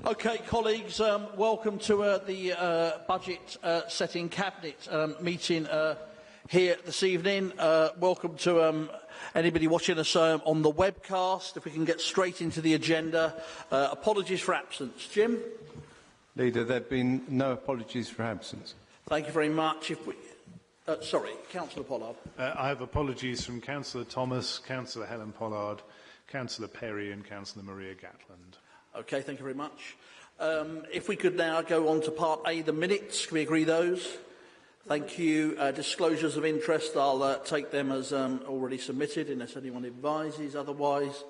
Okay, colleagues, welcome to the Budget Setting Cabinet meeting here this evening. Welcome to anybody watching us on the webcast. If we can get straight into the agenda. Apologies for absence. Jim? Leader, there have been no apologies for absence. Thank you very much. Sorry, Councillor Pollard. I have apologies from Councillor Thomas, Councillor Helen Pollard, Councillor Perry and Councillor Maria Gatland. Okay, thank you very much. If we could now go on to Part A, the minutes. Can we agree those? Thank you. Disclosures of interest, I'll take them as already submitted, unless anyone advises otherwise.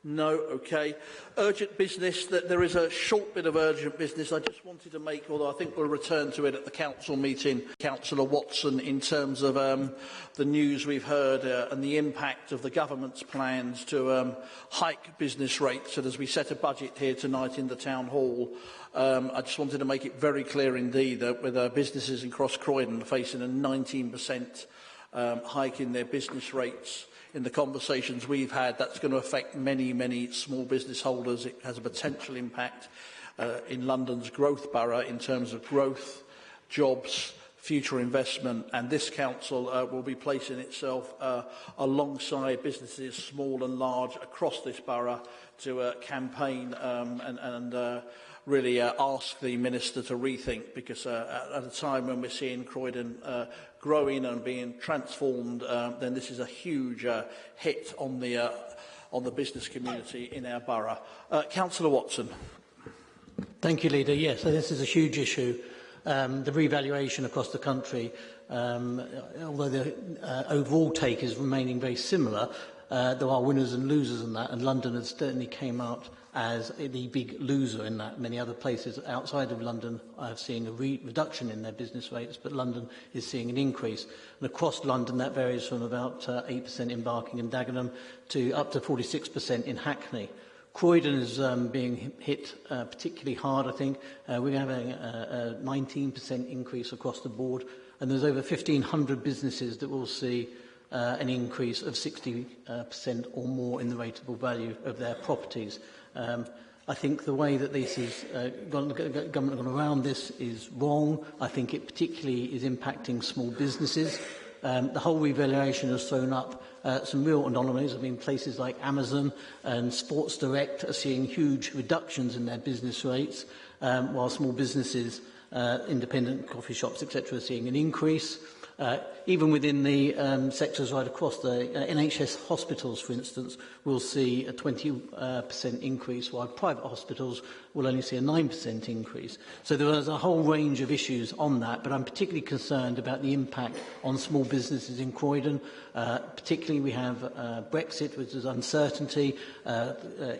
No, okay. Urgent business, there is a short bit of urgent business. I just wanted to make, although I think we'll return to it at the council meeting, Councillor Watson, in terms of the news we've heard and the impact of the government's plans to hike business rates. And as we set a budget here tonight in the Town Hall, I just wanted to make it very clear indeed that with businesses in Cross Croydon facing a 19% hike in their business rates, in the conversations we've had, that's going to affect many, many small business holders. It has a potential impact in London's growth borough in terms of growth, jobs, future investment, and this council will be placing itself alongside businesses, small and large, across this borough to campaign and really ask the Minister to rethink, because at a time when we're seeing Croydon growing and being transformed, then this is a huge hit on the business community in our borough. Councillor Watson. Thank you, Leader. Yes, so this is a huge issue. The revaluation across the country, although the overall take is remaining very similar, there are winners and losers in that, and London has certainly came out as the big loser in that. Many other places outside of London are seeing a reduction in their business rates, but London is seeing an increase. And across London, that varies from about 8% in Barking and Dagenham to up to 46% in Hackney. Croydon is being hit particularly hard, I think. We're having a 19% increase across the board, and there's over 1,500 businesses that will see an increase of 60% or more in the rateable value of their properties. I think the way that this is government gone around this is wrong. I think it particularly is impacting small businesses. The whole revaluation has thrown up some real anomalies. I mean, places like Amazon and Sports Direct are seeing huge reductions in their business rates, while small businesses, independent coffee shops, etc., are seeing an increase. Even within the sectors right across, the NHS hospitals, for instance, will see a 20% increase, while private hospitals will only see a 9% increase. So there is a whole range of issues on that, but I'm particularly concerned about the impact on small businesses in Croydon. Particularly we have Brexit, which is uncertainty,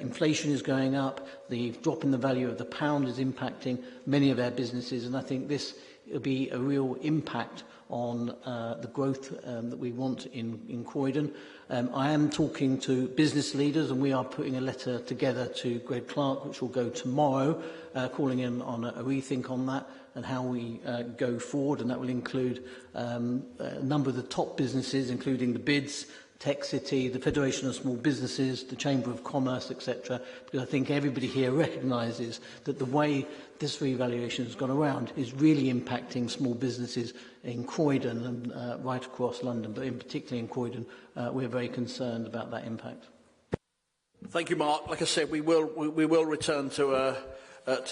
inflation is going up, the drop in the value of the pound is impacting many of our businesses, and I think this will be a real impact on the growth that we want in Croydon. I am talking to business leaders, and we are putting a letter together to Greg Clark, which will go tomorrow, calling him on a rethink on that and how we go forward, and that will include a number of the top businesses, including the BIDS, Tech City, the Federation of Small Businesses, the Chamber of Commerce, etc. Because I think everybody here recognises that the way this revaluation has gone around is really impacting small businesses in Croydon and right across London, but in particularly in Croydon, we're very concerned about that impact. Thank you, Mark. Like I said, we will return to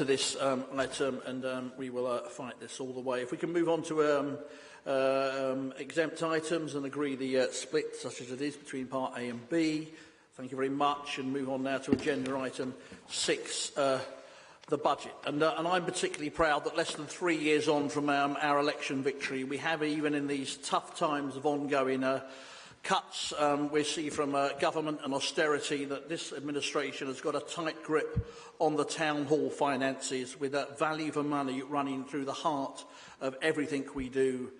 this letter, and we will fight this all the way. If we can move on to exempt items and agree the split, such as it is, between Part A and B. Thank you very much, and move on now to agenda item 6, the budget. And I'm particularly proud that less than 3 years on from our election victory, we have, even in these tough times of ongoing cuts we see from government and austerity, that this administration has got a tight grip on the town hall finances, with that value for money running through the heart of everything we do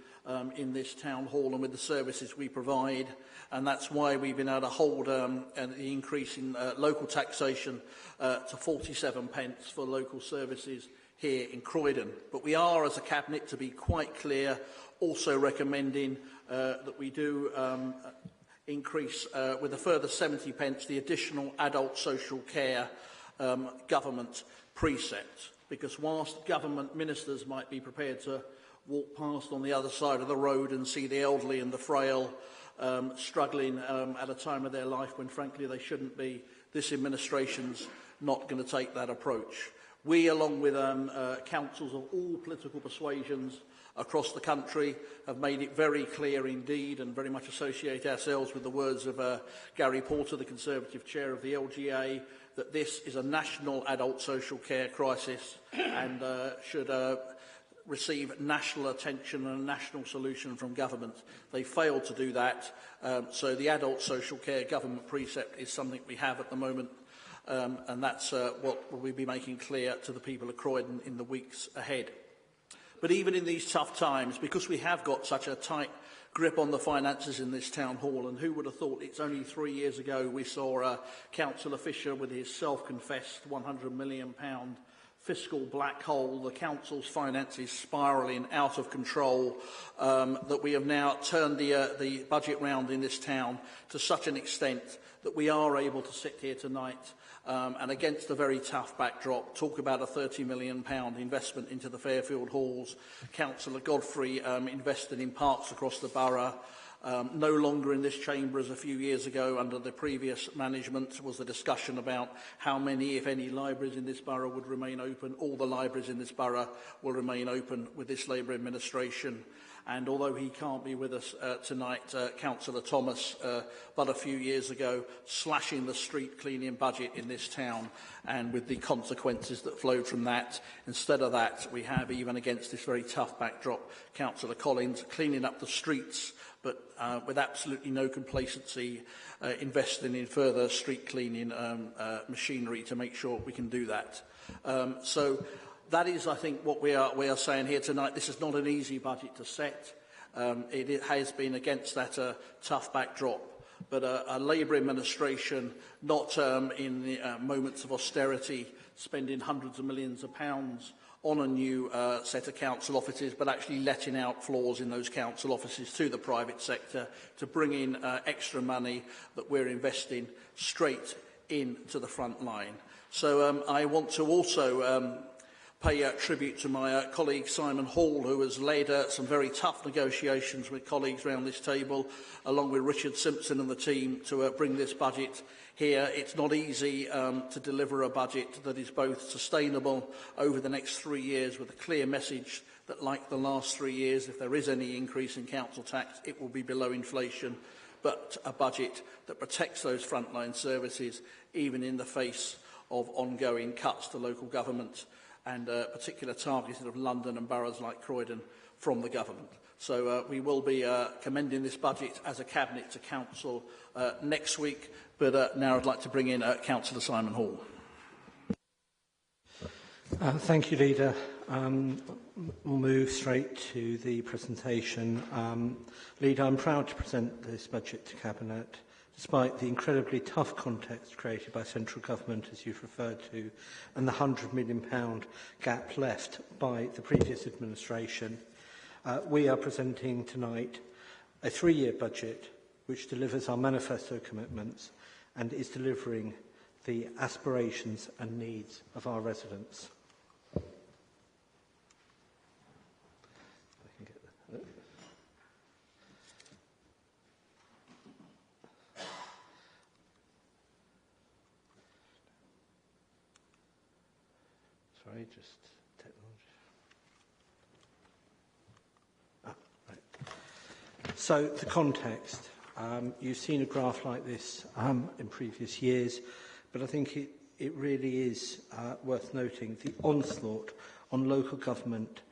in this town hall and with the services we provide. And that's why we've been able to hold the increase in local taxation to 47 pence for local services here in Croydon. But we are, as a Cabinet, to be quite clear, also recommending that we do increase with a further 70 pence the additional adult social care government precept, because whilst government ministers might be prepared to walk past on the other side of the road and see the elderly and the frail struggling at a time of their life when frankly they shouldn't be, this administration's not going to take that approach. We, along with councils of all political persuasions across the country, have made it very clear indeed, and very much associate ourselves with the words of Gary Porter, the Conservative chair of the LGA, that this is a national adult social care crisis and should receive national attention and a national solution from government. They failed to do that, so the adult social care government precept is something we have at the moment, and that's what we'll be making clear to the people of Croydon in the weeks ahead. But even in these tough times, because we have got such a tight grip on the finances in this town hall, and who would have thought it's only 3 years ago we saw Councillor Fisher with his self-confessed £100 million fiscal black hole, the council's finances spiralling out of control, that we have now turned the budget round in this town to such an extent that we are able to sit here tonight and against a very tough backdrop, talk about a £30 million investment into the Fairfield halls, Councillor Godfrey invested in parks across the borough. No longer in this chamber as a few years ago under the previous management was the discussion about how many, if any, libraries in this borough would remain open. All the libraries in this borough will remain open with this Labour administration. And although he can't be with us tonight, Councillor Thomas, but a few years ago, slashing the street cleaning budget in this town, and with the consequences that flowed from that. Instead of that, we have, even against this very tough backdrop, Councillor Collins cleaning up the streets, but with absolutely no complacency, investing in further street cleaning machinery to make sure we can do that. So that is, I think, what we are saying here tonight. This is not an easy budget to set. It has been against that tough backdrop. But a Labour administration, not in the moments of austerity, spending hundreds of millions of pounds on a new set of council offices, but actually letting out floors in those council offices to the private sector to bring in extra money that we're investing straight into the front line. So I want to also pay tribute to my colleague Simon Hall, who has led some very tough negotiations with colleagues around this table, along with Richard Simpson and the team, to bring this budget here. It's not easy to deliver a budget that is both sustainable over the next 3 years, with a clear message that, like the last 3 years, if there is any increase in council tax, it will be below inflation, but a budget that protects those frontline services, even in the face of ongoing cuts to local government and particular targeting of London and boroughs like Croydon from the government. So we will be commending this budget as a Cabinet to Council next week, but now I'd like to bring in Councillor Simon Hall. Thank you, Leader. We'll move straight to the presentation. Leader, I'm proud to present this budget to Cabinet, despite the incredibly tough context created by central government, as you've referred to, and the £100 million gap left by the previous administration. We are presenting tonight a 3-year budget which delivers our manifesto commitments and is delivering the aspirations and needs of our residents. Sorry, just technology. Right. So, the context. You've seen a graph like this in previous years, but I think it really is worth noting the onslaught on local government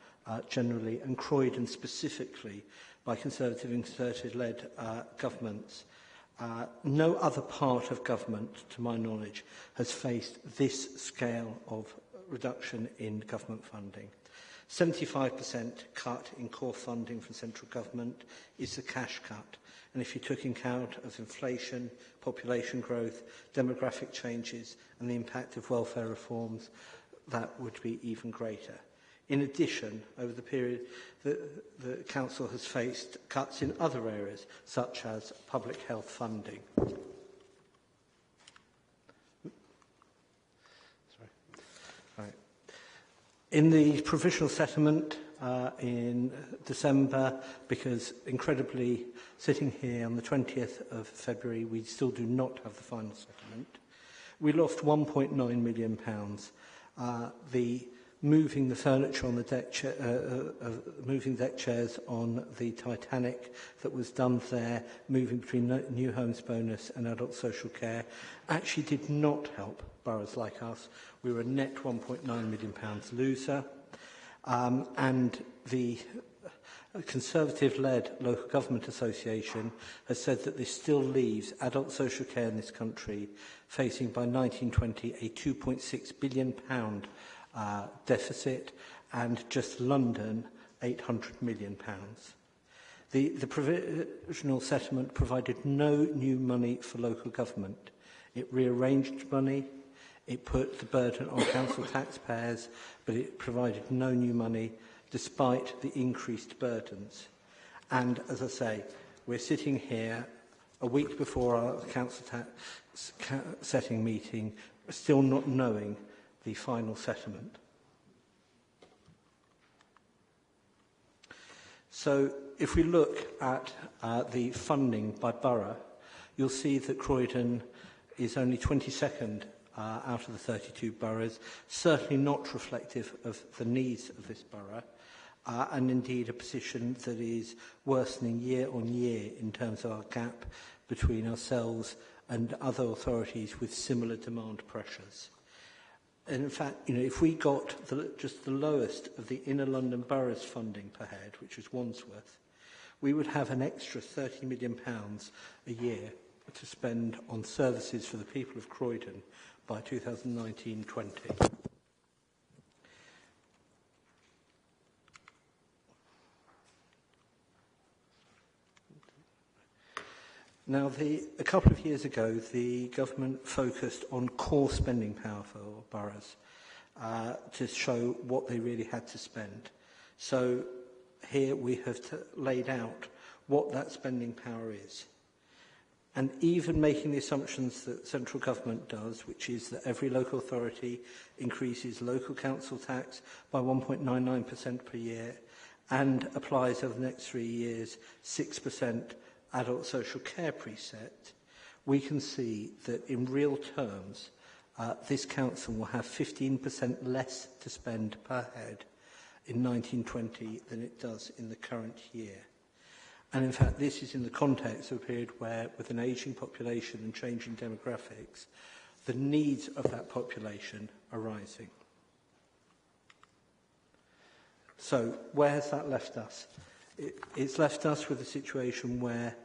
generally, and Croydon specifically, by Conservative and Conservative-led governments. No other part of government, to my knowledge, has faced this scale of reduction in government funding. 75% cut in core funding from central government is the cash cut. And if you took account of inflation, population growth, demographic changes and the impact of welfare reforms, that would be even greater. In addition, over the period, the Council has faced cuts in other areas, such as public health funding. Right. In the provisional settlement in December, because incredibly, sitting here on the 20th of February, we still do not have the final settlement, we lost £1.9 million. The moving the furniture on the deck, moving deck chairs on the Titanic that was done there, moving between New Homes Bonus and Adult Social Care, actually did not help boroughs like us. We were a net £1.9 million loser. And the Conservative-led Local Government Association has said that this still leaves adult social care in this country facing by 1920 a £2.6 billion deficit, and just London £800 million. The provisional settlement provided no new money for local government. It rearranged money, it put the burden on council taxpayers, but it provided no new money despite the increased burdens. And as I say, we're sitting here a week before our council tax setting meeting, still not knowing the final settlement. So if we look at the funding by borough, you'll see that Croydon is only 22nd out of the 32 boroughs, certainly not reflective of the needs of this borough, and indeed a position that is worsening year on year in terms of our gap between ourselves and other authorities with similar demand pressures. And in fact, if we got just the lowest of the inner London boroughs funding per head, which was Wandsworth, we would have an extra £30 million a year to spend on services for the people of Croydon by 2019-20. Now, a couple of years ago, the government focused on core spending power for boroughs to show what they really had to spend. So here we have laid out what that spending power is. And even making the assumptions that central government does, which is that every local authority increases local council tax by 1.99% per year and applies over the next 3 years 6% adult social care precept, we can see that in real terms, this council will have 15% less to spend per head in 1920 than it does in the current year. And in fact, this is in the context of a period where, with an ageing population and changing demographics, the needs of that population are rising. So, where has that left us? It's left us with a situation where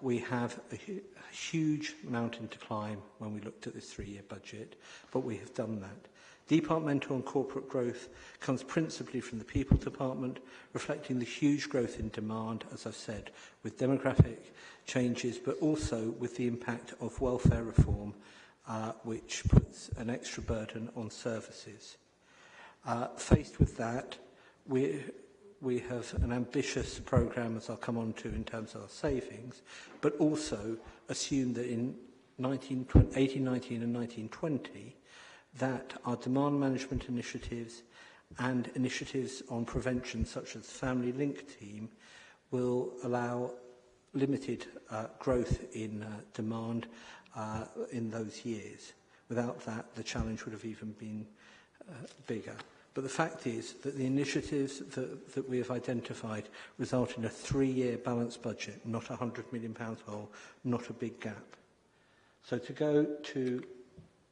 we have a huge mountain to climb when we looked at this 3-year budget, but we have done that. Departmental and corporate growth comes principally from the People Department, reflecting the huge growth in demand, as I've said, with demographic changes, but also with the impact of welfare reform, which puts an extra burden on services. Faced with that, we have an ambitious programme, as I'll come on to, in terms of our savings, but also assume that in 1819 and 1920, that our demand management initiatives and initiatives on prevention, such as the Family Link Team, will allow limited growth in demand in those years. Without that, the challenge would have even been bigger. But the fact is that the initiatives that we have identified result in a 3-year balanced budget, not a £100 million hole, not a big gap. So to go to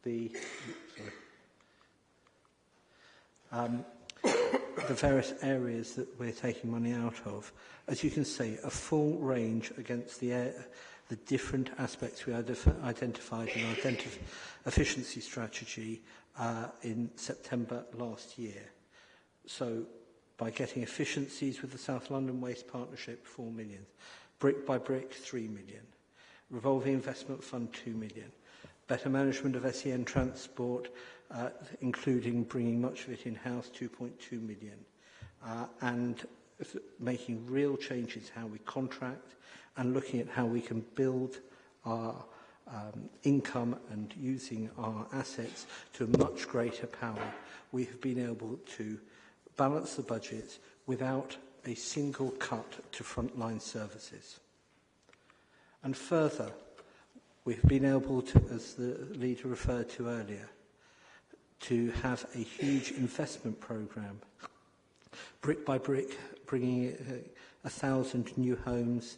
the various areas that we're taking money out of, as you can see, a full range against the different aspects we identified in our efficiency strategy in September last year. So by getting efficiencies with the South London Waste Partnership, 4 million. Brick by brick, 3 million. Revolving Investment Fund, 2 million. Better management of SEN transport, including bringing much of it in-house, 2.2 million. And making real changes how we contract and looking at how we can build our income and using our assets to a much greater power, we have been able to balance the budgets without a single cut to frontline services. And further, we've been able to, as the leader referred to earlier, to have a huge investment programme, brick by brick, bringing 1,000 new homes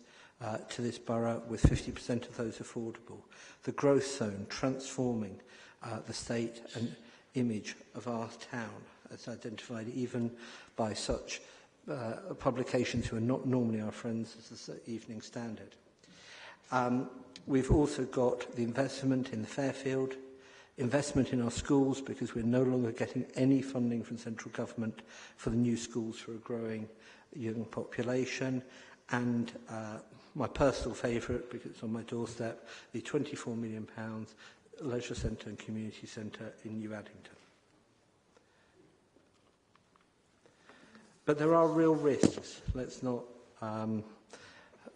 to this borough, with 50% of those affordable. The growth zone transforming the state and image of our town, as identified even by such publications who are not normally our friends as the Evening Standard. We've also got the investment in the Fairfield, investment in our schools, because we're no longer getting any funding from central government for the new schools for a growing young population, and my personal favourite, because it's on my doorstep, the £24 million leisure centre and community centre in New Addington. But there are real risks. Let's not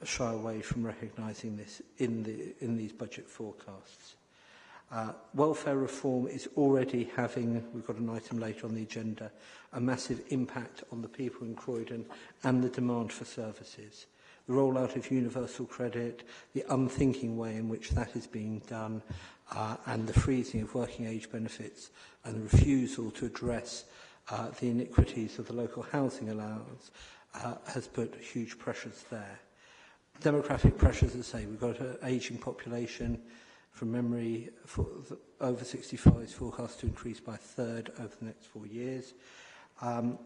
shy away from recognising this in these budget forecasts. Welfare reform is already having, we've got an item later on the agenda, a massive impact on the people in Croydon and the demand for services. The rollout of universal credit, the unthinking way in which that is being done, and the freezing of working age benefits and the refusal to address the iniquities of the local housing allowance has put huge pressures there. Demographic pressures, as I say, we've got an ageing population. From memory, over 65 is forecast to increase by a third over the next 4 years.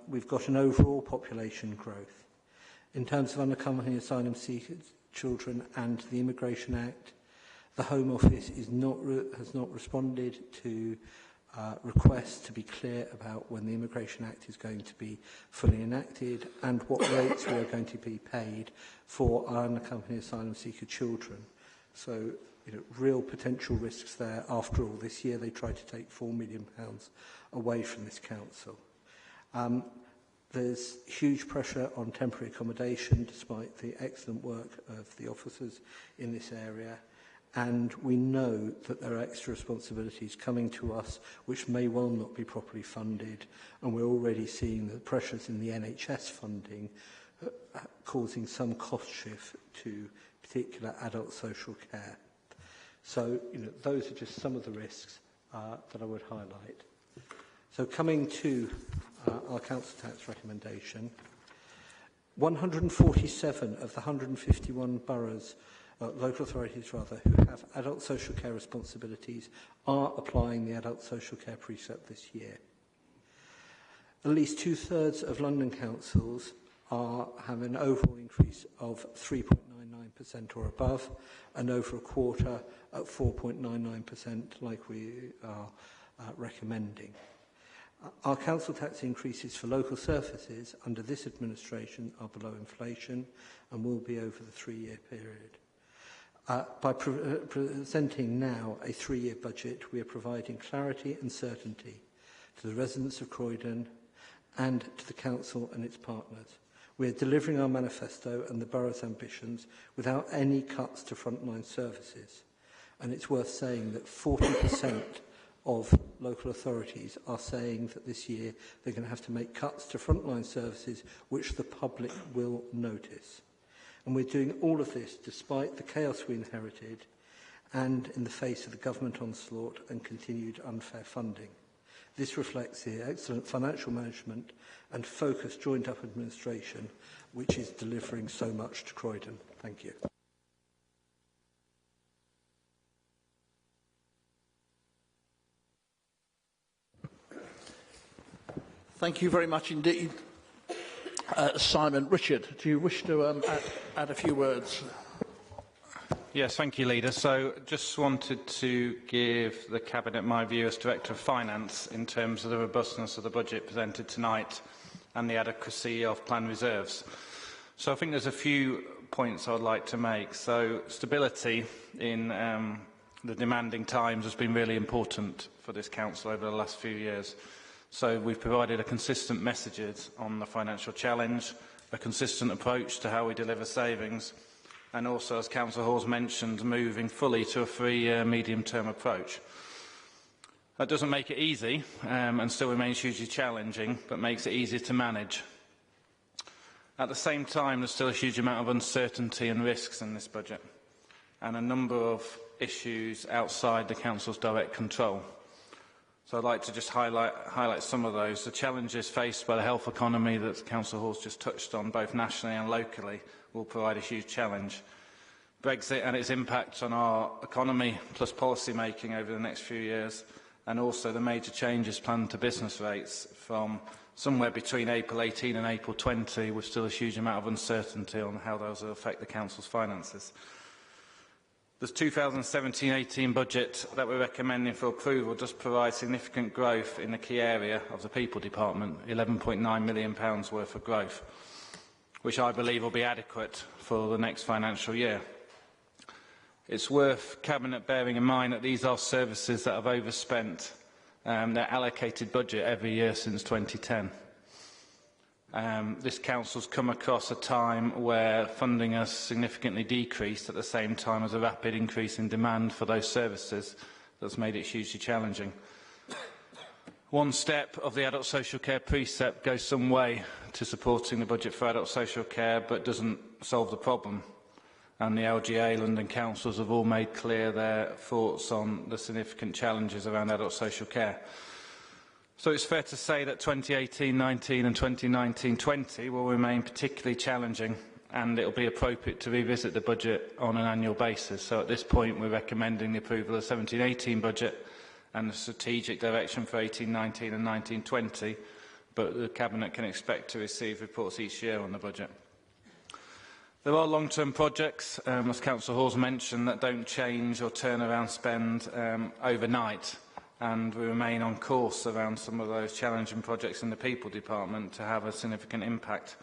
We've got an overall population growth. In terms of unaccompanied asylum seekers, children and the Immigration Act, the Home Office has not responded to requests to be clear about when the Immigration Act is going to be fully enacted and what rates we are going to be paid for our unaccompanied asylum seeker children. So, real potential risks there. After all, this year they tried to take £4 million away from this council. There's huge pressure on temporary accommodation, despite the excellent work of the officers in this area. And we know that there are extra responsibilities coming to us which may well not be properly funded. And we're already seeing the pressures in the NHS funding causing some cost shift to particular adult social care. So, those are just some of the risks that I would highlight. So coming to our council tax recommendation, 147 of the 151 boroughs, local authorities rather, who have adult social care responsibilities are applying the adult social care precept this year. At least 2/3 of London councils have an overall increase of 3.99% or above, and over a quarter at 4.99%, like we are recommending. Our council tax increases for local services under this administration are below inflation and will be over the 3-year period. By presenting now a 3-year budget, we are providing clarity and certainty to the residents of Croydon and to the council and its partners. We are delivering our manifesto and the borough's ambitions without any cuts to frontline services. And it's worth saying that 40% of local authorities are saying that this year they're going to have to make cuts to frontline services which the public will notice. And we're doing all of this despite the chaos we inherited and in the face of the government onslaught and continued unfair funding. This reflects the excellent financial management and focused joined-up administration which is delivering so much to Croydon. Thank you. Thank you very much indeed, Simon. Richard, do you wish to add a few words? Yes, thank you, Leader. So just wanted to give the Cabinet my view as Director of Finance in terms of the robustness of the budget presented tonight and the adequacy of planned reserves. So I think there's a few points I would like to make. So stability in the demanding times has been really important for this Council over the last few years. So we've provided a consistent message on the financial challenge, a consistent approach to how we deliver savings, and also, as Councillor Hall's mentioned, moving fully to a 3-year medium-term approach. That doesn't make it easy and still remains hugely challenging, but makes it easier to manage. At the same time, there's still a huge amount of uncertainty and risks in this budget, and a number of issues outside the Council's direct control. So I'd like to just highlight some of those. The challenges faced by the health economy that Councillor Hall's just touched on, both nationally and locally, will provide a huge challenge. Brexit and its impact on our economy, plus policy making over the next few years, and also the major changes planned to business rates from somewhere between April 18 and April 20, with still a huge amount of uncertainty on how those will affect the Council's finances. The 2017-18 budget that we're recommending for approval does provide significant growth in the key area of the People Department, £11.9 million worth of growth, which I believe will be adequate for the next financial year. It's worth Cabinet bearing in mind that these are services that have overspent their allocated budget every year since 2010. This Council's come across a time where funding has significantly decreased at the same time as a rapid increase in demand for those services that's made it hugely challenging. One step of the adult social care precept goes some way to supporting the budget for adult social care, but doesn't solve the problem. And the LGA, London councils have all made clear their thoughts on the significant challenges around adult social care. So it's fair to say that 2018-19 and 2019-20 will remain particularly challenging, and it will be appropriate to revisit the budget on an annual basis. So at this point, we're recommending the approval of the 17-18 budget and the strategic direction for 18-19 and 19-20, but the Cabinet can expect to receive reports each year on the budget. There are long-term projects, as Councillor Hall's mentioned, that don't change or turn around spend overnight, and we remain on course around some of those challenging projects in the People Department to have a significant impact.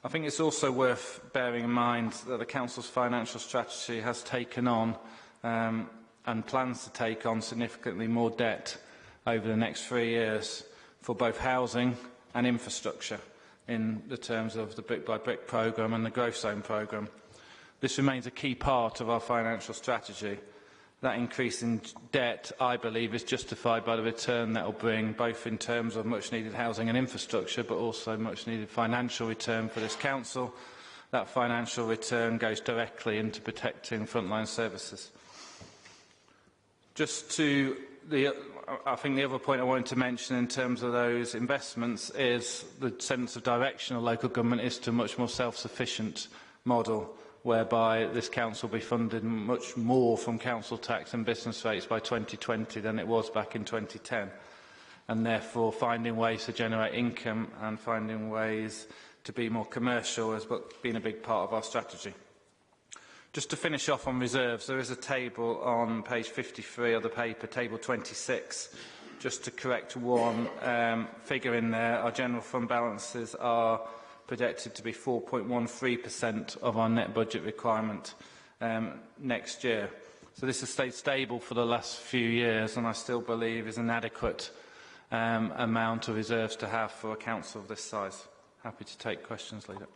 I think it's also worth bearing in mind that the Council's financial strategy has taken on and plans to take on significantly more debt over the next 3 years for both housing and infrastructure in the terms of the Brick by Brick programme and the Growth Zone programme. This remains a key part of our financial strategy. That increase in debt, I believe, is justified by the return that will bring, both in terms of much-needed housing and infrastructure, but also much-needed financial return for this Council. That financial return goes directly into protecting frontline services. I think the other point I wanted to mention in terms of those investments is the sense of direction of local government is to a much more self-sufficient model, whereby this Council will be funded much more from council tax and business rates by 2020 than it was back in 2010, and therefore finding ways to generate income and finding ways to be more commercial has been a big part of our strategy. Just to finish off on reserves, there is a table on page 53 of the paper, table 26. Just to correct one figure in there, our general fund balances are projected to be 4.13% of our net budget requirement next year. So this has stayed stable for the last few years, and I still believe is an adequate amount of reserves to have for a council of this size. Happy to take questions, Leader.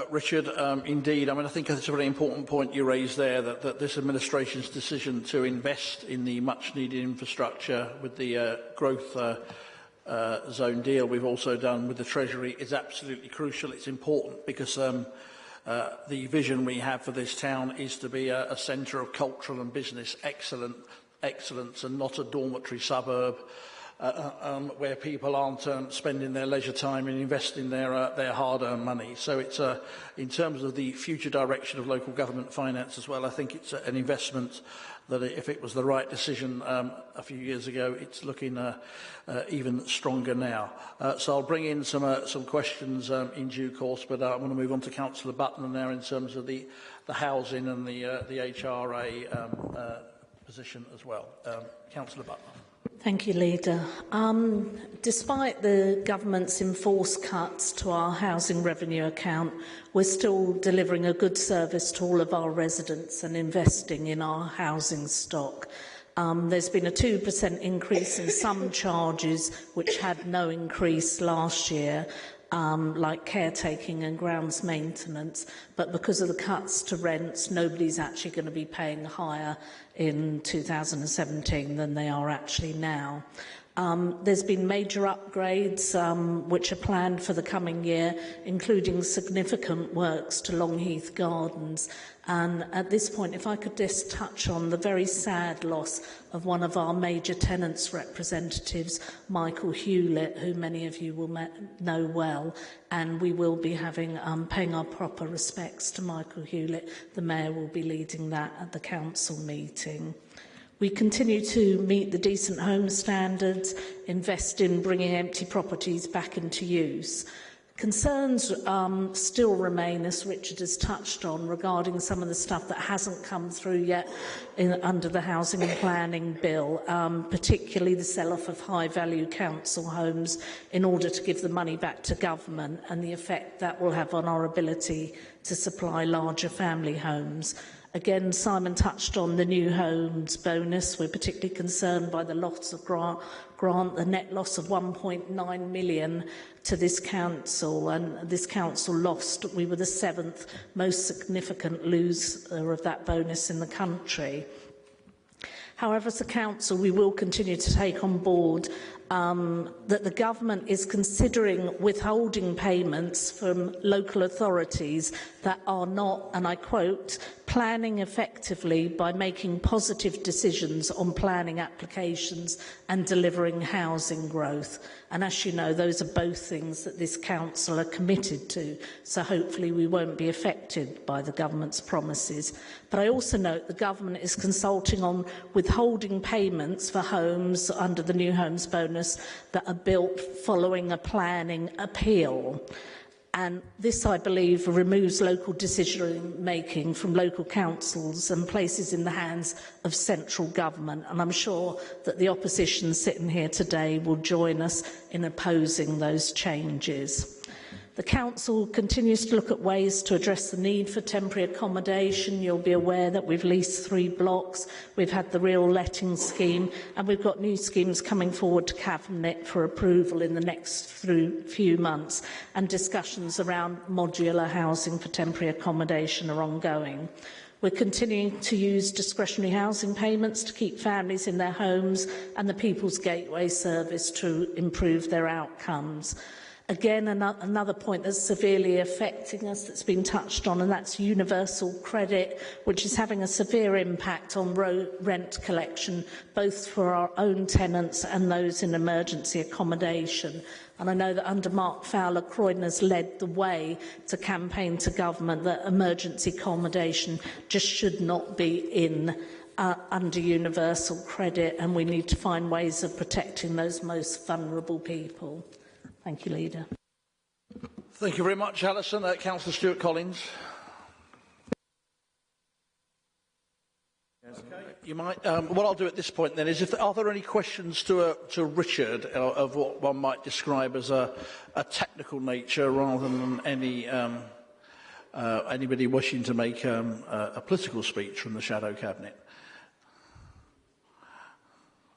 Richard, indeed. I think it's a very important point you raised there, that this administration's decision to invest in the much-needed infrastructure with the growth zone deal we've also done with the Treasury is absolutely crucial. It's important because the vision we have for this town is to be a centre of cultural and business excellence and not a dormitory suburb where people aren't spending their leisure time and investing their hard-earned money. So it's in terms of the future direction of local government finance as well, I think it's an investment that if it was the right decision a few years ago, it's looking even stronger now. So I'll bring in some questions in due course, but I want to move on to Councillor Butler now in terms of the housing and the HRA position as well. Councillor Butler. Thank you, Leader. Despite the government's enforced cuts to our housing revenue account, we're still delivering a good service to all of our residents and investing in our housing stock. There's been a 2% increase in some charges, which had no increase last year. like caretaking and grounds maintenance, but because of the cuts to rents, nobody's actually going to be paying higher in 2017 than they are actually now. There's been major upgrades which are planned for the coming year, including significant works to Longheath Gardens. And at this point, if I could just touch on the very sad loss of one of our major tenants' representatives, Michael Hewlett, who many of you will know well, and we will be having paying our proper respects to Michael Hewlett. The Mayor will be leading that at the council meeting. We continue to meet the decent home standards, invest in bringing empty properties back into use. Concerns still remain, as Richard has touched on, regarding some of the stuff that hasn't come through yet under the Housing and Planning Bill, particularly the sell-off of high-value council homes in order to give the money back to government and the effect that will have on our ability to supply larger family homes. Again, Simon touched on the new homes bonus. We're particularly concerned by the loss of grant, the net loss of 1.9 million to this council, and this council lost. We were the 7th most significant loser of that bonus in the country. However, as a council, we will continue to take on board that the government is considering withholding payments from local authorities that are not, and I quote, planning effectively by making positive decisions on planning applications and delivering housing growth. And as you know, those are both things that this council are committed to, so hopefully we won't be affected by the government's promises. But I also note the government is consulting on withholding payments for homes under the new homes bonus that are built following a planning appeal. And this, I believe, removes local decision-making from local councils and places in the hands of central government. And I'm sure that the opposition sitting here today will join us in opposing those changes. The council continues to look at ways to address the need for temporary accommodation. You'll be aware that we've leased 3 blocks, we've had the real letting scheme, and we've got new schemes coming forward to Cabinet for approval in the next few months, and discussions around modular housing for temporary accommodation are ongoing. We're continuing to use discretionary housing payments to keep families in their homes and the People's Gateway service to improve their outcomes. Again, another point that's severely affecting us that's been touched on, and that's universal credit, which is having a severe impact on rent collection, both for our own tenants and those in emergency accommodation. And I know that under Mark Fowler, Croydon has led the way to campaign to government that emergency accommodation just should not be under universal credit, and we need to find ways of protecting those most vulnerable people. Thank you, Leader. Thank you very much, Alison. Councillor Stewart Collins. Okay. You might. What I'll do at this point then is, are there any questions to Richard of what one might describe as a technical nature, rather than any anybody wishing to make a political speech from the Shadow Cabinet?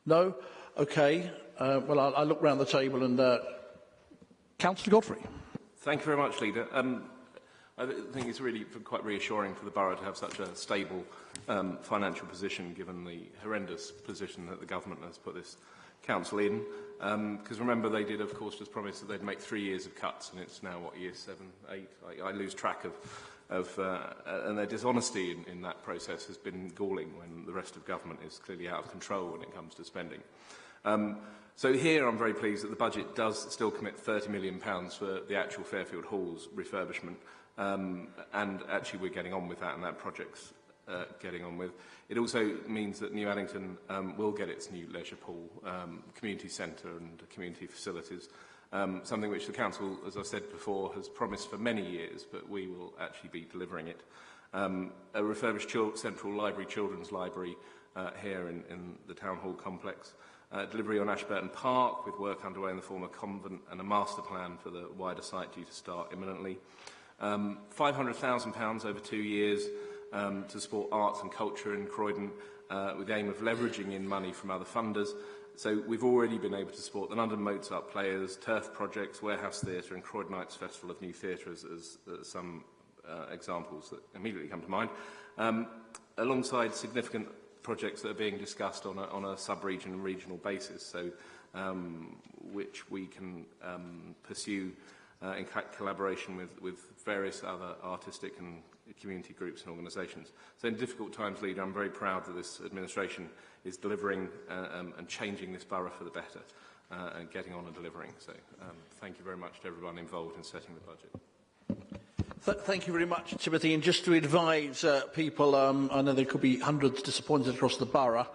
No. Okay. Well, I'll look round the table and. Councillor Godfrey. Thank you very much, Leader. I think it's really quite reassuring for the borough to have such a stable financial position, given the horrendous position that the government has put this council in. Because remember, they did, of course, just promise that they'd make 3 years of cuts, and it's now, what, year 7, 8? I lose track of and their dishonesty in that process has been galling, when the rest of government is clearly out of control when it comes to spending. So here I'm very pleased that the budget does still commit £30 million for the actual Fairfield Halls refurbishment, and actually we're getting on with that, and that project's getting on with. It also means that New Addington will get its new leisure pool, community centre and community facilities, something which the Council, as I said before, has promised for many years, but we will actually be delivering it. A refurbished Central Library, Children's Library here in the Town Hall complex. Delivery on Ashburton Park, with work underway in the former convent, and a master plan for the wider site due to start imminently. £500,000 over 2 years to support arts and culture in Croydon, with the aim of leveraging in money from other funders, So we've already been able to support the London Mozart Players, Turf Projects, Warehouse Theatre and Croydonites Festival of New Theatre as some examples that immediately come to mind, alongside significant projects that are being discussed on a sub-region and regional basis, so which we can pursue in collaboration with various other artistic and community groups and organisations. So in difficult times, Leader, I'm very proud that this administration is delivering and changing this borough for the better and getting on and delivering. So thank you very much to everyone involved in setting the budget. Thank you very much, Timothy. And just to advise people, I know there could be hundreds disappointed across the borough,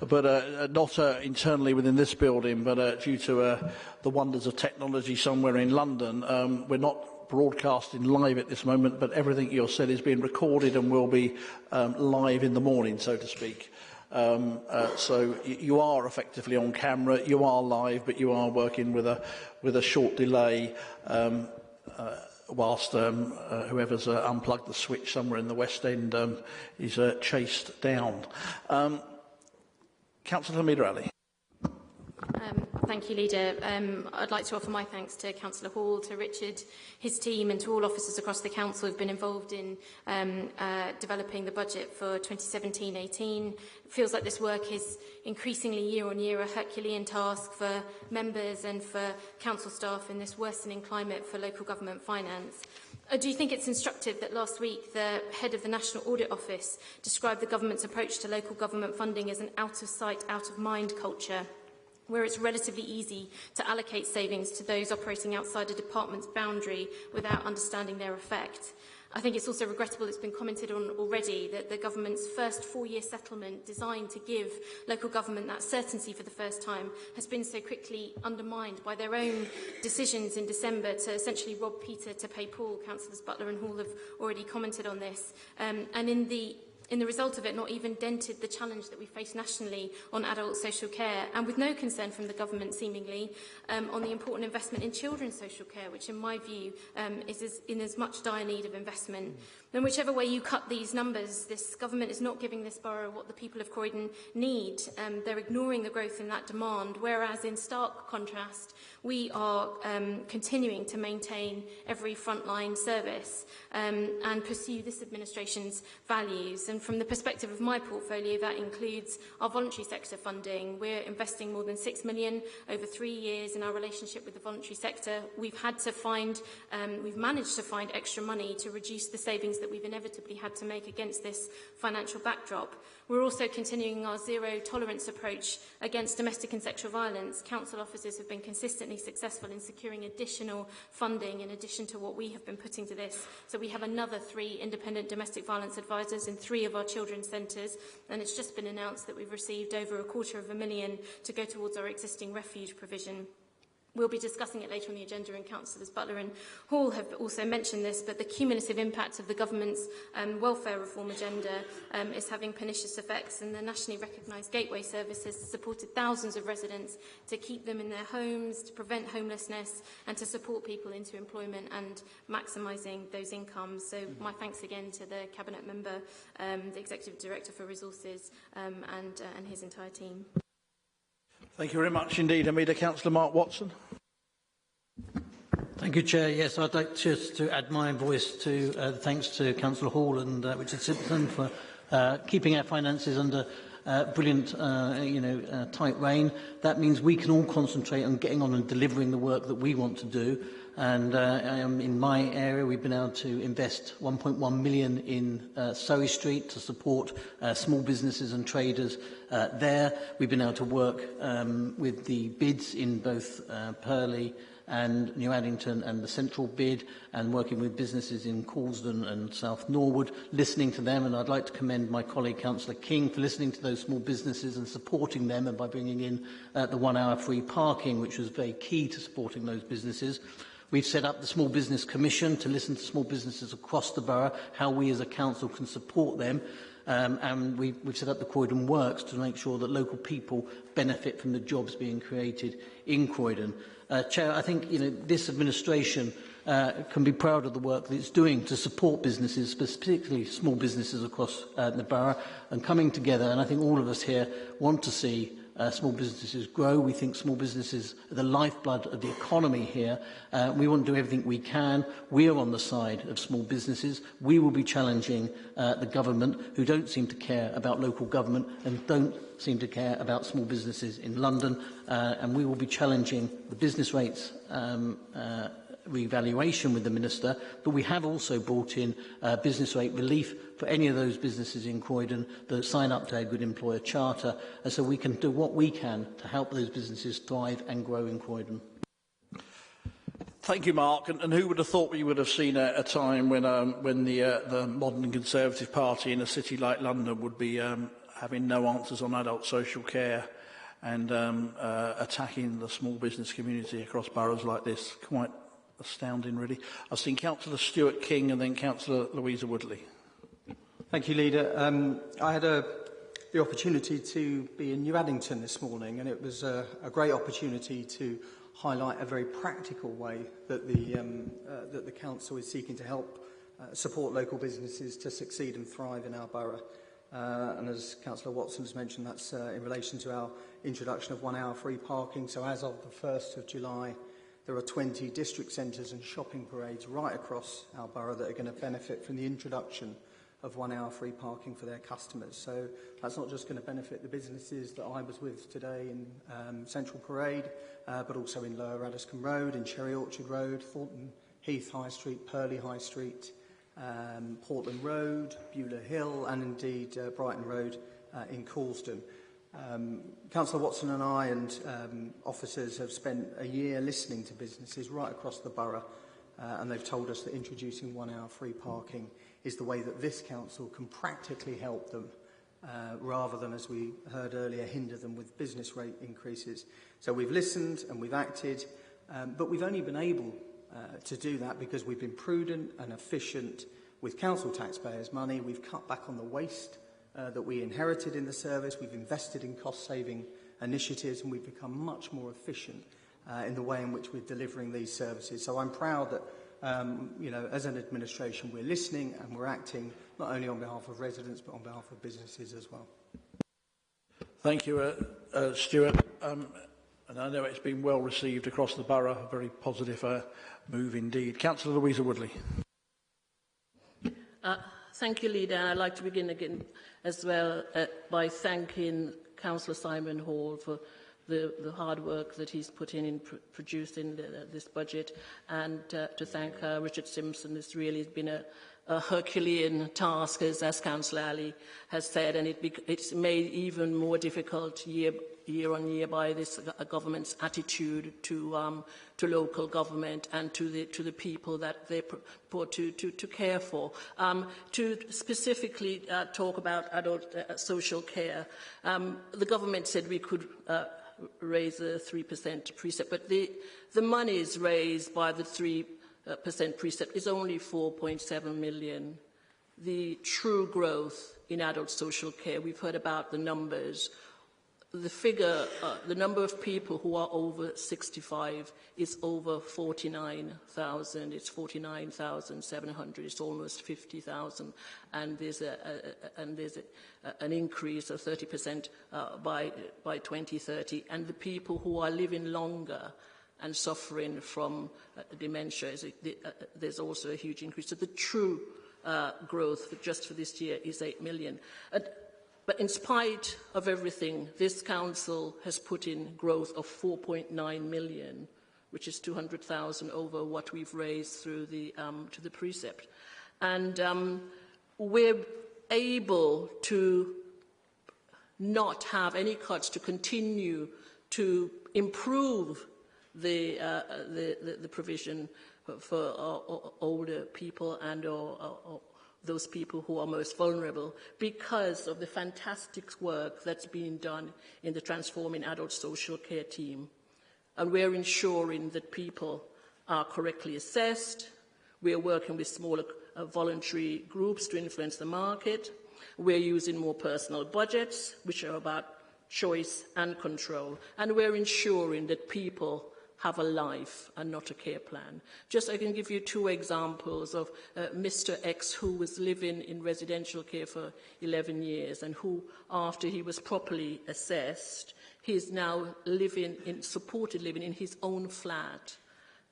but not internally within this building, but due to the wonders of technology somewhere in London, we're not broadcasting live at this moment, but everything you said is being recorded and will be live in the morning, so to speak. So you are effectively on camera, you are live, but you are working with a short delay. Whilst whoever's unplugged the switch somewhere in the West End is chased down. Councillor Hamid Ali. Thank you, Leader. I'd like to offer my thanks to Councillor Hall, to Richard, his team and to all officers across the Council who have been involved in developing the budget for 2017-18. It feels like this work is increasingly year on year a Herculean task for members and for Council staff in this worsening climate for local government finance. Do you think it's instructive that last week the head of the National Audit Office described the government's approach to local government funding as an out-of-sight, out-of-mind culture, where it's relatively easy to allocate savings to those operating outside a department's boundary without understanding their effect? I think it's also regrettable, it's been commented on already, that the government's first 4-year settlement designed to give local government that certainty for the first time has been so quickly undermined by their own decisions in December to essentially rob Peter to pay Paul. Councillors Butler and Hall have already commented on this. And in the result of it, not even dented the challenge that we face nationally on adult social care, and with no concern from the government, seemingly, on the important investment in children's social care, which, in my view, is in as much dire need of investment. Then whichever way you cut these numbers, this government is not giving this borough what the people of Croydon need. They're ignoring the growth in that demand, whereas in stark contrast, we are continuing to maintain every frontline service and pursue this administration's values. And from the perspective of my portfolio, that includes our voluntary sector funding. We're investing more than £6 million over 3 years in our relationship with the voluntary sector. We've managed to find extra money to reduce the savings that we've inevitably had to make against this financial backdrop. We're also continuing our zero-tolerance approach against domestic and sexual violence. Council officers have been consistently successful in securing additional funding in addition to what we have been putting to this. So we have another 3 independent domestic violence advisors in 3 of our children's centres, and it's just been announced that we've received over £250,000 to go towards our existing refuge provision. We'll be discussing it later on the agenda, and Councillors Butler and Hall have also mentioned this, but the cumulative impact of the government's welfare reform agenda is having pernicious effects, and the nationally recognised Gateway Service has supported thousands of residents to keep them in their homes, to prevent homelessness, and to support people into employment and maximising those incomes. So my thanks again to the Cabinet Member, the Executive Director for Resources, and his entire team. Thank you very much indeed, Hamida. Councillor Mark Watson. Thank you, Chair. Yes, I'd like just to add my voice to thanks to Councillor Hall and Richard Simpson for keeping our finances under brilliant, tight rein. That means we can all concentrate on getting on and delivering the work that we want to do. And in my area, we've been able to invest £1.1 million in Surrey Street to support small businesses and traders there. We've been able to work with the bids in both Purley and New Addington and the central bid, and working with businesses in Coulsdon and South Norwood, listening to them. And I'd like to commend my colleague Councillor King for listening to those small businesses and supporting them, and by bringing in the 1-hour free parking, which was very key to supporting those businesses. We've set up the Small Business Commission to listen to small businesses across the borough, how we as a council can support them. And we've set up the Croydon Works to make sure that local people benefit from the jobs being created in Croydon. Chair, I think this administration can be proud of the work that it's doing to support businesses, particularly small businesses across the borough, and coming together. And I think all of us here want to see small businesses grow. We think small businesses are the lifeblood of the economy here. We want to do everything we can. We are on the side of small businesses. We will be challenging the government, who don't seem to care about local government and don't seem to care about small businesses in London. And we will be challenging the business rates revaluation with the Minister, but we have also brought in business rate relief for any of those businesses in Croydon that sign up to our Good Employer Charter, and so we can do what we can to help those businesses thrive and grow in Croydon. Thank you, Mark. And who would have thought we would have seen a time when the modern Conservative Party in a city like London would be having no answers on adult social care and attacking the small business community across boroughs like this. Quite astounding, really. I've seen Councillor Stuart King and then Councillor Louisa Woodley. Thank you, Leader. I had the opportunity to be in New Addington this morning, and it was a great opportunity to highlight a very practical way that the Council is seeking to help support local businesses to succeed and thrive in our borough. And as Councillor Watson has mentioned, that's in relation to our introduction of 1 hour free parking. So as of the 1st of July, there are 20 district centres and shopping parades right across our borough that are going to benefit from the introduction of 1 hour free parking for their customers. So that's not just going to benefit the businesses that I was with today in Central Parade, but also in Lower Raddiscombe Road, in Cherry Orchard Road, Thornton Heath High Street, Purley High Street, Portland Road, Beulah Hill, and indeed Brighton Road in Coulsdon. Councillor Watson and I and officers have spent a year listening to businesses right across the borough, and they've told us that introducing 1 hour free parking is the way that this council can practically help them, rather than, as we heard earlier, hinder them with business rate increases. So we've listened and we've acted, but we've only been able to do that because we've been prudent and efficient with council taxpayers' money. We've cut back on the waste that we inherited in the service. We've invested in cost-saving initiatives, and we've become much more efficient in the way in which we're delivering these services. So I'm proud that, as an administration, we're listening and we're acting not only on behalf of residents but on behalf of businesses as well. Thank you, Stuart. And I know it's been well received across the borough, a very positive move indeed. Councillor Louisa Woodley. Thank you, Leader. I'd like to begin again as well by thanking Councillor Simon Hall for the hard work that he's put in producing this budget, and to thank Richard Simpson. It's really been a Herculean task, as Councillor Ali has said, and it's made even more difficult year on year by this government's attitude to local government and to the people that they purport to care for. To specifically talk about adult social care, the government said we could raise a 3% precept, but the monies raised by the 3% precept is only 4.7 million. The true growth in adult social care, we've heard about the numbers. The figure, the number of people who are over 65 is over 49,000. It's 49,700. It's almost 50,000, and there's an increase of 30% by 2030. And the people who are living longer and suffering from dementia, there's also a huge increase. So the true growth just for this year is 8 million. But in spite of everything, this council has put in growth of 4.9 million, which is 200,000 over what we've raised through the to the precept, and we're able to not have any cuts, to continue to improve the provision for older people and those people who are most vulnerable, because of the fantastic work that's being done in the Transforming Adult Social Care team. And we're ensuring that people are correctly assessed. We're working with smaller voluntary groups to influence the market. We're using more personal budgets, which are about choice and control. And we're ensuring that people have a life and not a care plan. Just I can give you 2 examples of Mr. X, who was living in residential care for 11 years and who, after he was properly assessed, he is now living in supported living in his own flat,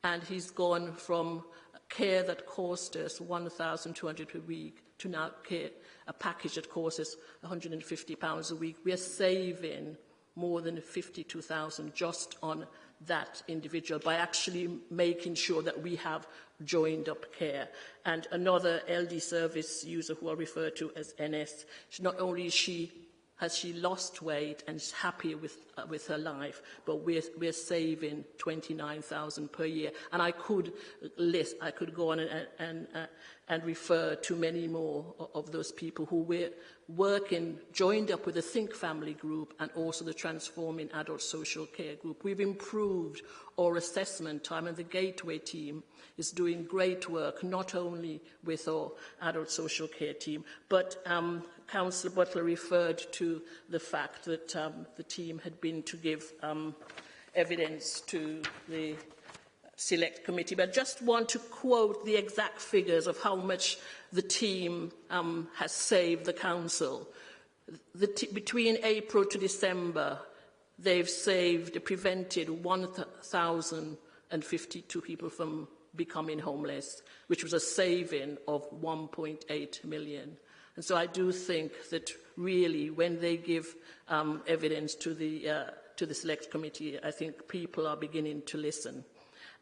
and he's gone from care that cost us £1,200 per week to now care, a package that costs us £150 a week. We are saving more than £52,000 just on that individual by actually making sure that we have joined up care. And another LD service user who I refer to as NS, not only has she lost weight and is happy with her life, but we're saving £29,000 per year. And I could go on and refer to many more of those people who we're working, joined up with the Think Family group and also the Transforming Adult Social Care group. We've improved our assessment time, and the Gateway team is doing great work, not only with our adult social care team, but Councillor Butler referred to the fact that the team had been to give evidence to the Select Committee. But I just want to quote the exact figures of how much the team has saved the Council. Between April to December, they've prevented 1,052 people from becoming homeless, which was a saving of 1.8 million. And so I do think that really when they give evidence to the Select Committee, I think people are beginning to listen.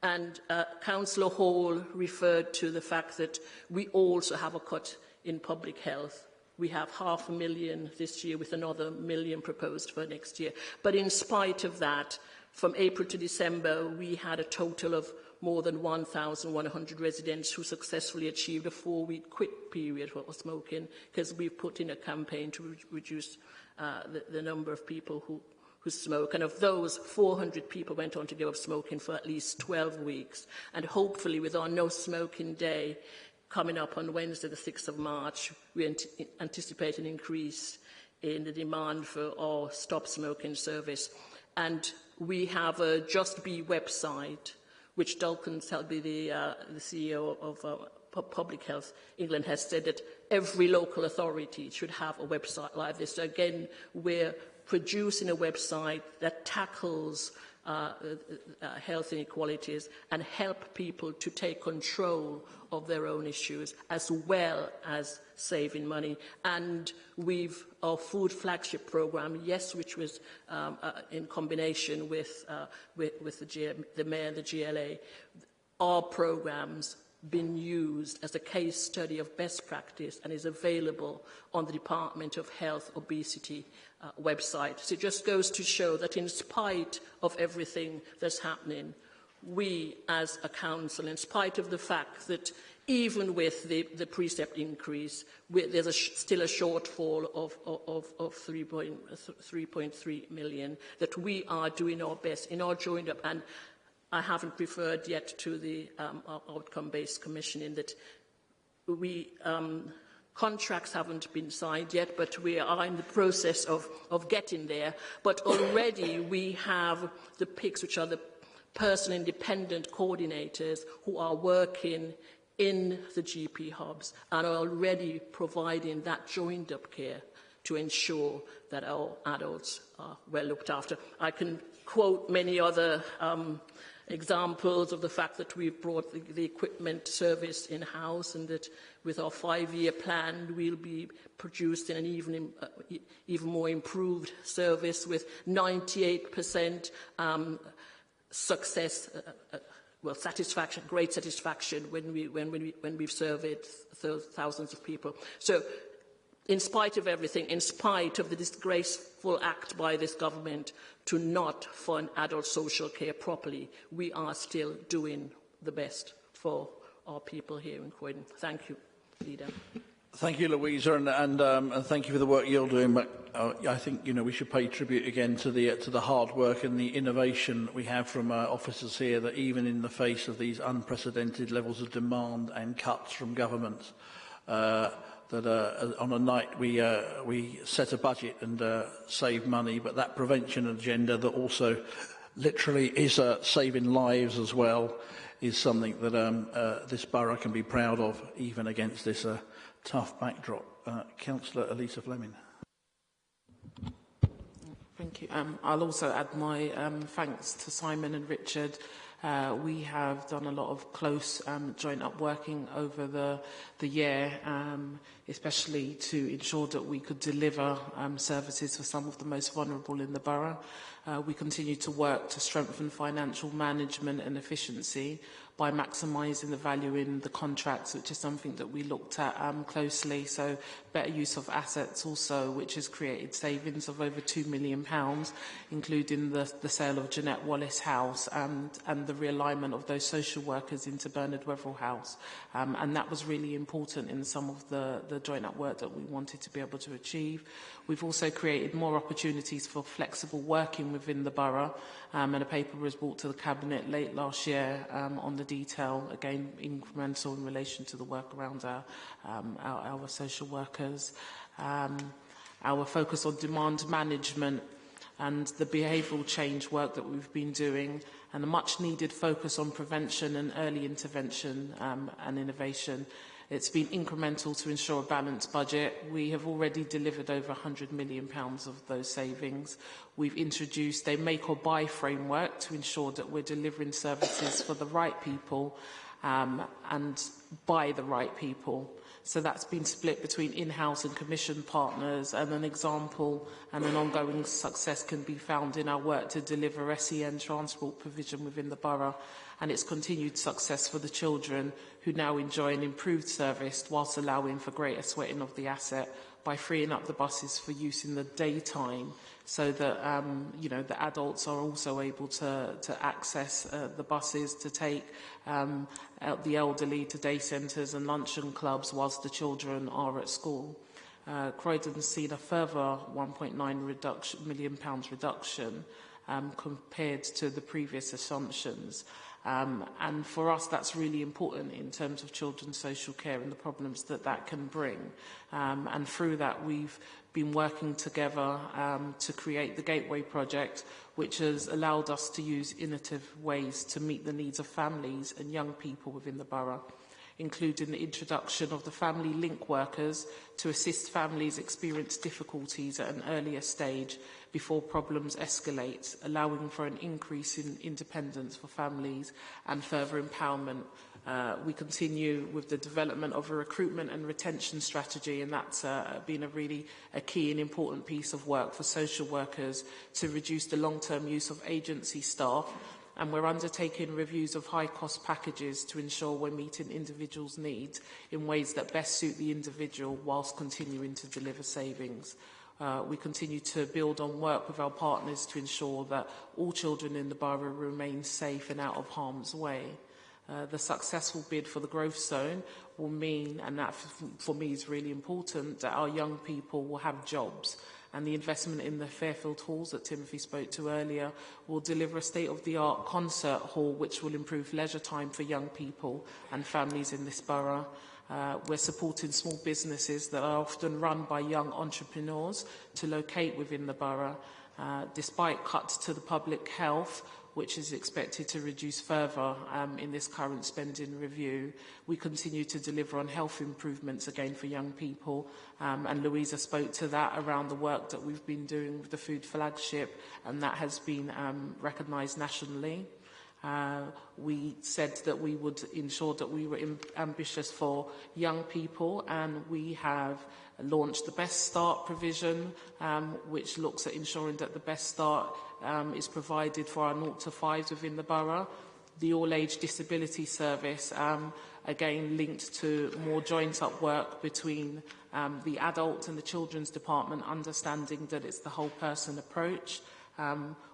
And Councillor Hall referred to the fact that we also have a cut in public health. We have £500,000 this year with another £1 million proposed for next year. But in spite of that, from April to December, we had a total of more than 1,100 residents who successfully achieved a 4-week quit period for smoking, because we've put in a campaign to reduce the number of people who smoke. And of those, 400 people went on to give up smoking for at least 12 weeks. And hopefully with our No Smoking Day coming up on Wednesday, the 6th of March, we anticipate an increase in the demand for our Stop Smoking service. And we have a Just Be website, which Duncan Selby, the CEO of Public Health England, has said that every local authority should have a website like this. So again, we're producing a website that tackles health inequalities and help people to take control of their own issues, as well as saving money. And our food flagship programme, yes, which was in combination with the Mayor and the GLA, our programmes been used as a case study of best practice and is available on the Department of Health Obesity website. So it just goes to show that in spite of everything that's happening, we as a council, in spite of the fact that even with the precept increase, there's still a shortfall of 3.3 million, that we are doing our best in our joined up. And I haven't referred yet to the outcome-based commissioning, that contracts haven't been signed yet, but we are in the process of getting there. But already we have the PICs, which are the personal independent coordinators, who are working in the GP hubs and are already providing that joined-up care to ensure that our adults are well looked after. I can quote many other examples of the fact that we've brought the equipment service in-house, and that with our 5-year plan we'll be producing an even more improved service with 98% success, satisfaction, great satisfaction when we've surveyed thousands of people. So, in spite of everything, in spite of the disgraceful act by this government to not fund adult social care properly, we are still doing the best for our people here in Croydon. Thank you, Leader. Thank you, Louisa, and thank you for the work you're doing. But I think we should pay tribute again to the hard work and the innovation we have from officers here. That even in the face of these unprecedented levels of demand and cuts from government, that on a night we set a budget and save money, but that prevention agenda that also literally is saving lives as well, is something that this borough can be proud of, even against this tough backdrop. Councillor Elisa Fleming. Thank you. I'll also add my thanks to Simon and Richard. We have done a lot of close joint up working over the year, especially to ensure that we could deliver services for some of the most vulnerable in the borough. We continue to work to strengthen financial management and efficiency by maximising the value in the contracts, which is something that we looked at closely. So better use of assets also, which has created savings of over £2 million, including the sale of Jeanette Wallace House and the realignment of those social workers into Bernard Wetherill House. And that was really important in some of the joint up work that we wanted to be able to achieve. We've also created more opportunities for flexible working within the borough, and a paper was brought to the Cabinet late last year on the detail, again incremental in relation to the work around our social workers. Our focus on demand management and the behavioural change work that we've been doing, and a much needed focus on prevention and early intervention and innovation. It's been incremental to ensure a balanced budget. We have already delivered over £100 million of those savings. We've introduced a make or buy framework to ensure that we're delivering services for the right people and by the right people. So that's been split between in-house and commission partners, and an example and an ongoing success can be found in our work to deliver SEN transport provision within the borough, and its continued success for the children who now enjoy an improved service whilst allowing for greater sweating of the asset by freeing up the buses for use in the daytime, so that the adults are also able to access the buses to take the elderly to day centres and luncheon clubs whilst the children are at school. Croydon's seen a further £1.9 million reduction compared to the previous assumptions. And for us, that's really important in terms of children's social care and the problems that can bring. And through that, we've been working together to create the Gateway Project, which has allowed us to use innovative ways to meet the needs of families and young people within the borough, including the introduction of the family link workers to assist families experience difficulties at an earlier stage before problems escalate, allowing for an increase in independence for families and further empowerment. We continue with the development of a recruitment and retention strategy, and that's been a key and important piece of work for social workers to reduce the long-term use of agency staff. And we're undertaking reviews of high-cost packages to ensure we're meeting individuals' needs in ways that best suit the individual whilst continuing to deliver savings. We continue to build on work with our partners to ensure that all children in the borough remain safe and out of harm's way. The successful bid for the growth zone will mean, and that for me is really important, that our young people will have jobs. And the investment in the Fairfield halls that Timothy spoke to earlier will deliver a state-of-the-art concert hall which will improve leisure time for young people and families in this borough. We're supporting small businesses that are often run by young entrepreneurs to locate within the borough. Despite cuts to the public health, which is expected to reduce further in this current spending review, we continue to deliver on health improvements again for young people. And Louisa spoke to that around the work that we've been doing with the food flagship, and that has been recognised nationally. We said that we would ensure that we were ambitious for young people, and we have launched the Best Start provision, which looks at ensuring that the Best Start is provided for our 0 to 5s within the borough. The All-Age Disability Service, again linked to more joint-up work between the adult and the children's department, understanding that it's the whole-person approach.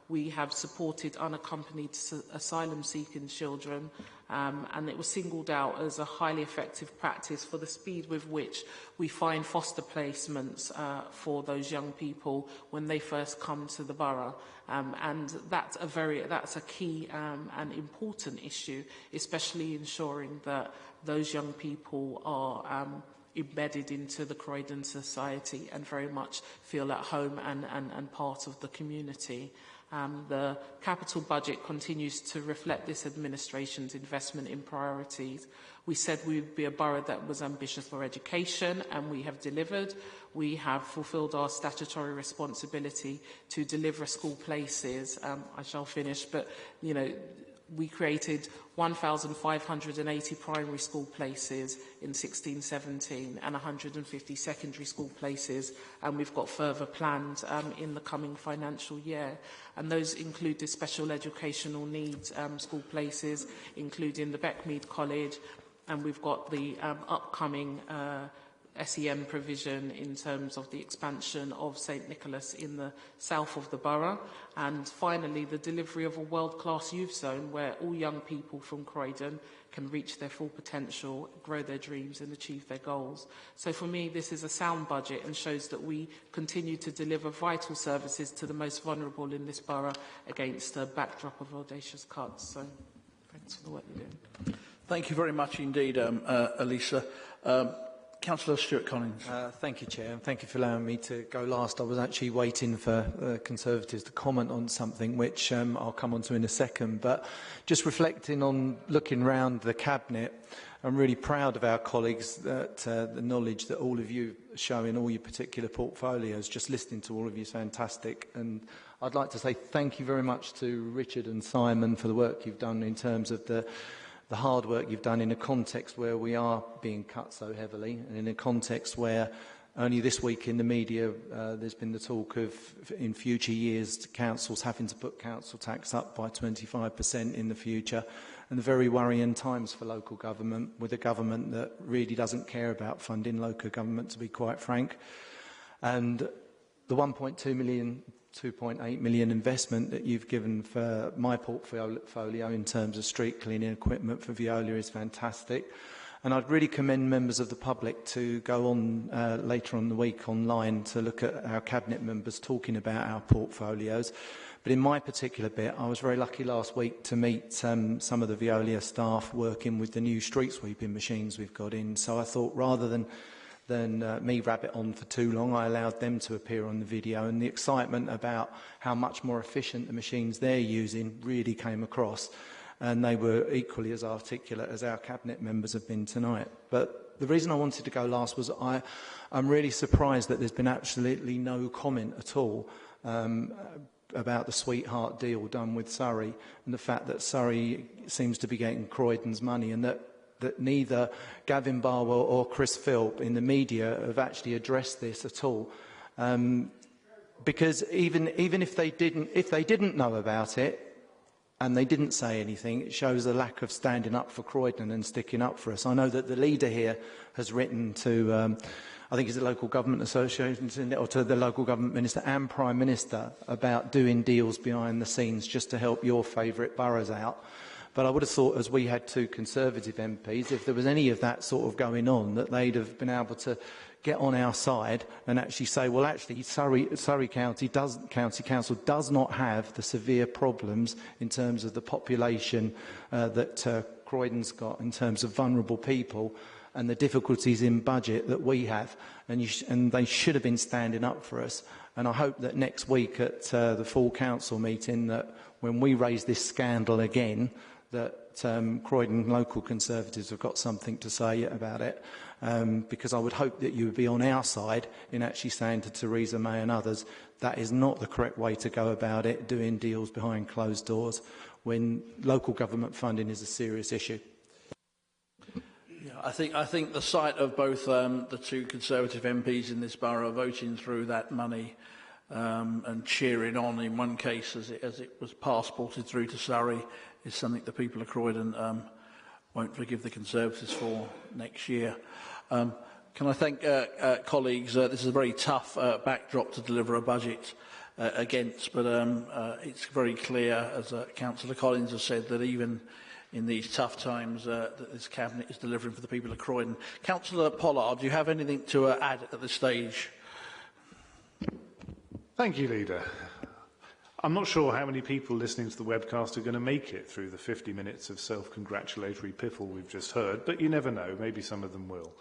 We have supported unaccompanied asylum-seeking children, and it was singled out as a highly effective practice for the speed with which we find foster placements for those young people when they first come to the borough. And that's a key and important issue, especially ensuring that those young people are embedded into the Croydon society and very much feel at home and part of the community. The capital budget continues to reflect this administration's investment in priorities. We said we would be a borough that was ambitious for education, and we have delivered. We have fulfilled our statutory responsibility to deliver school places. I shall finish, but, you know, we created 1,580 primary school places in 16-17 and 150 secondary school places, and we've got further planned in the coming financial year. And those include the special educational needs school places, including the Beckmead College, and we've got the upcoming SEM provision in terms of the expansion of St Nicholas in the south of the borough. And finally, the delivery of a world-class youth zone where all young people from Croydon can reach their full potential, grow their dreams and achieve their goals. So for me, this is a sound budget and shows that we continue to deliver vital services to the most vulnerable in this borough against a backdrop of audacious cuts. So thanks for the work you're doing. Thank you very much indeed, Elisa. Councillor Stewart-Collins. Thank you, Chair, and thank you for allowing me to go last. I was actually waiting for Conservatives to comment on something which I'll come on to in a second, but just reflecting on looking round the Cabinet, I'm really proud of our colleagues, that the knowledge that all of you show in all your particular portfolios. Just listening to all of you is fantastic, and I'd like to say thank you very much to Richard and Simon for the work you've done in terms of the hard work you've done in a context where we are being cut so heavily, and in a context where only this week in the media there's been the talk of, in future years, councils having to put council tax up by 25% in the future, and the very worrying times for local government, with a government that really doesn't care about funding local government, to be quite frank. And the 1.2 million 2.8 million investment that you've given for my portfolio in terms of street cleaning equipment for Veolia is fantastic. And I'd really commend members of the public to go on later on in the week online to look at our Cabinet members talking about our portfolios. But in my particular bit, I was very lucky last week to meet some of the Veolia staff working with the new street sweeping machines we've got in. So I thought, rather than me rabbit on for too long, I allowed them to appear on the video, and the excitement about how much more efficient the machines they're using really came across, and they were equally as articulate as our Cabinet members have been tonight. But the reason I wanted to go last was I'm really surprised that there's been absolutely no comment at all about the sweetheart deal done with Surrey, and the fact that Surrey seems to be getting Croydon's money, and that neither Gavin Barwell or Chris Philp in the media have actually addressed this at all, because even if they didn't know about it and they didn't say anything, it shows a lack of standing up for Croydon and sticking up for us. I know that the leader here has written to I think it's the Local Government Association, or to the Local Government Minister and Prime Minister, about doing deals behind the scenes just to help your favourite boroughs out. But I would have thought, as we had two Conservative MPs, if there was any of that sort of going on, that they'd have been able to get on our side and actually say, well, actually, Surrey County Council does not have the severe problems in terms of the population that Croydon's got in terms of vulnerable people and the difficulties in budget that we have. And they should have been standing up for us. And I hope that next week at the full council meeting, that when we raise this scandal again, that Croydon local Conservatives have got something to say about it, because I would hope that you would be on our side in actually saying to Theresa May and others, that is not the correct way to go about it, doing deals behind closed doors, when local government funding is a serious issue. Yeah, I think the sight of both the two Conservative MPs in this borough voting through that money and cheering on in one case as it was passported through to Surrey is something the people of Croydon won't forgive the Conservatives for next year. Can I thank colleagues? This is a very tough backdrop to deliver a budget against, but it's very clear, as Councillor Collins has said, that even in these tough times that this Cabinet is delivering for the people of Croydon. Councillor Pollard, do you have anything to add at this stage? Thank you, Leader. I'm not sure how many people listening to the webcast are going to make it through the 50 minutes of self-congratulatory piffle we've just heard, but you never know, maybe some of them will.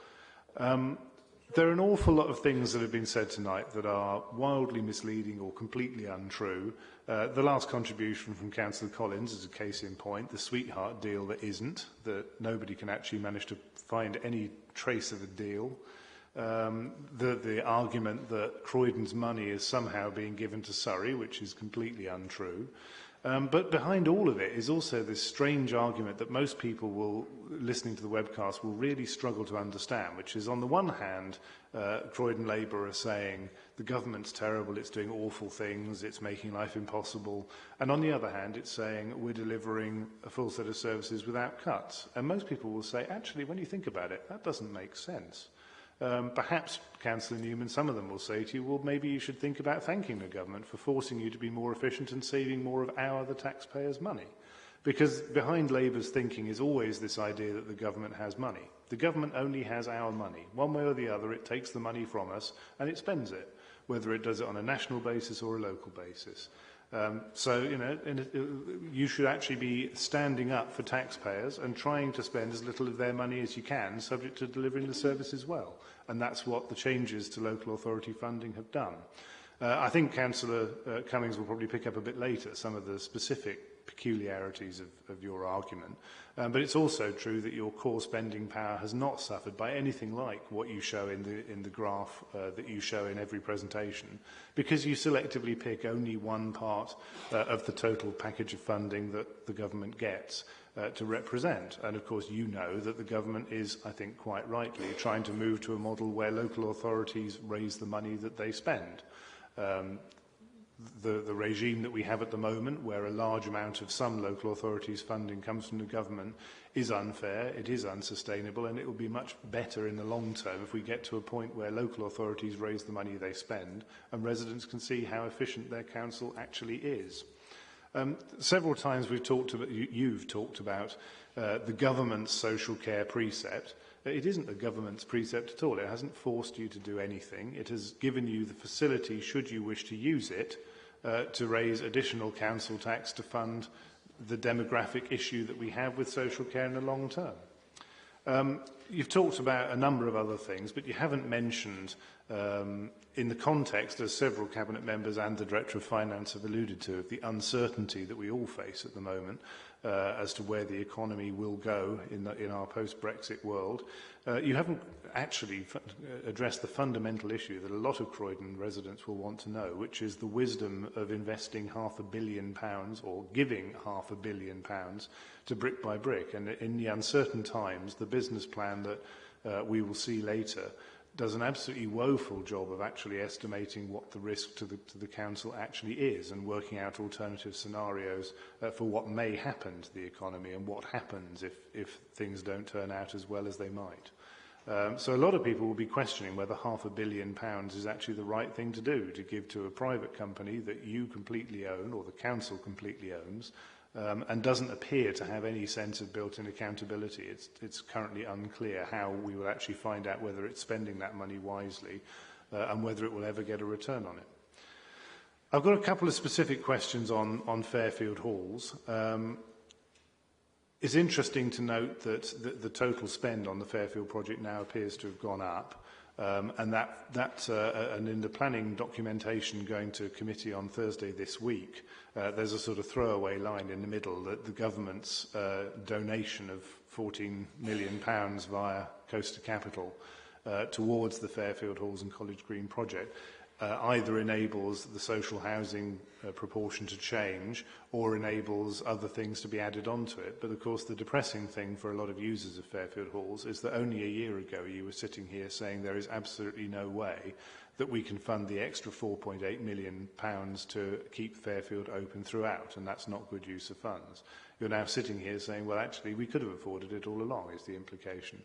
There are an awful lot of things that have been said tonight that are wildly misleading or completely untrue. The last contribution from Councillor Collins is a case in point, the sweetheart deal that isn't, that nobody can actually manage to find any trace of a deal. The argument that Croydon's money is somehow being given to Surrey, which is completely untrue. But behind all of it is also this strange argument that most people will, listening to the webcast, will really struggle to understand, which is on the one hand, Croydon Labour are saying the government's terrible, it's doing awful things, it's making life impossible. And on the other hand, it's saying we're delivering a full set of services without cuts. And most people will say, actually, when you think about it, that doesn't make sense. Perhaps, Councillor Newman, some of them will say to you, well, maybe you should think about thanking the government for forcing you to be more efficient and saving more of the taxpayers' money. Because behind Labour's thinking is always this idea that the government has money. The government only has our money. One way or the other, it takes the money from us and it spends it, whether it does it on a national basis or a local basis. You should actually be standing up for taxpayers and trying to spend as little of their money as you can, subject to delivering the services well. And that's what the changes to local authority funding have done. I think Councillor Cummings will probably pick up a bit later some of the specific peculiarities of your argument. But it's also true that your core spending power has not suffered by anything like what you show in the graph that you show in every presentation, because you selectively pick only one part of the total package of funding that the government gets to represent. And of course you know that the government is, I think quite rightly, trying to move to a model where local authorities raise the money that they spend. The regime that we have at the moment, where a large amount of some local authorities' funding comes from the government, is unfair, it is unsustainable, and it will be much better in the long term if we get to a point where local authorities raise the money they spend and residents can see how efficient their council actually is. Several times you've talked about the government's social care precept. It isn't the government's precept at all. It hasn't forced you to do anything. It has given you the facility, should you wish to use it, to raise additional council tax to fund the demographic issue that we have with social care in the long term. You've talked about a number of other things, but you haven't mentioned, in the context, as several Cabinet members and the Director of Finance have alluded to, of the uncertainty that we all face at the moment as to where the economy will go in our post-Brexit world. You haven't actually addressed the fundamental issue that a lot of Croydon residents will want to know, which is the wisdom of investing £500 million or giving £500 million to brick by brick. And in the uncertain times, the business plan that we will see later does an absolutely woeful job of actually estimating what the risk to the council actually is and working out alternative scenarios for what may happen to the economy and what happens if things don't turn out as well as they might. So a lot of people will be questioning whether £500 million is actually the right thing to do, to give to a private company that you completely own or the council completely owns, and doesn't appear to have any sense of built-in accountability. It's currently unclear how we will actually find out whether it's spending that money wisely and whether it will ever get a return on it. I've got a couple of specific questions on Fairfield Halls. It's interesting to note that the total spend on the Fairfield project now appears to have gone up. And in the planning documentation going to committee on Thursday this week, there's a sort of throwaway line in the middle that the government's donation of £14 million via Coaster Capital towards the Fairfield Halls and College Green project either enables the social housing proportion to change or enables other things to be added onto it. But of course the depressing thing for a lot of users of Fairfield Halls is that only a year ago you were sitting here saying there is absolutely no way that we can fund the extra £4.8 million to keep Fairfield open throughout, and that's not good use of funds. You're now sitting here saying, well, actually, we could have afforded it all along, is the implication.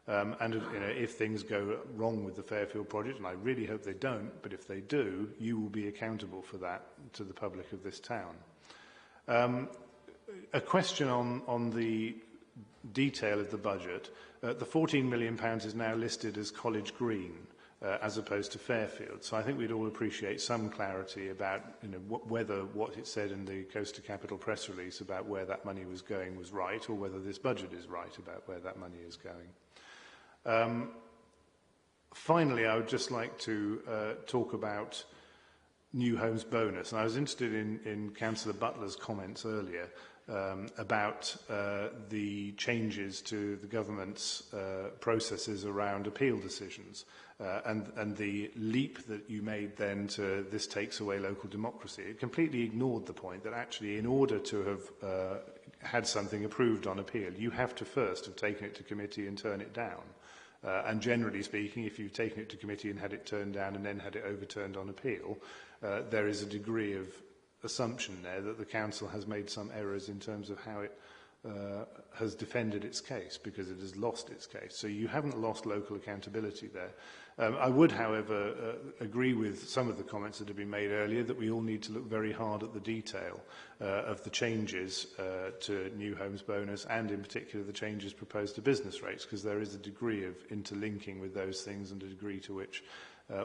If things go wrong with the Fairfield project, and I really hope they don't, but if they do, you will be accountable for that to the public of this town. A question on the detail of the budget. The £14 million is now listed as College Green as opposed to Fairfield. So I think we'd all appreciate some clarity about whether what it said in the Coaster Capital press release about where that money was going was right, or whether this budget is right about where that money is going. Finally, I would just like to talk about new homes bonus. And I was interested in Councillor Butler's comments earlier about the changes to the government's processes around appeal decisions and the leap that you made then to this takes away local democracy. It completely ignored the point that actually in order to have had something approved on appeal, you have to first have taken it to committee and turn it down. And generally speaking, if you've taken it to committee and had it turned down and then had it overturned on appeal, there is a degree of assumption there that the council has made some errors in terms of how it has defended its case, because it has lost its case. So you haven't lost local accountability there. I would, however, agree with some of the comments that have been made earlier that we all need to look very hard at the detail of the changes to new homes bonus and in particular the changes proposed to business rates, because there is a degree of interlinking with those things and a degree to which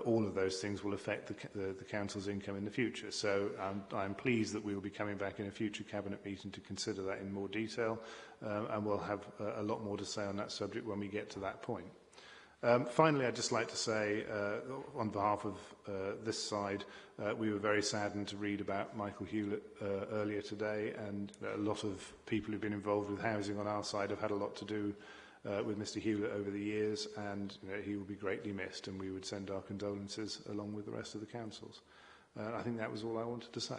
all of those things will affect the council's income in the future. So I'm pleased that we will be coming back in a future cabinet meeting to consider that in more detail, and we'll have a lot more to say on that subject when we get to that point. Finally, I'd just like to say, on behalf of this side, we were very saddened to read about Michael Hewlett earlier today, and a lot of people who've been involved with housing on our side have had a lot to do with Mr Hewlett over the years, and he will be greatly missed, and we would send our condolences along with the rest of the councils. I think that was all I wanted to say.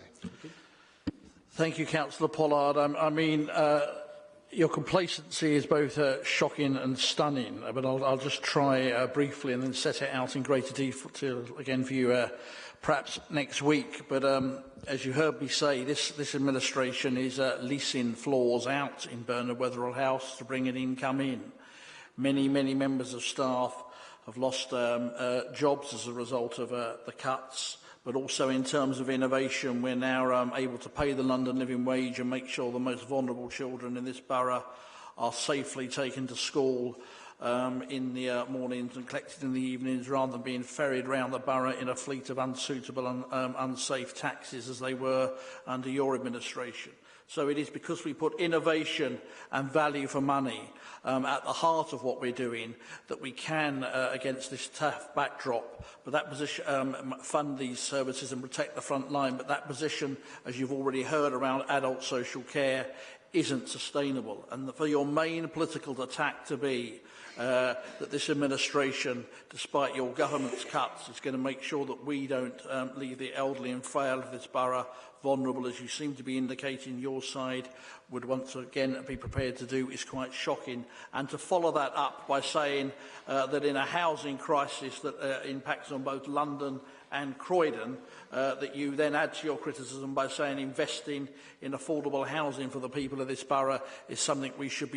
Thank you, Councillor Pollard. Your complacency is both shocking and stunning, but I'll just try briefly and then set it out in greater detail again for you perhaps next week. But as you heard me say, this administration is leasing floors out in Bernard Wetherell House to bring an income in. Many members of staff have lost jobs as a result of the cuts. But also in terms of innovation, we're now able to pay the London living wage and make sure the most vulnerable children in this borough are safely taken to school in the mornings and collected in the evenings, rather than being ferried around the borough in a fleet of unsuitable and unsafe taxis as they were under your administration. So it is because we put innovation and value for money at the heart of what we're doing that we can, against this tough backdrop, but that position, fund these services and protect the front line. But that position, as you've already heard, around adult social care isn't sustainable. And for your main political attack to be that this administration, despite your government's cuts, is going to make sure that we don't leave the elderly and frail of this borough vulnerable, as you seem to be indicating your side would once again be prepared to do, is quite shocking. And to follow that up by saying that in a housing crisis that impacts on both London and Croydon, that you then add to your criticism by saying investing in affordable housing for the people of this borough is something we should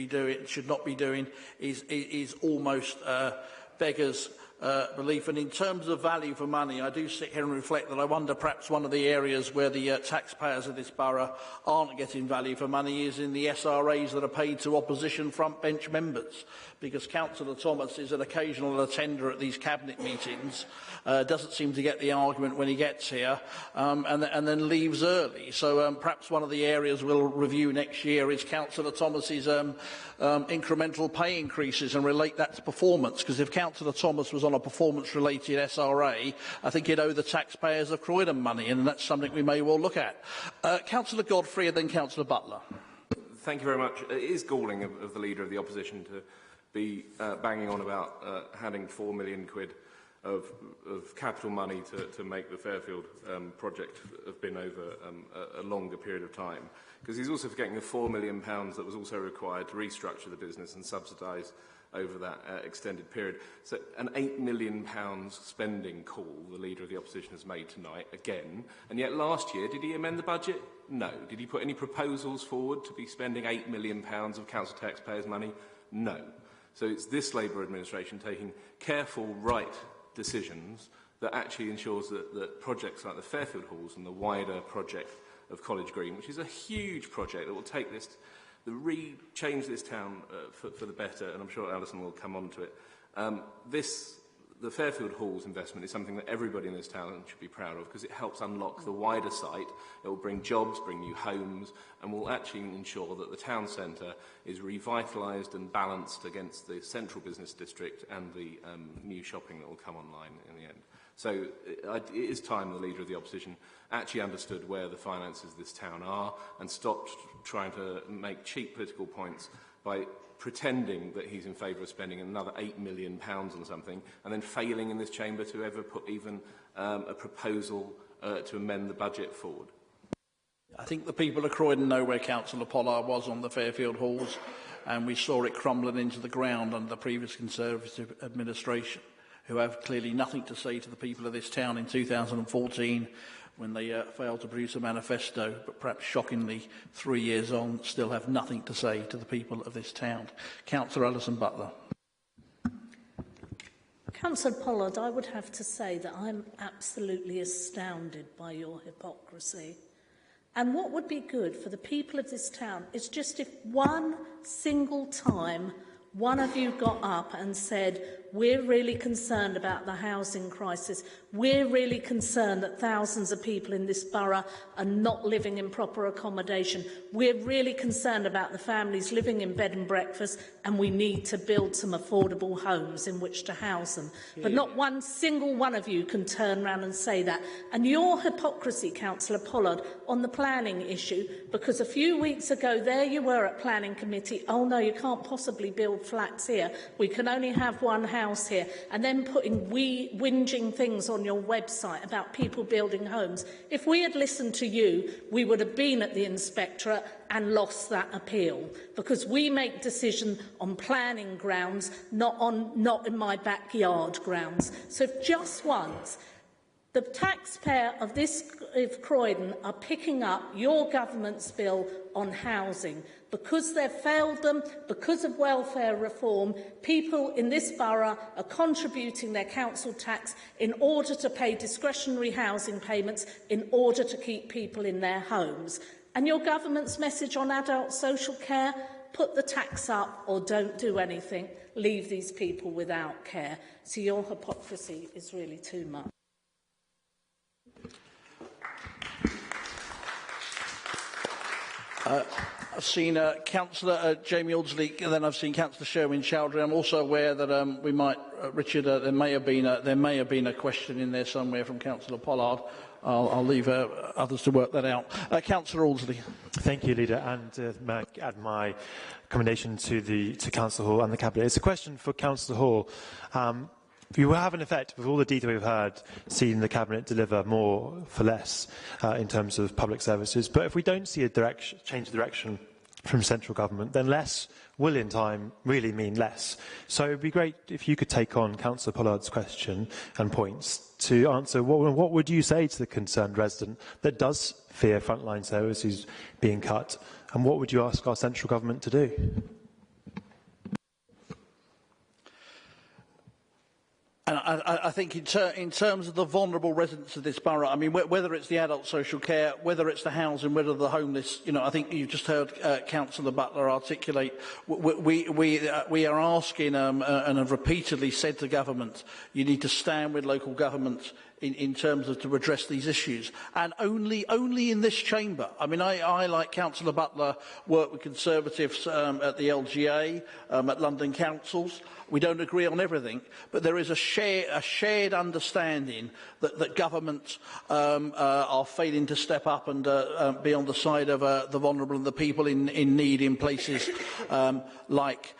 not be doing, is almost beggars belief. And in terms of value for money, I do sit here and reflect that I wonder perhaps one of the areas where the taxpayers of this borough aren't getting value for money is in the SRAs that are paid to opposition front bench members, because Councillor Thomas is an occasional attender at these cabinet meetings, doesn't seem to get the argument when he gets here, and then leaves early. So perhaps one of the areas we'll review next year is Councillor Thomas's incremental pay increases and relate that to performance, because if Councillor Thomas was on a performance-related SRA, I think he'd owe the taxpayers of Croydon money, and that's something we may well look at. Councillor Godfrey and then Councillor Butler. Thank you very much. It is galling of the Leader of the Opposition to be banging on about having £4 million of capital money to make the Fairfield project have been over a longer period of time. Because he's also forgetting the £4 million that was also required to restructure the business and subsidise over that extended period. So an £8 million spending call the Leader of the Opposition has made tonight, again. And yet last year, did he amend the budget? No. Did he put any proposals forward to be spending £8 million of council taxpayers' money? No. So it's this Labour administration taking careful, right decisions that actually ensures that projects like the Fairfield Halls and the wider project of College Green, which is a huge project that will take this, change this town for the better, and I'm sure Alison will come on to it. the Fairfield Halls investment is something that everybody in this town should be proud of because it helps unlock the wider site. It will bring jobs, bring new homes, and will actually ensure that the town centre is revitalised and balanced against the central business district and the new shopping that will come online in the end. So it is time the Leader of the Opposition actually understood where the finances of this town are and stopped trying to make cheap political points by pretending that he's in favour of spending another £8 million on something and then failing in this chamber to ever put even a proposal to amend the budget forward. I think the people of Croydon know where Councillor Pollard was on the Fairfield Halls, and we saw it crumbling into the ground under the previous Conservative administration, who have clearly nothing to say to the people of this town in 2014 when they failed to produce a manifesto, but perhaps shockingly, 3 years on, still have nothing to say to the people of this town. Councillor Alison Butler. Councillor Pollard, I would have to say that I'm absolutely astounded by your hypocrisy. And what would be good for the people of this town is just if one single time one of you got up and said, we're really concerned about the housing crisis. We're really concerned that thousands of people in this borough are not living in proper accommodation. We're really concerned about the families living in bed and breakfast, and we need to build some affordable homes in which to house them. But not one single one of you can turn around and say that. And your hypocrisy, Councillor Pollard, on the planning issue, because a few weeks ago there you were at Planning Committee, oh no, you can't possibly build flats here. We can only have one house here, and then putting whinging things on your website about people building homes. If we had listened to you, we would have been at the Inspectorate and lost that appeal, because we make decisions on planning grounds, not in my backyard grounds. So if just once the taxpayer of Croydon are picking up your government's bill on housing, because they've failed them, because of welfare reform, people in this borough are contributing their council tax in order to pay discretionary housing payments in order to keep people in their homes. And your government's message on adult social care, put the tax up or don't do anything, leave these people without care. So your hypocrisy is really too much. I've seen Councillor Jamie Aldsley, and then I've seen Councillor Sherwin Chowdhury. I'm also aware that we might, Richard, there may have been a question in there somewhere from Councillor Pollard. I'll leave others to work that out. Councillor Aldsley. Thank you, Leader, and may I add my commendation to Councillor Hall and the Cabinet. It's a question for Councillor Hall. You have, in effect, with all the detail we've heard, seen the Cabinet deliver more for less in terms of public services. But if we don't see a change of direction from central government, then less will, in time, really mean less. So it would be great if you could take on Councillor Pollard's question and points to answer what would you say to the concerned resident that does fear frontline services being cut, and what would you ask our central government to do? And I think in terms of the vulnerable residents of this borough, I mean, whether it's the adult social care, whether it's the housing, whether the homeless, you know, I think you've just heard Councillor Butler articulate, we are asking and have repeatedly said to government, you need to stand with local government in terms of to address these issues, and only in this chamber. I mean, I like Councillor Butler, work with Conservatives at the LGA, at London councils. We don't agree on everything, but there is a shared understanding that government are failing to step up and be on the side of the vulnerable and the people in need in places like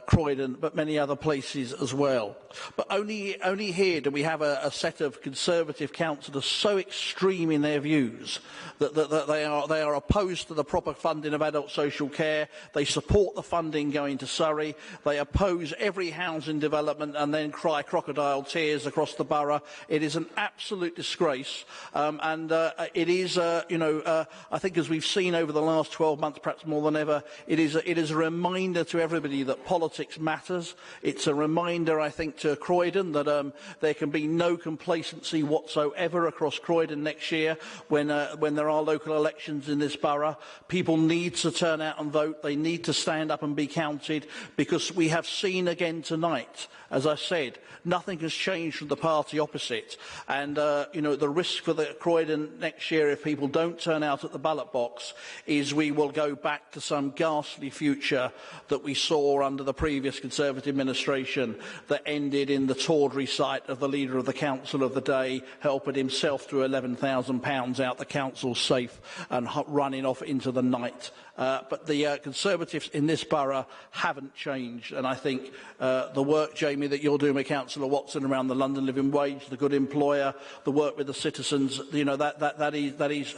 Croydon, but many other places as well. But only here do we have a set of Conservative councillors so extreme in their views that they are opposed to the proper funding of adult social care. They support the funding going to Surrey. They oppose every housing development and then cry crocodile tears across the borough. It is an absolute disgrace, and it is, I think, as we've seen over the last 12 months, perhaps more than ever, it is a reminder to everybody that politics matters. It's a reminder, I think, to Croydon that there can be no complacency urgency whatsoever across Croydon next year when there are local elections in this borough. People need to turn out and vote. They need to stand up and be counted, because we have seen again tonight, as I said, nothing has changed from the party opposite. And, you know, the risk for the Croydon next year, if people don't turn out at the ballot box, is we will go back to some ghastly future that we saw under the previous Conservative administration that ended in the tawdry sight of the leader of the council of the day helping himself through £11,000 out the council's safe and running off into the night. But the Conservatives in this borough haven't changed, and I think the work, Jamie, that you're doing with Councillor Watson around the London living wage, the good employer, the work with the citizens, you know, that is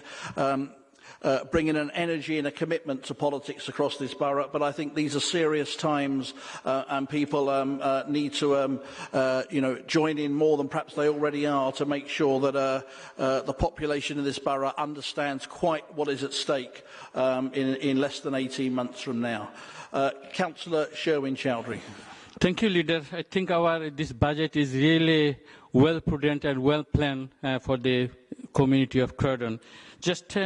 bringing an energy and a commitment to politics across this borough. But I think these are serious times, and people need to, you know, join in more than perhaps they already are to make sure that the population of this borough understands quite what is at stake in less than 18 months from now. Councillor Sherwin-Chowdhury. Thank you, Leader. I think this budget is really well prudent and well planned for the community of Croydon. Just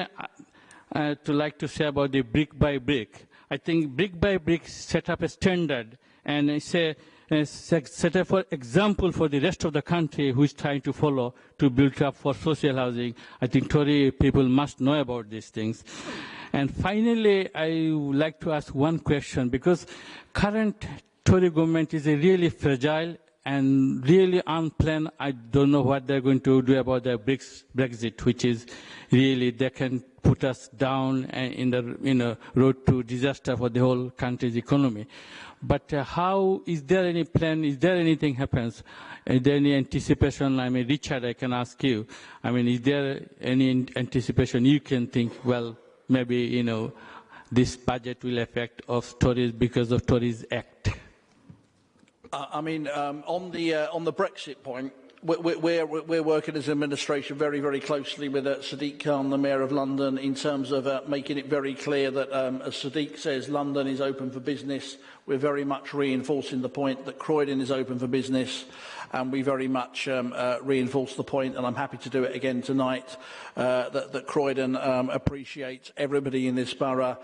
like to say about the brick by brick. I think brick by brick set up a standard and it's a set up for example for the rest of the country who is trying to follow to build up for social housing. I think Tory people must know about these things. And finally, I would like to ask one question, because current Tory government is a really fragile and really unplanned. I don't know what they're going to do about the Brexit, which is really, they can put us down in the road to disaster for the whole country's economy. But how, is there any plan, is there anything happens? Is there any anticipation? I mean, Richard, I can ask you. I mean, is there any anticipation you can think, well, maybe, you know, this budget will affect of Tories because of Tories Act? I mean, on the Brexit point, we're working as administration very, very closely with Sadiq Khan, the Mayor of London, in terms of making it very clear that, as Sadiq says, London is open for business. We're very much reinforcing the point that Croydon is open for business, and we very much reinforce the point, and I'm happy to do it again tonight, that Croydon appreciates everybody in this borough.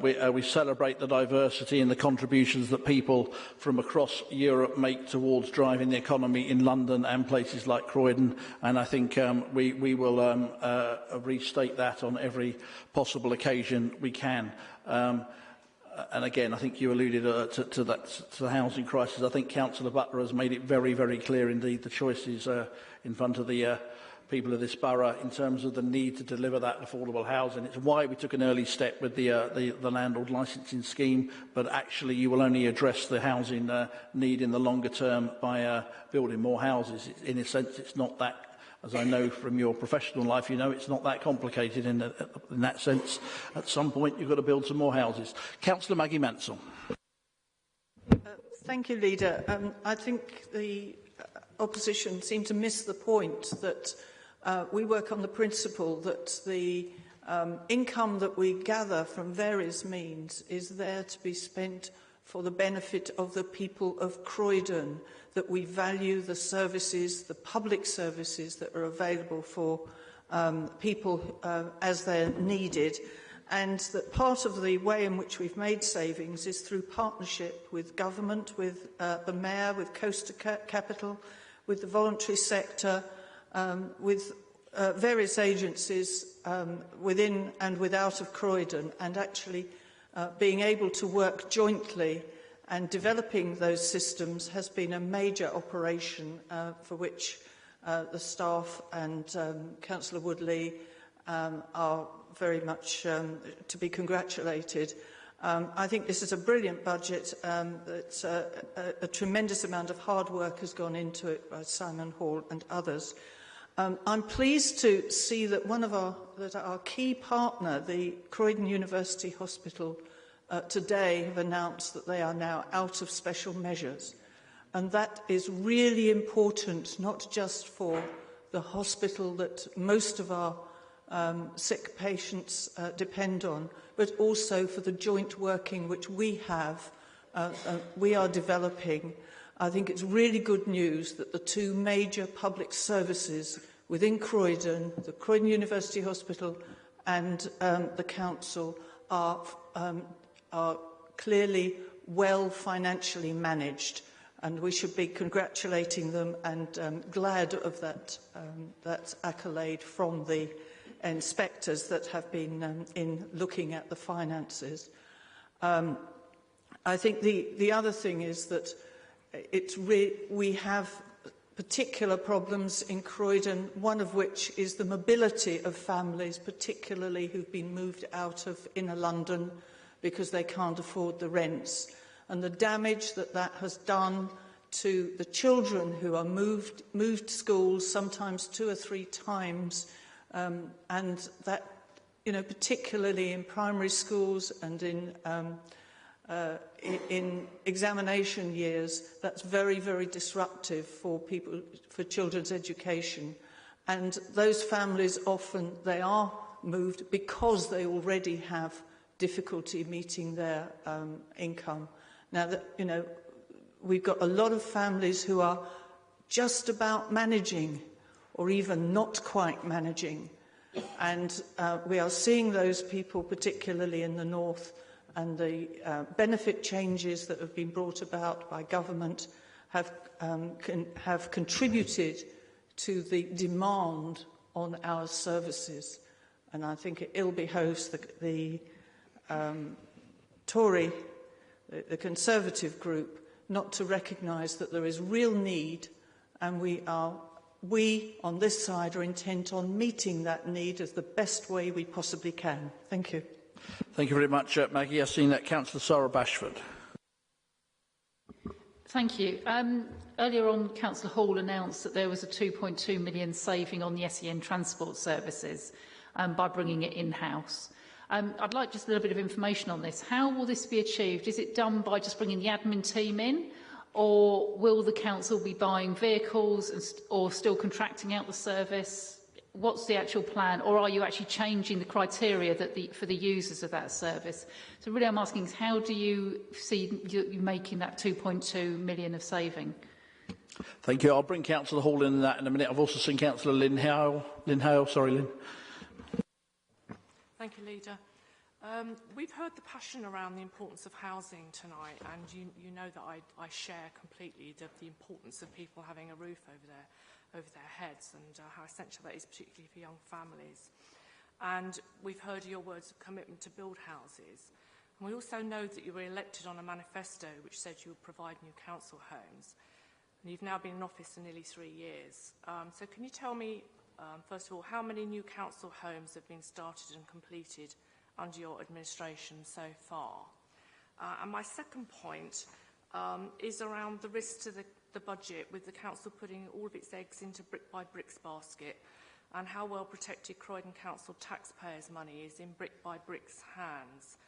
We celebrate the diversity and the contributions that people from across Europe make towards driving the economy in London and places like Croydon, and I think we will restate that on every possible occasion we can. And again, I think you alluded to the housing crisis. I think Councillor Butler has made it very, very clear indeed the choices in front of the people of this borough in terms of the need to deliver that affordable housing. It's why we took an early step with the landlord licensing scheme, but actually you will only address the housing need in the longer term by building more houses. In a sense, it's not that, as I know from your professional life, you know it's not that complicated in that sense. At some point, you've got to build some more houses. Councillor Maggie Mansell. Thank you, Leader. I think the opposition seem to miss the point that we work on the principle that the income that we gather from various means is there to be spent for the benefit of the people of Croydon, that we value the services, the public services that are available for people as they're needed, and that part of the way in which we've made savings is through partnership with government, with the Mayor, with Coaster Capital, with the voluntary sector, with various agencies within and without of Croydon, and actually being able to work jointly and developing those systems has been a major operation for which the staff and Councillor Woodley are very much to be congratulated. I think this is a brilliant budget. A tremendous amount of hard work has gone into it by Simon Hall and others. I'm pleased to see that our key partner, the Croydon University Hospital, today have announced that they are now out of special measures. And that is really important, not just for the hospital that most of our sick patients depend on, but also for the joint working which we have, we are developing I think it's really good news that the two major public services within Croydon, the Croydon University Hospital and the council, are clearly well financially managed, and we should be congratulating them and glad of that accolade from the inspectors that have been in looking at the finances. I think the other thing is that we have particular problems in Croydon, one of which is the mobility of families, particularly who've been moved out of inner London because they can't afford the rents, and the damage that has done to the children who are moved schools, sometimes 2 or 3 times, and that, you know, particularly in primary schools and in examination years, that's very, very disruptive for children's education. And those families often, they are moved because they already have difficulty meeting their income. Now, you know, we've got a lot of families who are just about managing or even not quite managing. And we are seeing those people, particularly in the north, and the benefit changes that have been brought about by government have contributed to the demand on our services. And I think it ill behoves the Tory, the Conservative group, not to recognise that there is real need, and we on this side are intent on meeting that need as the best way we possibly can. Thank you. Thank you very much, Maggie. I've seen that. Councillor Sarah Bashford. Thank you. Earlier on, Councillor Hall announced that there was a £2.2 million saving on the SEN transport services by bringing it in-house. I'd like just a little bit of information on this. How will this be achieved? Is it done by just bringing the admin team in, or will the council be buying vehicles or still contracting out the service? What's the actual plan, or are you actually changing the criteria for the users of that service? So really I'm asking is how do you see you making that 2.2 million of saving? Thank you. I'll bring Councillor Hall in that in a minute. I've also seen Councillor Lynn Hale. Sorry, Lynn. Thank you, Leader. We've heard the passion around the importance of housing tonight, and you know that I share completely the importance of people having a roof over their heads, and how essential that is, particularly for young families. And we've heard your words of commitment to build houses. And we also know that you were elected on a manifesto which said you would provide new council homes. And you've now been in office for nearly 3 years. So can you tell me, first of all, how many new council homes have been started and completed under your administration so far? And my second point is around the risk to the budget, with the council putting all of its eggs into Brick by Brick's basket, and how well protected Croydon Council taxpayers' money is in Brick by Brick's hands.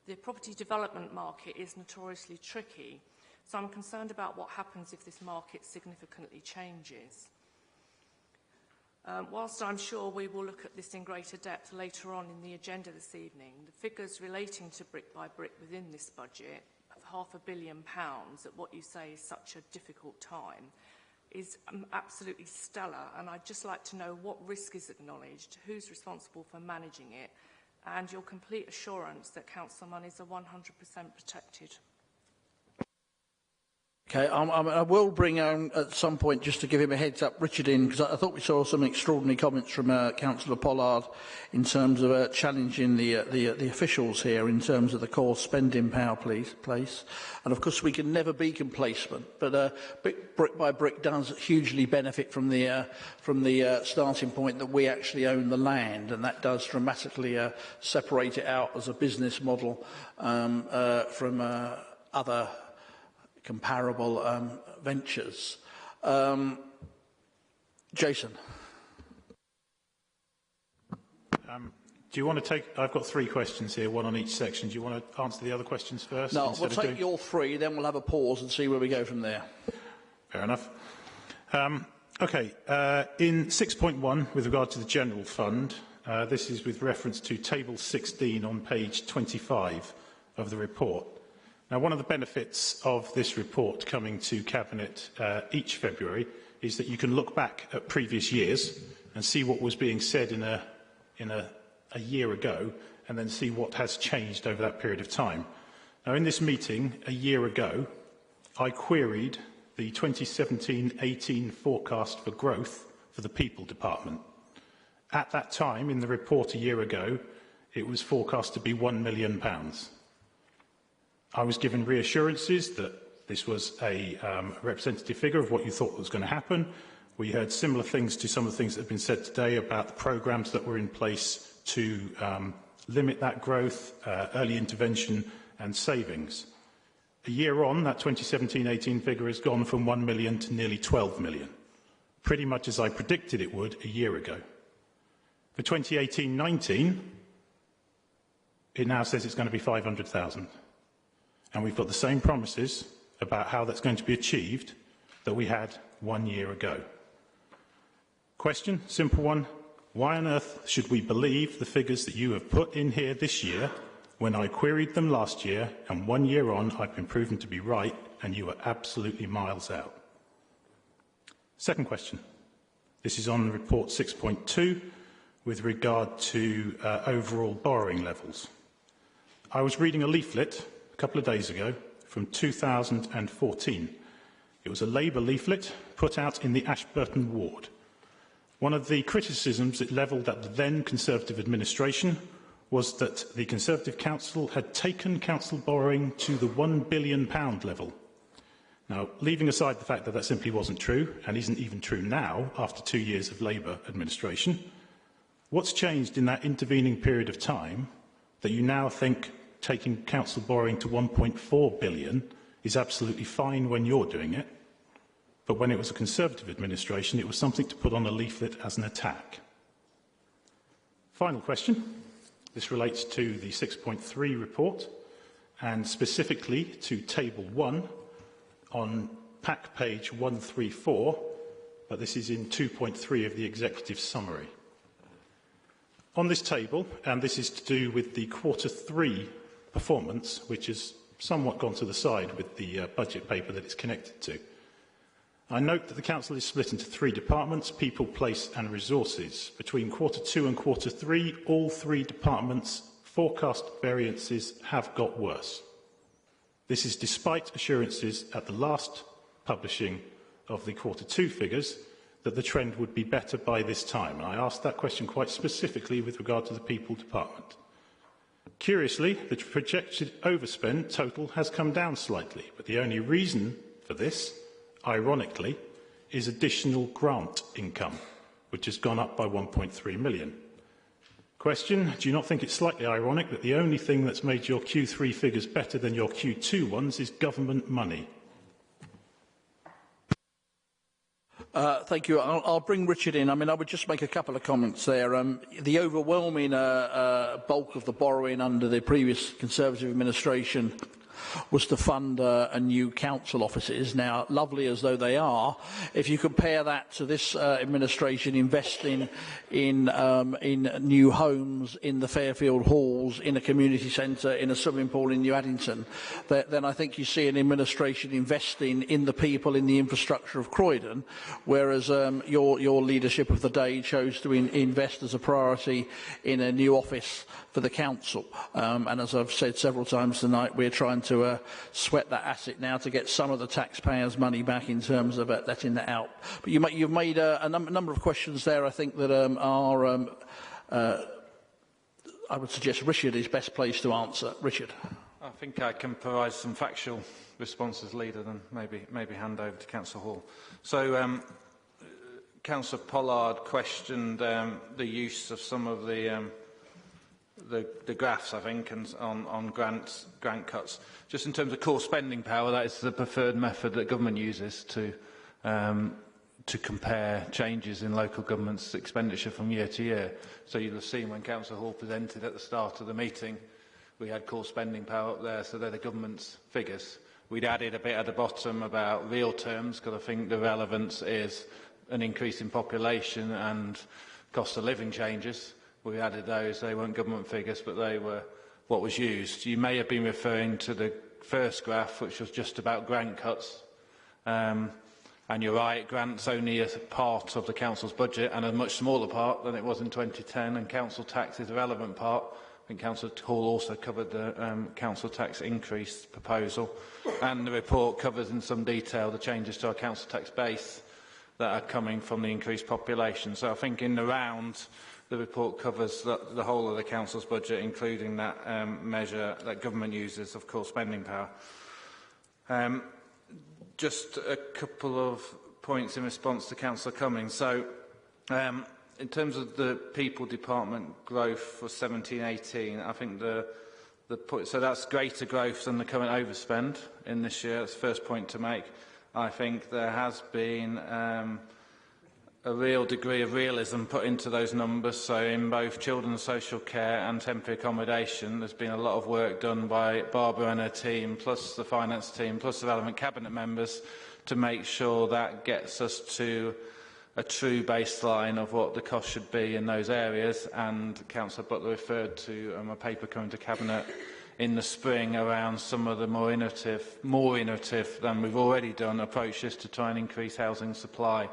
The property development market is notoriously tricky, so I'm concerned about what happens if this market significantly changes. Whilst I'm sure we will look at this in greater depth later on in the agenda this evening, the figures relating to Brick by Brick within this budget of £500 million at what you say is such a difficult time is absolutely stellar, and I'd just like to know what risk is acknowledged, who's responsible for managing it, and your complete assurance that council monies are 100% protected. Okay, I will bring at some point, just to give him a heads up, Richard in, because I thought we saw some extraordinary comments from Councillor Pollard in terms of challenging the officials here in terms of the core spending power place. And of course we can never be complacent, but Brick by Brick does hugely benefit from the starting point that we actually own the land, and that does dramatically separate it out as a business model from other comparable ventures. Jason. Do you want to take... I've got 3 questions here, one on each section. Do you want to answer the other questions first? No, we'll take your 3, then we'll have a pause and see where we go from there. Fair enough. Okay, in 6.1, with regard to the General Fund, this is with reference to Table 16 on page 25 of the report. Now, one of the benefits of this report coming to Cabinet each February is that you can look back at previous years and see what was being said in a year ago, and then see what has changed over that period of time. Now, in this meeting a year ago, I queried the 2017-18 forecast for growth for the People Department. At that time, in the report a year ago, it was forecast to be £1 million. I was given reassurances that this was a representative figure of what you thought was going to happen. We heard similar things to some of the things that have been said today about the programmes that were in place to limit that growth, early intervention and savings. A year on, that 2017-18 figure has gone from 1 million to nearly 12 million, pretty much as I predicted it would a year ago. For 2018-19, it now says it's going to be 500,000. And we've got the same promises about how that's going to be achieved that we had 1 year ago. Question, simple one. Why on earth should we believe the figures that you have put in here this year when I queried them last year, and 1 year on I've been proven to be right and you are absolutely miles out? Second question. This is on report 6.2 with regard to overall borrowing levels. I was reading a leaflet a couple of days ago from 2014. It was a Labour leaflet put out in the Ashburton ward. One of the criticisms it levelled at the then Conservative administration was that the Conservative Council had taken council borrowing to the £1 billion level. Now, leaving aside the fact that that simply wasn't true, and isn't even true now, after 2 years of Labour administration, what's changed in that intervening period of time that you now think taking council borrowing to 1.4 billion is absolutely fine when you're doing it, but when it was a Conservative administration, it was something to put on a leaflet as an attack? Final question. This relates to the 6.3 report, and specifically to Table 1 on pack page 134, but this is in 2.3 of the Executive Summary. On this table, and this is to do with the Q3 performance, which has somewhat gone to the side with the budget paper that it's connected to, I note that the Council is split into 3 departments: People, Place and Resources. Between Q2 and Q3, all 3 departments' forecast variances have got worse. This is despite assurances at the last publishing of the Q2 figures that the trend would be better by this time. And I asked that question quite specifically with regard to the People Department. Curiously, the projected overspend total has come down slightly, but the only reason for this, ironically, is additional grant income, which has gone up by 1.3 million. Question, do you not think it's slightly ironic that the only thing that's made your Q3 figures better than your Q2 ones is government money? Thank you. I'll bring Richard in. I mean, I would just make a couple of comments there. The overwhelming bulk of the borrowing under the previous Conservative administration was to fund new council offices. Now, lovely as though they are, if you compare that to this administration investing in new homes, in the Fairfield halls, in a community centre, in a swimming pool in New Addington, then I think you see an administration investing in the people, in the infrastructure of Croydon, whereas your leadership of the day chose to invest as a priority in a new office for the council. And as I've said several times tonight, we're trying to sweat that asset now to get some of the taxpayers' money back in terms of letting that out. But you've made a number of questions there, I think, that I would suggest Richard is best placed to answer. Richard. I think I can provide some factual responses, Leader, then maybe hand over to Councillor Hall. So, Councillor Pollard questioned the use of some of the graphs, I think, and on grant cuts. Just in terms of core spending power, that is the preferred method that government uses to compare changes in local government's expenditure from year to year. So you'll have seen when Councillor Hall presented at the start of the meeting, we had core spending power up there, so they're the government's figures. We'd added a bit at the bottom about real terms, because I think the relevance is an increase in population and cost of living changes. We added those. They weren't government figures, but they were what was used. You may have been referring to the first graph, which was just about grant cuts. And you're right, grants only a part of the council's budget and a much smaller part than it was in 2010, and council tax is a relevant part. I think Councillor Hall also covered the council tax increase proposal, and the report covers in some detail the changes to our council tax base that are coming from the increased population. So I think in the round, the report covers the whole of the council's budget, including that measure that government uses of core spending power. Just a couple of points in response to Councillor Cummings. So, in terms of the people department growth for 17-18, I think so that's greater growth than the current overspend in this year. That's the first point to make. I think there has been a real degree of realism put into those numbers. So in both children's social care and temporary accommodation, there's been a lot of work done by Barbara and her team, plus the finance team, plus the relevant cabinet members, to make sure that gets us to a true baseline of what the cost should be in those areas. And Councillor Butler referred to a paper coming to cabinet in the spring around some of the more innovative than we've already done approaches to try and increase housing supply,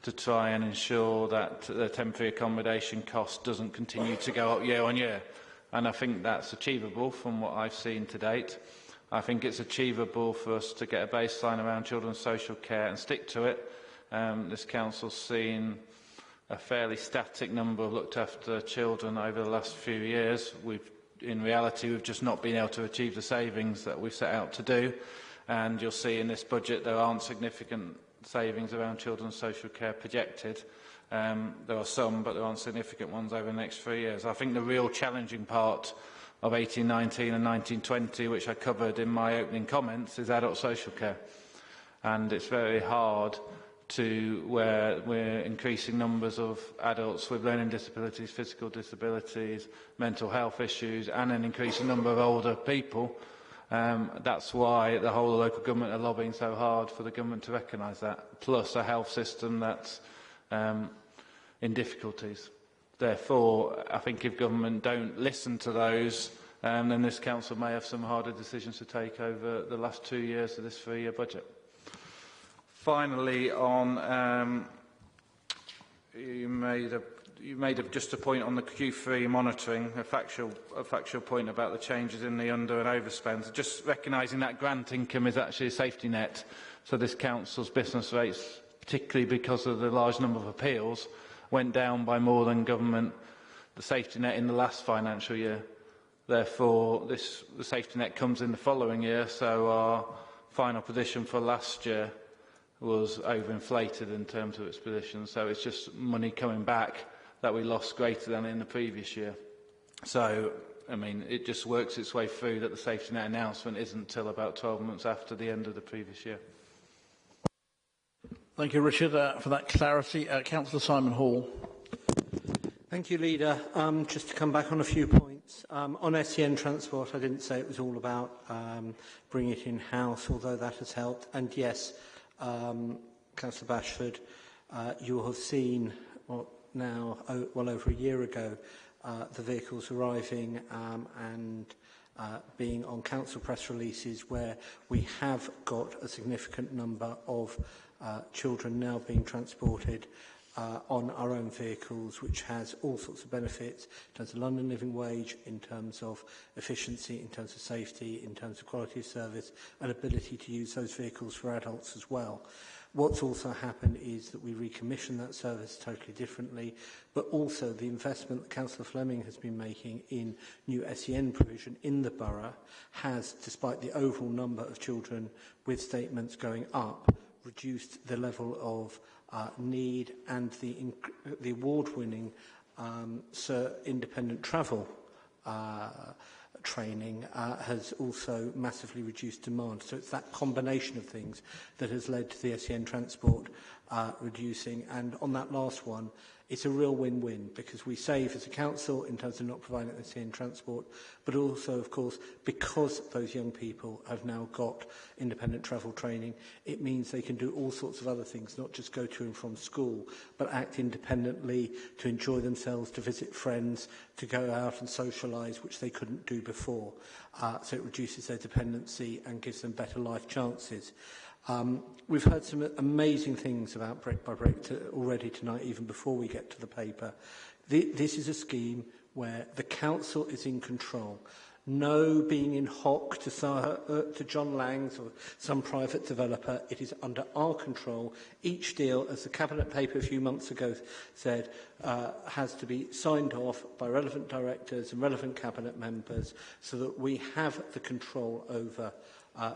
to try and ensure that the temporary accommodation cost doesn't continue to go up year on year. And I think that's achievable from what I've seen to date. I think it's achievable for us to get a baseline around children's social care and stick to it. This council's seen a fairly static number of looked after children over the last few years. In reality, we've just not been able to achieve the savings that we've set out to do. And you'll see in this budget there aren't significant savings around children's social care projected. There are some, but there aren't significant ones over the next 3 years. I think the real challenging part of 18-19 and 19-20, which I covered in my opening comments, is adult social care. And it's very hard where we're increasing numbers of adults with learning disabilities, physical disabilities, mental health issues, and an increasing number of older people. That's why the whole of local government are lobbying so hard for the government to recognise that, plus a health system that's in difficulties. Therefore, I think if government don't listen to those, then this council may have some harder decisions to take over the last 2 years of this 3-year budget. Finally, you made just a point on the Q3 monitoring, a factual point about the changes in the under and overspend. Just recognising that grant income is actually a safety net, so this council's business rates, particularly because of the large number of appeals, went down by more than government, the safety net in the last financial year. Therefore, the safety net comes in the following year, so our final position for last year was overinflated in terms of its position. So it's just money coming back that we lost greater than in the previous year. So, I mean, it just works its way through that the safety net announcement isn't until about 12 months after the end of the previous year. Thank you, Richard, for that clarity. Councillor Simon Hall. Thank you, Leader. Just to come back on a few points. On SEN transport, I didn't say it was all about bringing it in-house, although that has helped. And yes, Councillor Bashford, you will have seen now, well over a year ago, the vehicles arriving and being on council press releases where we have got a significant number of children now being transported on our own vehicles, which has all sorts of benefits in terms of London living wage, in terms of efficiency, in terms of safety, in terms of quality of service, and ability to use those vehicles for adults as well. What's also happened is that we recommission that service totally differently, but also the investment that Councillor Fleming has been making in new SEN provision in the borough has, despite the overall number of children with statements going up, reduced the level of need, and the award-winning independent travel training has also massively reduced demand. So it's that combination of things that has led to the SEN transport reducing. And on that last one, it's a real win-win, because we save as a council in terms of not providing SEN transport, but also, of course, because those young people have now got independent travel training, it means they can do all sorts of other things, not just go to and from school, but act independently, to enjoy themselves, to visit friends, to go out and socialise, which they couldn't do before. So it reduces their dependency and gives them better life chances. We've heard some amazing things about Brick by Brick already tonight, even before we get to the paper. This is a scheme where the council is in control. No being in hock to John Lang's or some private developer. It is under our control. Each deal, as the Cabinet paper a few months ago said, has to be signed off by relevant directors and relevant Cabinet members, so that we have the control over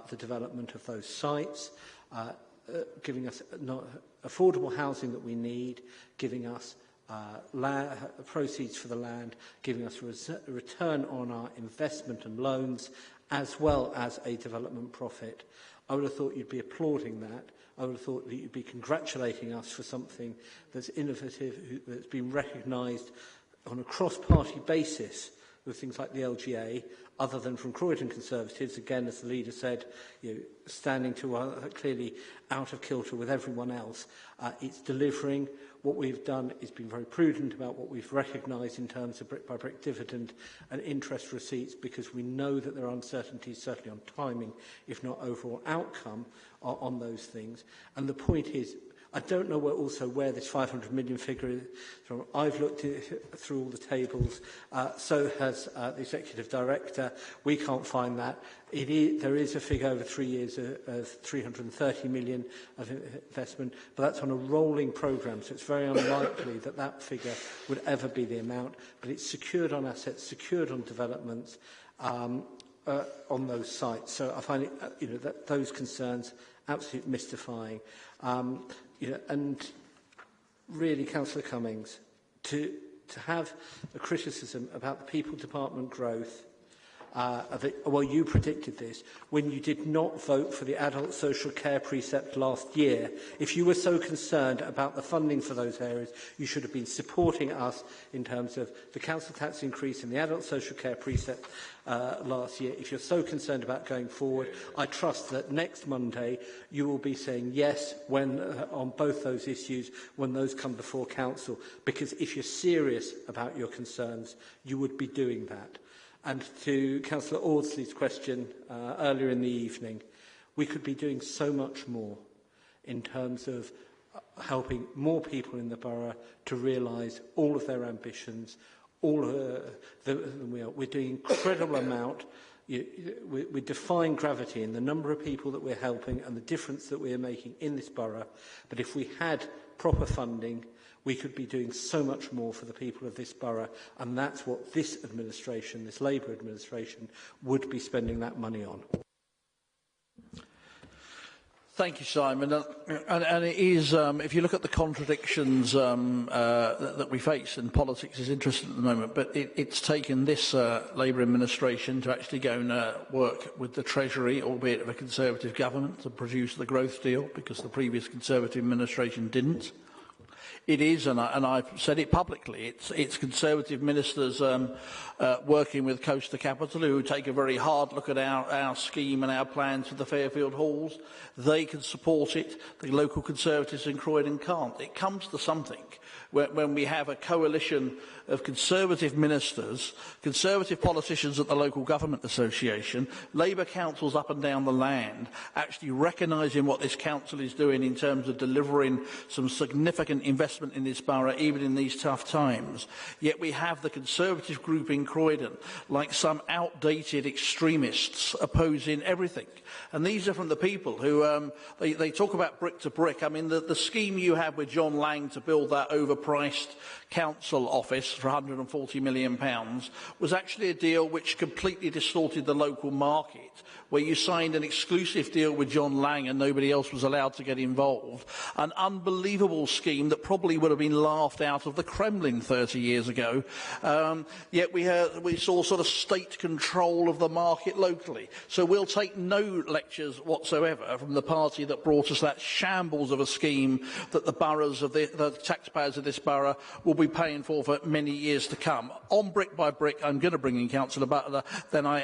the development of those sites, giving us affordable housing that we need, giving us proceeds for the land, giving us a return on our investment and loans, as well as a development profit. I would have thought you'd be applauding that. I would have thought that you'd be congratulating us for something that's innovative, that's been recognised on a cross-party basis with things like the LGA, other than from Croydon Conservatives, again, as the leader said, standing clearly out of kilter with everyone else. It's delivering. What we've done is been very prudent about what we've recognised in terms of brick-by-brick dividend and interest receipts, because we know that there are uncertainties, certainly on timing, if not overall outcome, on those things. And the point is, I don't know where this 500 million figure is from. I've looked through all the tables. So has the Executive Director. We can't find that. There is a figure over 3 years of 330 million of investment, but that's on a rolling programme, so it's very unlikely that that figure would ever be the amount. But it's secured on assets, secured on developments on those sites. So I find it, those concerns absolutely mystifying. And really, Councillor Cummings, to have a criticism about the People Department growth, you predicted this when you did not vote for the adult social care precept last year. If you were so concerned about the funding for those areas, you should have been supporting us in terms of the council tax increase and the adult social care precept last year. If you're so concerned about going forward, I trust that next Monday you will be saying yes when on both those issues when those come before council, because if you're serious about your concerns, you would be doing that. And to Councillor Audsley's question earlier in the evening, we could be doing so much more in terms of helping more people in the borough to realise all of their ambitions, we're doing an incredible amount. We're defying gravity in the number of people that we're helping and the difference that we're making in this borough. But if we had proper funding, we could be doing so much more for the people of this borough, and that's what this administration, this Labour administration, would be spending that money on. Thank you, Simon. And it is, if you look at the contradictions that we face, and politics is interesting at the moment, but it's taken this Labour administration to actually go and work with the Treasury, albeit of a Conservative government, to produce the growth deal, because the previous Conservative administration didn't. It is, and I've said it publicly, it's Conservative ministers working with Coast Capital who take a very hard look at our scheme and our plans for the Fairfield Halls. They can support it. The local Conservatives in Croydon can't. It comes to something when we have a coalition of Conservative ministers, Conservative politicians at the Local Government Association, Labour councils up and down the land, actually recognising what this council is doing in terms of delivering some significant investment in this borough, even in these tough times. Yet we have the Conservative group in Croydon, like some outdated extremists, opposing everything. And these are from the people who, they talk about brick to brick. I mean, the scheme you have with John Lang to build that overpriced council office for £140 million was actually a deal which completely distorted the local market, where you signed an exclusive deal with John Lang and nobody else was allowed to get involved. An unbelievable scheme that probably would have been laughed out of the Kremlin 30 years ago. Yet we saw sort of state control of the market locally. So we'll take no lectures whatsoever from the party that brought us that shambles of a scheme that the boroughs of the taxpayers of this borough will be paying for many years to come. On brick by brick, I'm going to bring in Councillor Butler, then I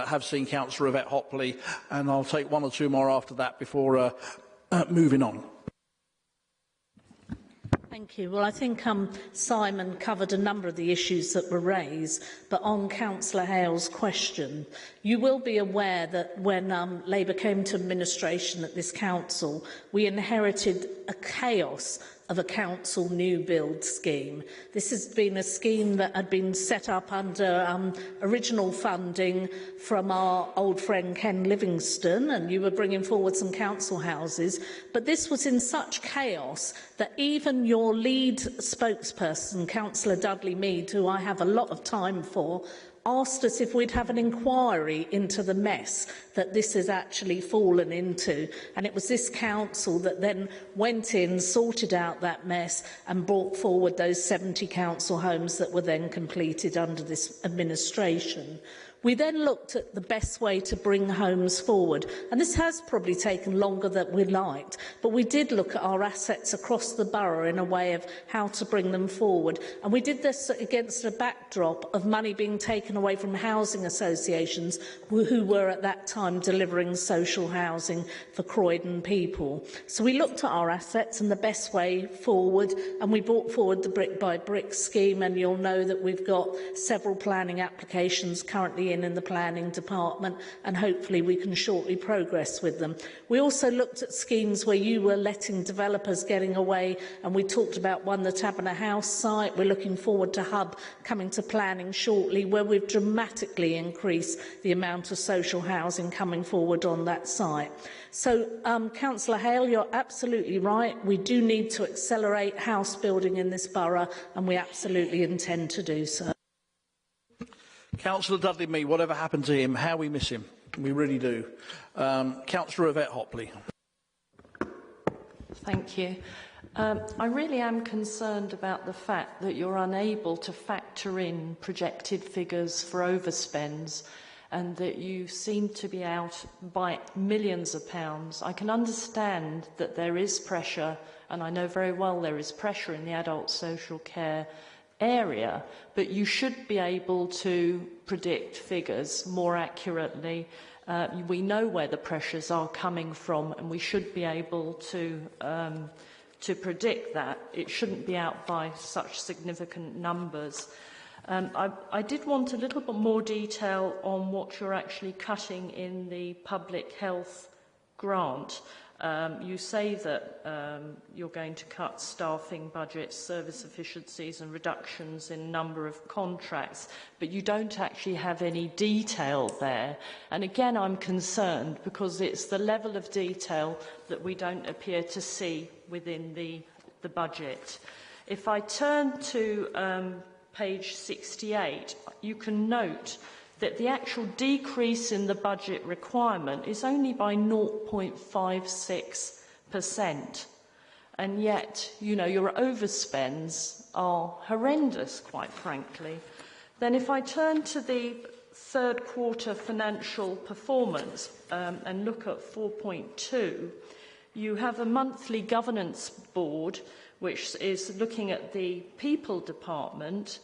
have seen Councillor Yvette Hopley, and I'll take one or two more after that before moving on. Thank you. Well, I think Simon covered a number of the issues that were raised, but on Councillor Hale's question, you will be aware that when Labour came to administration at this council, we inherited a chaos of a council new build scheme. This has been a scheme that had been set up under original funding from our old friend Ken Livingstone, and you were bringing forward some council houses, but this was in such chaos that even your lead spokesperson, Councillor Dudley Mead, who I have a lot of time for, asked us if we'd have an inquiry into the mess that this has actually fallen into. And it was this council that then went in, sorted out that mess and brought forward those 70 council homes that were then completed under this administration. We then looked at the best way to bring homes forward, and this has probably taken longer than we liked, but we did look at our assets across the borough in a way of how to bring them forward, and we did this against a backdrop of money being taken away from housing associations who were at that time delivering social housing for Croydon people. So we looked at our assets and the best way forward, and we brought forward the brick by brick scheme, and you'll know that we've got several planning applications currently in the planning department, and hopefully we can shortly progress with them. We also looked at schemes where you were letting developers getting away, and we talked about one, the Taberner House site. We're looking forward to Hub coming to planning shortly, where we've dramatically increased the amount of social housing coming forward on that site. So, Councillor Hale, you're absolutely right. We do need to accelerate house building in this borough, and we absolutely intend to do so. Councillor Dudley Mead, whatever happened to him, how we miss him. We really do. Councillor Yvette Hopley. Thank you. I really am concerned about the fact that you're unable to factor in projected figures for overspends, and that you seem to be out by millions of pounds. I can understand that there is pressure, and I know very well there is pressure in the adult social care area, but you should be able to predict figures more accurately. We know where the pressures are coming from, and we should be able to predict that. It shouldn't be out by such significant numbers. I did want a little bit more detail on what you're actually cutting in the public health grant. You say that you're going to cut staffing budgets, service efficiencies and reductions in number of contracts, but you don't actually have any detail there. And again, I'm concerned because it's the level of detail that we don't appear to see within the budget. If I turn to page 68, you can note that the actual decrease in the budget requirement is only by 0.56%. And yet, you know, your overspends are horrendous, quite frankly. Then if I turn to the third quarter financial performance and look at 4.2, you have a monthly governance board which is looking at the people department.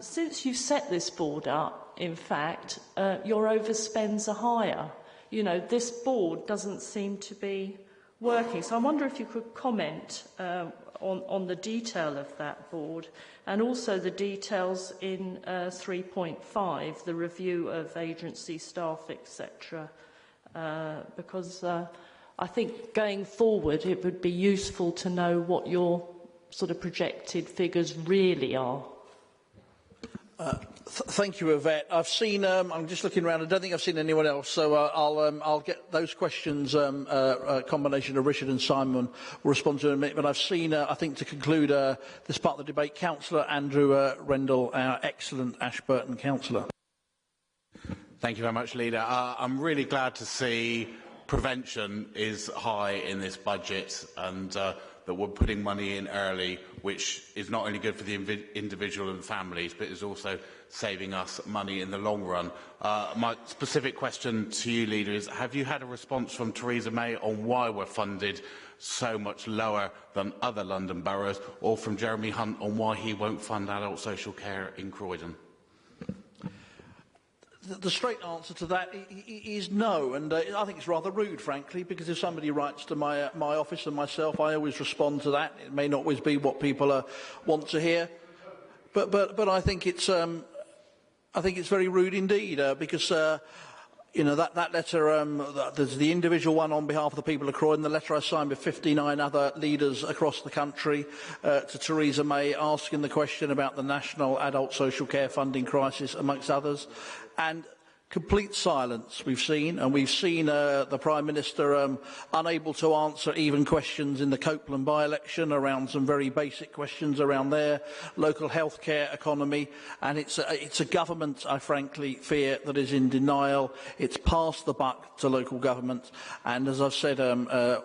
Since you set this board up, in fact, your overspends are higher. You know, this board doesn't seem to be working. So I wonder if you could comment on the detail of that board, and also the details in 3.5, the review of agency staff, etc. Because I think going forward it would be useful to know what your sort of projected figures really are. Thank you, Yvette. I've seen. I'm just looking around. I don't think I've seen anyone else. So I'll get those questions. A combination of Richard and Simon will respond to in a minute. But I've seen. I think to conclude this part of the debate, Councillor Andrew Rendell, our excellent Ashburton councillor. Thank you very much, Leader. I'm really glad to see prevention is high in this budget, and that we're putting money in early, which is not only good for the individual and families, but is also saving us money in the long run. My specific question to you, Leader, is have you had a response from Theresa May on why we're funded so much lower than other London boroughs, or from Jeremy Hunt on why he won't fund adult social care in Croydon? The straight answer to that is no, and I think it's rather rude, frankly, because if somebody writes to my office and myself, I always respond to that. It may not always be what people want to hear, but I think it's very rude indeed, because you know, that letter, there's the individual one on behalf of the people of Croydon, the letter I signed with 59 other leaders across the country to Theresa May, asking the question about the national adult social care funding crisis, amongst others, and complete silence we've seen, and we've seen the Prime Minister unable to answer even questions in the Copeland by-election around some very basic questions around their local healthcare economy, and it's a government, I frankly fear, that is in denial. It's passed the buck to local government, and as I've said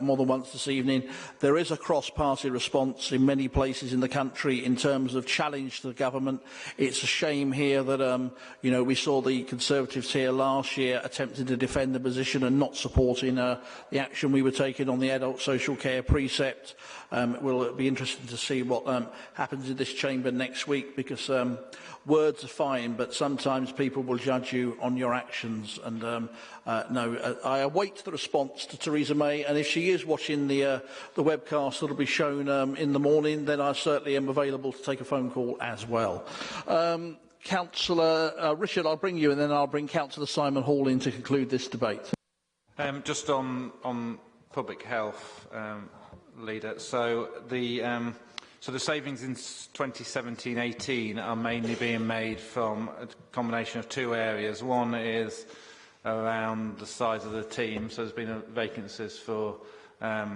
more than once this evening, there is a cross-party response in many places in the country in terms of challenge to the government. It's a shame here that you know, we saw the Conservatives here last year attempting to defend the position and not supporting the action we were taking on the adult social care precept. It will be interesting to see what happens in this chamber next week, because words are fine, but sometimes people will judge you on your actions. And no, I await the response to Theresa May, and if she is watching the webcast that will be shown in the morning, then I certainly am available to take a phone call as well. Councillor Richard, I'll bring you, and then I'll bring Councillor Simon Hall in to conclude this debate. Just on public health, Leader. So the savings in 2017-18 are mainly being made from a combination of two areas. One is around the size of the team. So there's been vacancies for a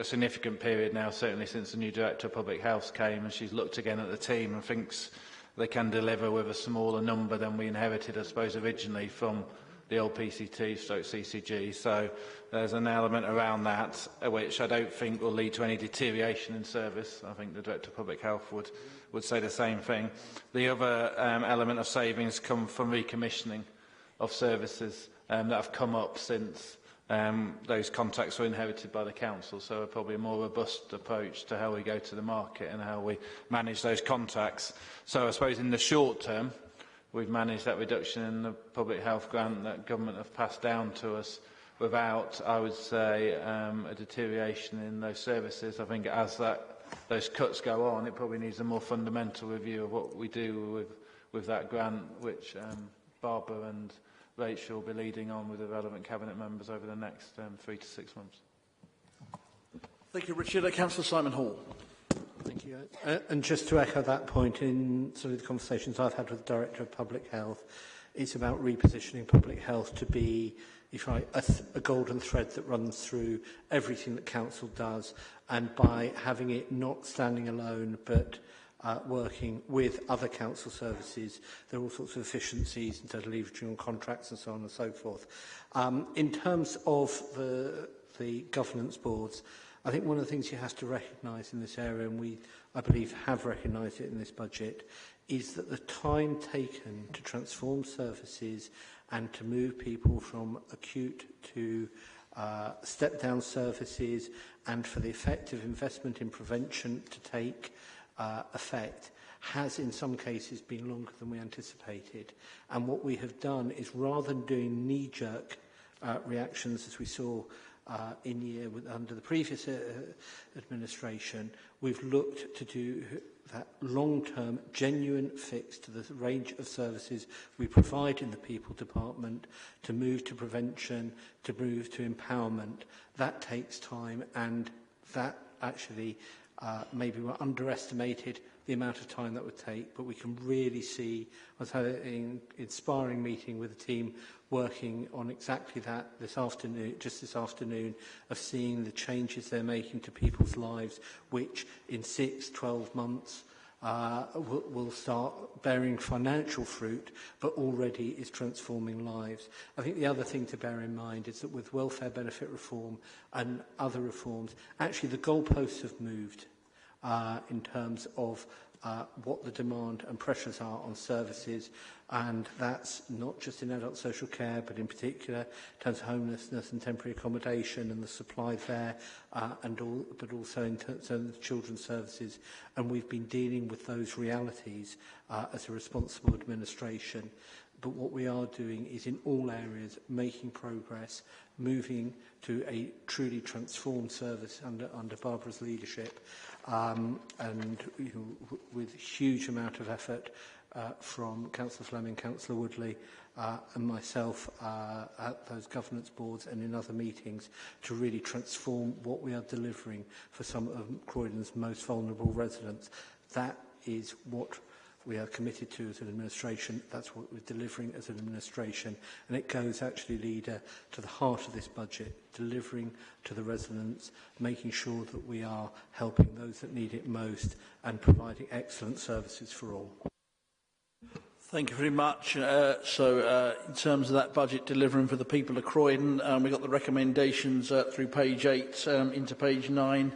significant period now, certainly since the new Director of Public Health came, and she's looked again at the team and thinks they can deliver with a smaller number than we inherited, I suppose, originally from the old PCT/CCG. So there's an element around that, which I don't think will lead to any deterioration in service. I think the Director of Public Health would say the same thing. The other element of savings come from recommissioning of services that have come up since those contracts were inherited by the council, so probably a more robust approach to how we go to the market and how we manage those contracts. So I suppose in the short term, we've managed that reduction in the public health grant that government have passed down to us without, I would say, a deterioration in those services. I think as those cuts go on, it probably needs a more fundamental review of what we do with that grant, which Barbara and Rachel will be leading on with the relevant Cabinet members over the next 3 to 6 months. Thank you, Richard. Councillor Simon Hall. Thank you. And just to echo that point, in sort of the conversations I've had with the Director of Public Health, it's about repositioning public health to be, if you like, a golden thread that runs through everything that Council does, and by having it not standing alone but working with other council services, there are all sorts of efficiencies in terms of leveraging on contracts and so on and so forth. In terms of the governance boards, I think one of the things you have to recognise in this area, and we, I believe, have recognised it in this budget, is that the time taken to transform services and to move people from acute to step-down services, and for the effective investment in prevention to take effect, has in some cases been longer than we anticipated. And what we have done is, rather than doing knee-jerk reactions as we saw under the previous administration, we've looked to do that long-term, genuine fix to the range of services we provide in the People Department, to move to prevention, to move to empowerment. That takes time, and that actually maybe we underestimated the amount of time that would take, but we can really see. I was having an inspiring meeting with the team working on exactly that this afternoon, of seeing the changes they're making to people's lives, which in 6, 12 months will start bearing financial fruit, but already is transforming lives. I think the other thing to bear in mind is that with welfare benefit reform and other reforms, actually the goalposts have moved in terms of what the demand and pressures are on services, and that's not just in adult social care, but in particular in terms of homelessness and temporary accommodation and the supply there, but also in terms of children's services. And we've been dealing with those realities as a responsible administration. But what we are doing is in all areas making progress, moving to a truly transformed service under Barbara's leadership, and with huge amount of effort from Councillor Fleming, Councillor Woodley and myself at those governance boards and in other meetings to really transform what we are delivering for some of Croydon's most vulnerable residents. That is what we are committed to as an administration. That's what we're delivering as an administration. And it goes actually, Leader, to the heart of this budget, delivering to the residents, making sure that we are helping those that need it most and providing excellent services for all. Thank you very much. In terms of that budget delivering for the people of Croydon, we've got the recommendations through page 8 into page 9.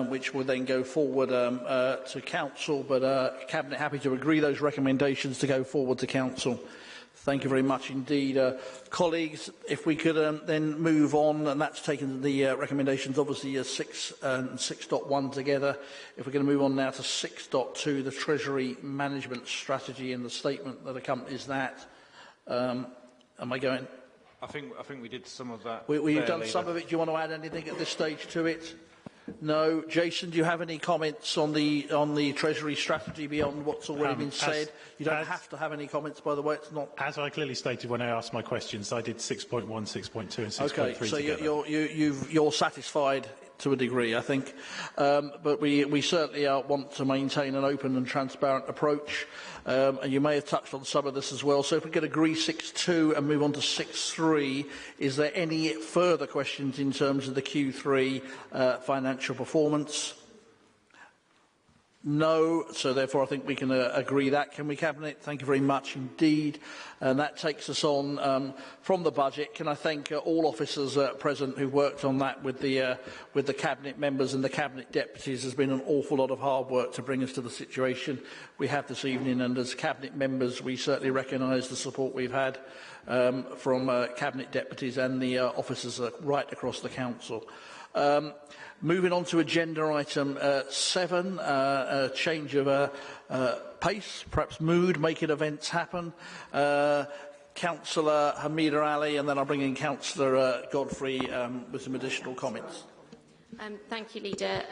Which will then go forward to Council, but Cabinet happy to agree those recommendations to go forward to Council. Thank you very much indeed. Colleagues, if we could then move on, and that's taken the recommendations obviously as 6 and 6.1 together. If we're going to move on now to 6.2, the Treasury Management Strategy and the statement that accompanies that. Am I going? I think we did some of that. We've done some of it. Do you want to add anything at this stage to it? No. Jason, do you have any comments on the Treasury strategy beyond what's already been said? You don't have to have any comments, by the way. It's not. As I clearly stated when I asked my questions, I did 6.1, 6.2 and 6.3 Okay, so together. you're satisfied to a degree, I think. But we certainly want to maintain an open and transparent approach. And you may have touched on some of this as well. So if we could agree 6.2 and move on to 6.3, is there any further questions in terms of the Q3 financial performance? No, so therefore I think we can agree that. Can we, Cabinet? Thank you very much indeed. And that takes us on from the budget. Can I thank all officers present who worked on that with the Cabinet members and the Cabinet deputies. There's been an awful lot of hard work to bring us to the situation we have this evening, and as Cabinet members we certainly recognise the support we've had from Cabinet deputies and the officers right across the Council. Moving on to agenda item 7, a change of pace, perhaps mood, making events happen. Councillor Hamida Ali, and then I'll bring in Councillor Godfrey with some additional comments. Thank you, Leader.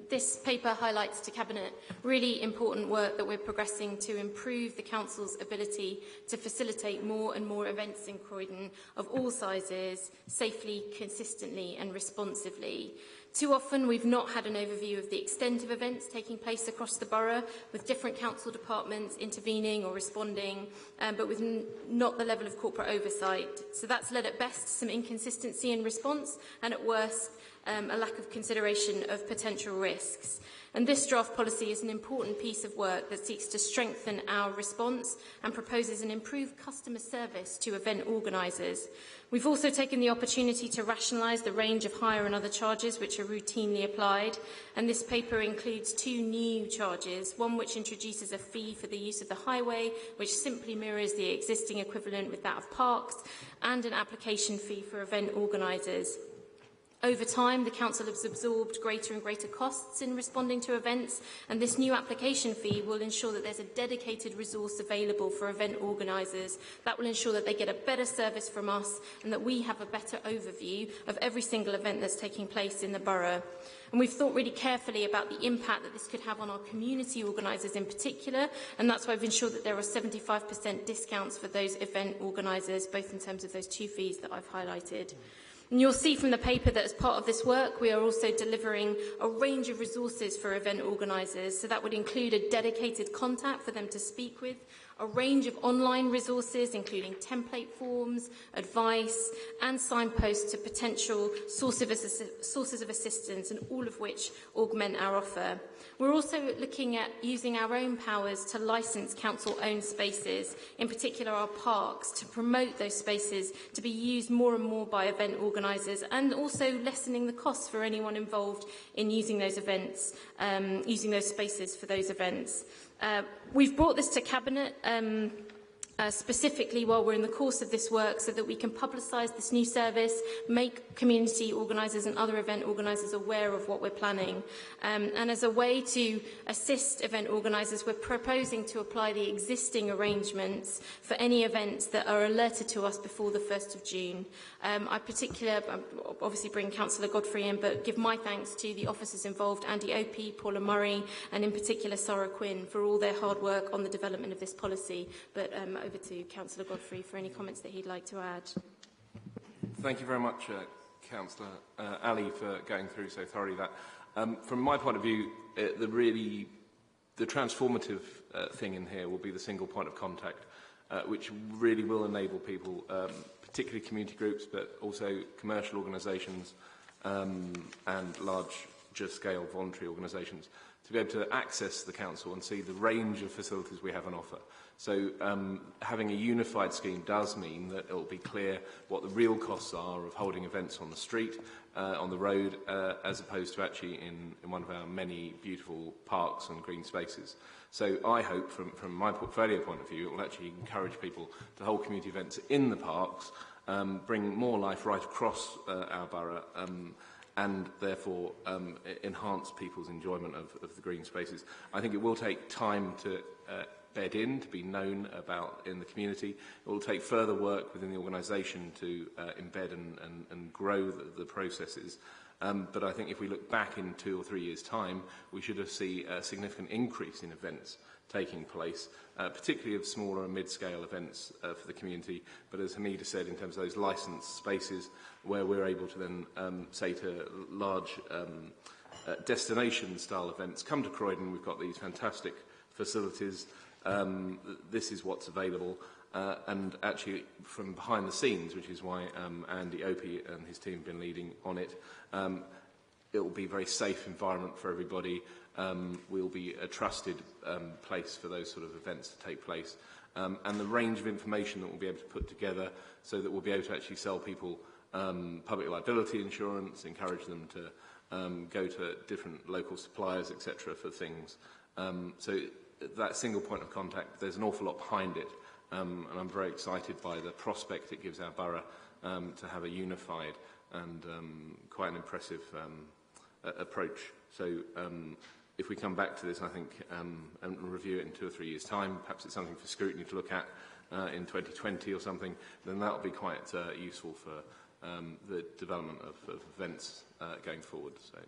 This paper highlights to Cabinet really important work that we're progressing to improve the Council's ability to facilitate more and more events in Croydon of all sizes, safely, consistently and responsively. Too often we've not had an overview of the extent of events taking place across the borough, with different council departments intervening or responding, but with not the level of corporate oversight. So that's led at best to some inconsistency in response, and at worst a lack of consideration of potential risks. And this draft policy is an important piece of work that seeks to strengthen our response and proposes an improved customer service to event organisers. We've also taken the opportunity to rationalise the range of hire and other charges which are routinely applied, and this paper includes 2 new charges, one which introduces a fee for the use of the highway, which simply mirrors the existing equivalent with that of parks, and an application fee for event organisers. Over time, the Council has absorbed greater and greater costs in responding to events, and this new application fee will ensure that there's a dedicated resource available for event organisers. That will ensure that they get a better service from us and that we have a better overview of every single event that's taking place in the borough. And we've thought really carefully about the impact that this could have on our community organisers in particular, and that's why we've ensured that there are 75% discounts for those event organisers, both in terms of those 2 fees that I've highlighted. And you'll see from the paper that as part of this work, we are also delivering a range of resources for event organisers. So that would include a dedicated contact for them to speak with, a range of online resources, including template forms, advice, and signposts to potential sources of assistance, and all of which augment our offer. We're also looking at using our own powers to licence council-owned spaces, in particular our parks, to promote those spaces to be used more and more by event organisers, and also lessening the costs for anyone involved in using those events, using those spaces for those events. We've brought this to Cabinet specifically while we're in the course of this work so that we can publicise this new service, make community organisers and other event organisers aware of what we're planning. And as a way to assist event organisers, we're proposing to apply the existing arrangements for any events that are alerted to us before the 1st of June. I particularly, obviously bring Councillor Godfrey in, but give my thanks to the officers involved, Andy Opie, Paula Murray, and in particular Sarah Quinn, for all their hard work on the development of this policy. But over to Councillor Godfrey for any comments that he'd like to add. Thank you very much, Councillor Ali, for going through so thoroughly that. From my point of view, the transformative thing in here will be the single point of contact, which really will enable people, particularly community groups, but also commercial organisations and larger-scale voluntary organisations, to be able to access the council and see the range of facilities we have on offer. So having a unified scheme does mean that it will be clear what the real costs are of holding events on the street, on the road, as opposed to actually in one of our many beautiful parks and green spaces. So I hope, from my portfolio point of view, it will actually encourage people to hold community events in the parks, bring more life right across our borough, and therefore enhance people's enjoyment of the green spaces. I think it will take time to bed in, to be known about in the community. It will take further work within the organisation to embed and grow the processes. But I think if we look back in 2 or 3 years' time, we should have seen a significant increase in events taking place, particularly of smaller and mid-scale events for the community. But as Hamida said, in terms of those licensed spaces, where we're able to then say to large destination-style events, come to Croydon, we've got these fantastic facilities, this is what's available, and actually from behind the scenes, which is why Andy Opie and his team have been leading on it, it will be a very safe environment for everybody. We'll be a trusted place for those sort of events to take place, and the range of information that we'll be able to put together so that we'll be able to actually sell people public liability insurance, encourage them to go to different local suppliers, etc. for things. So that single point of contact, there's an awful lot behind it, and I'm very excited by the prospect it gives our borough to have a unified and quite an impressive approach. So if we come back to this, I think, and review it in 2 or 3 years' time, perhaps it's something for scrutiny to look at in 2020 or something, then that will be quite useful for the development of events going forward. So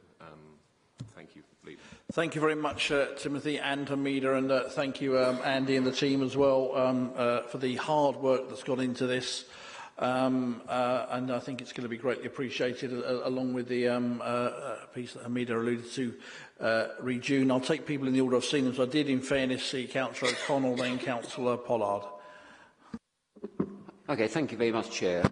thank you, Leader. Thank you very much, Timothy and Hamida, and thank you, Andy and the team as well, for the hard work that's gone into this. And I think it's going to be greatly appreciated, along with the piece that Hamida alluded to, June. I'll take people in the order I've seen them. So I did, in fairness, see Councillor O'Connell, then Councillor Pollard. Okay, thank you very much, Chair.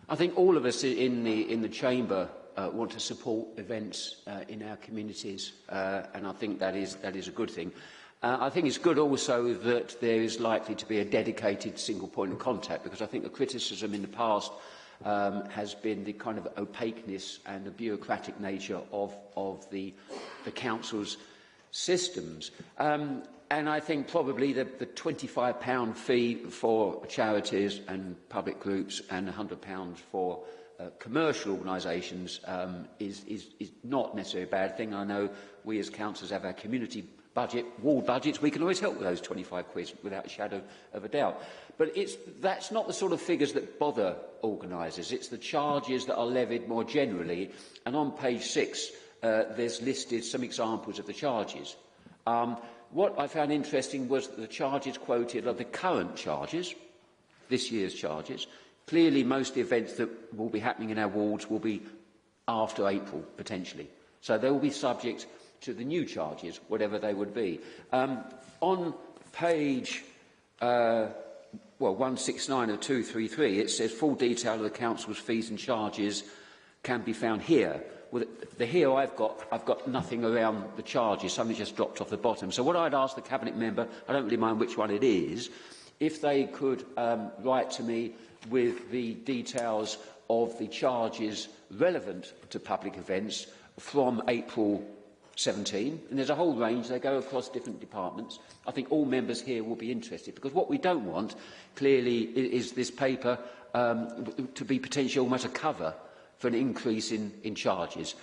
I think all of us in the Chamber want to support events in our communities, and I think that is a good thing. I think it's good also that there is likely to be a dedicated single point of contact, because I think the criticism in the past has been the kind of opaqueness and the bureaucratic nature of the council's systems. And I think probably the £25 fee for charities and public groups and £100 for commercial organisations is not necessarily a bad thing. I know we as councillors have our community budget, ward budgets. We can always help with those 25 quid without a shadow of a doubt. But that's not the sort of figures that bother organisers. It's the charges that are levied more generally. And on page 6, there's listed some examples of the charges. What I found interesting was that the charges quoted are the current charges, this year's charges, Clearly, most of the events that will be happening in our wards will be after April, potentially. So they will be subject to the new charges, whatever they would be. On page 169 of 233, it says full detail of the council's fees and charges can be found here. Well, the here I've got nothing around the charges, something just dropped off the bottom. So what I'd ask the Cabinet member, I don't really mind which one it is, if they could write to me with the details of the charges relevant to public events from April 17, and there's a whole range, they go across different departments. I think all members here will be interested, because what we don't want, clearly, is this paper to be potentially almost a cover for an increase in charges.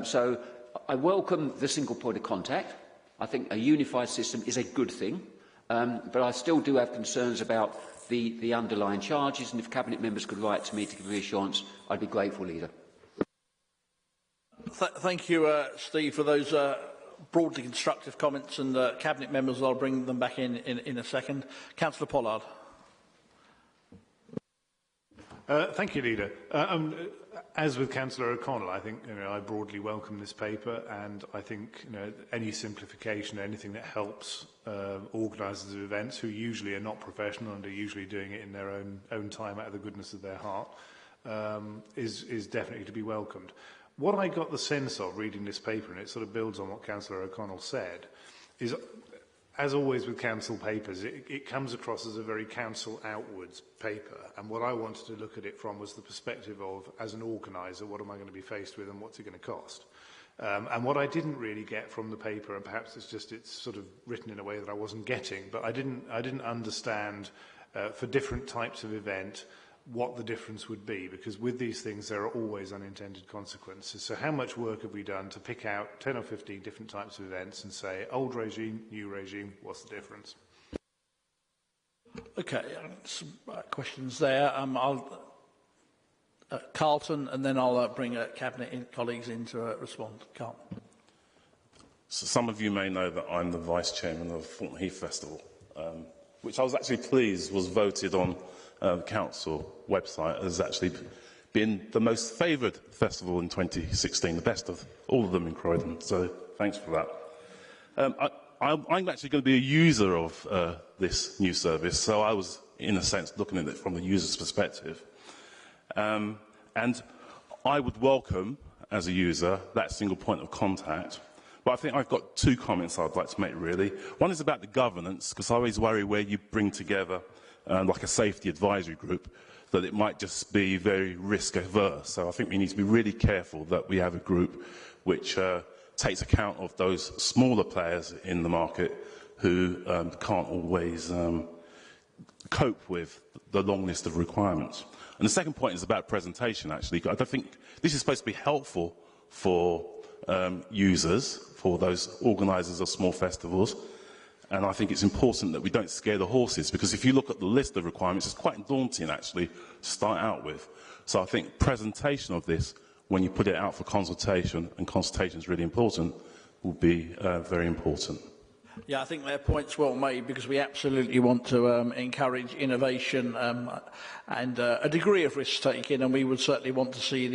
So I welcome the single point of contact. I think a unified system is a good thing, but I still do have concerns about the underlying charges, and if Cabinet members could write to me to give reassurance, I'd be grateful, Leader. Thank you, Steve, for those broadly constructive comments, and Cabinet members, I'll bring them back in a second. Councillor Pollard. Thank you, Leader. As with Councillor O'Connell, I think I broadly welcome this paper, and I think any simplification, anything that helps organisers of events who usually are not professional and are usually doing it in their own time out of the goodness of their heart is definitely to be welcomed. What I got the sense of reading this paper, and it sort of builds on what Councillor O'Connell said, is, as always with council papers, it comes across as a very council outwards paper. And what I wanted to look at it from was the perspective of, as an organiser, what am I going to be faced with and what's it going to cost? And what I didn't really get from the paper, and perhaps it's sort of written in a way that I wasn't getting, but I didn't understand for different types of event what the difference would be, because with these things there are always unintended consequences. So how much work have we done to pick out 10 or 15 different types of events and say, old regime, new regime, what's the difference? Okay, some questions there. Carlton, and then I'll bring Cabinet colleagues in to respond. Carlton. So some of you may know that I'm the Vice Chairman of Thornton Heath Festival, which I was actually pleased was voted on the council website as actually been the most favoured festival in 2016, the best of all of them in Croydon. So thanks for that. I'm actually going to be a user of this new service, so I was, in a sense, looking at it from the user's perspective. And I would welcome, as a user, that single point of contact. But I think I've got two comments I'd like to make, really. One is about the governance, because I always worry where you bring together like a safety advisory group, that it might just be very risk-averse. So I think we need to be really careful that we have a group which takes account of those smaller players in the market who can't always cope with the long list of requirements. And the second point is about presentation, actually. I don't think this is supposed to be helpful for users, for those organisers of small festivals. And I think it's important that we don't scare the horses, because if you look at the list of requirements, it's quite daunting, actually, to start out with. So I think presentation of this, when you put it out for consultation, and consultation is really important, will be very important. Yeah, I think their point's well made, because we absolutely want to encourage innovation and a degree of risk-taking, and we would certainly want to see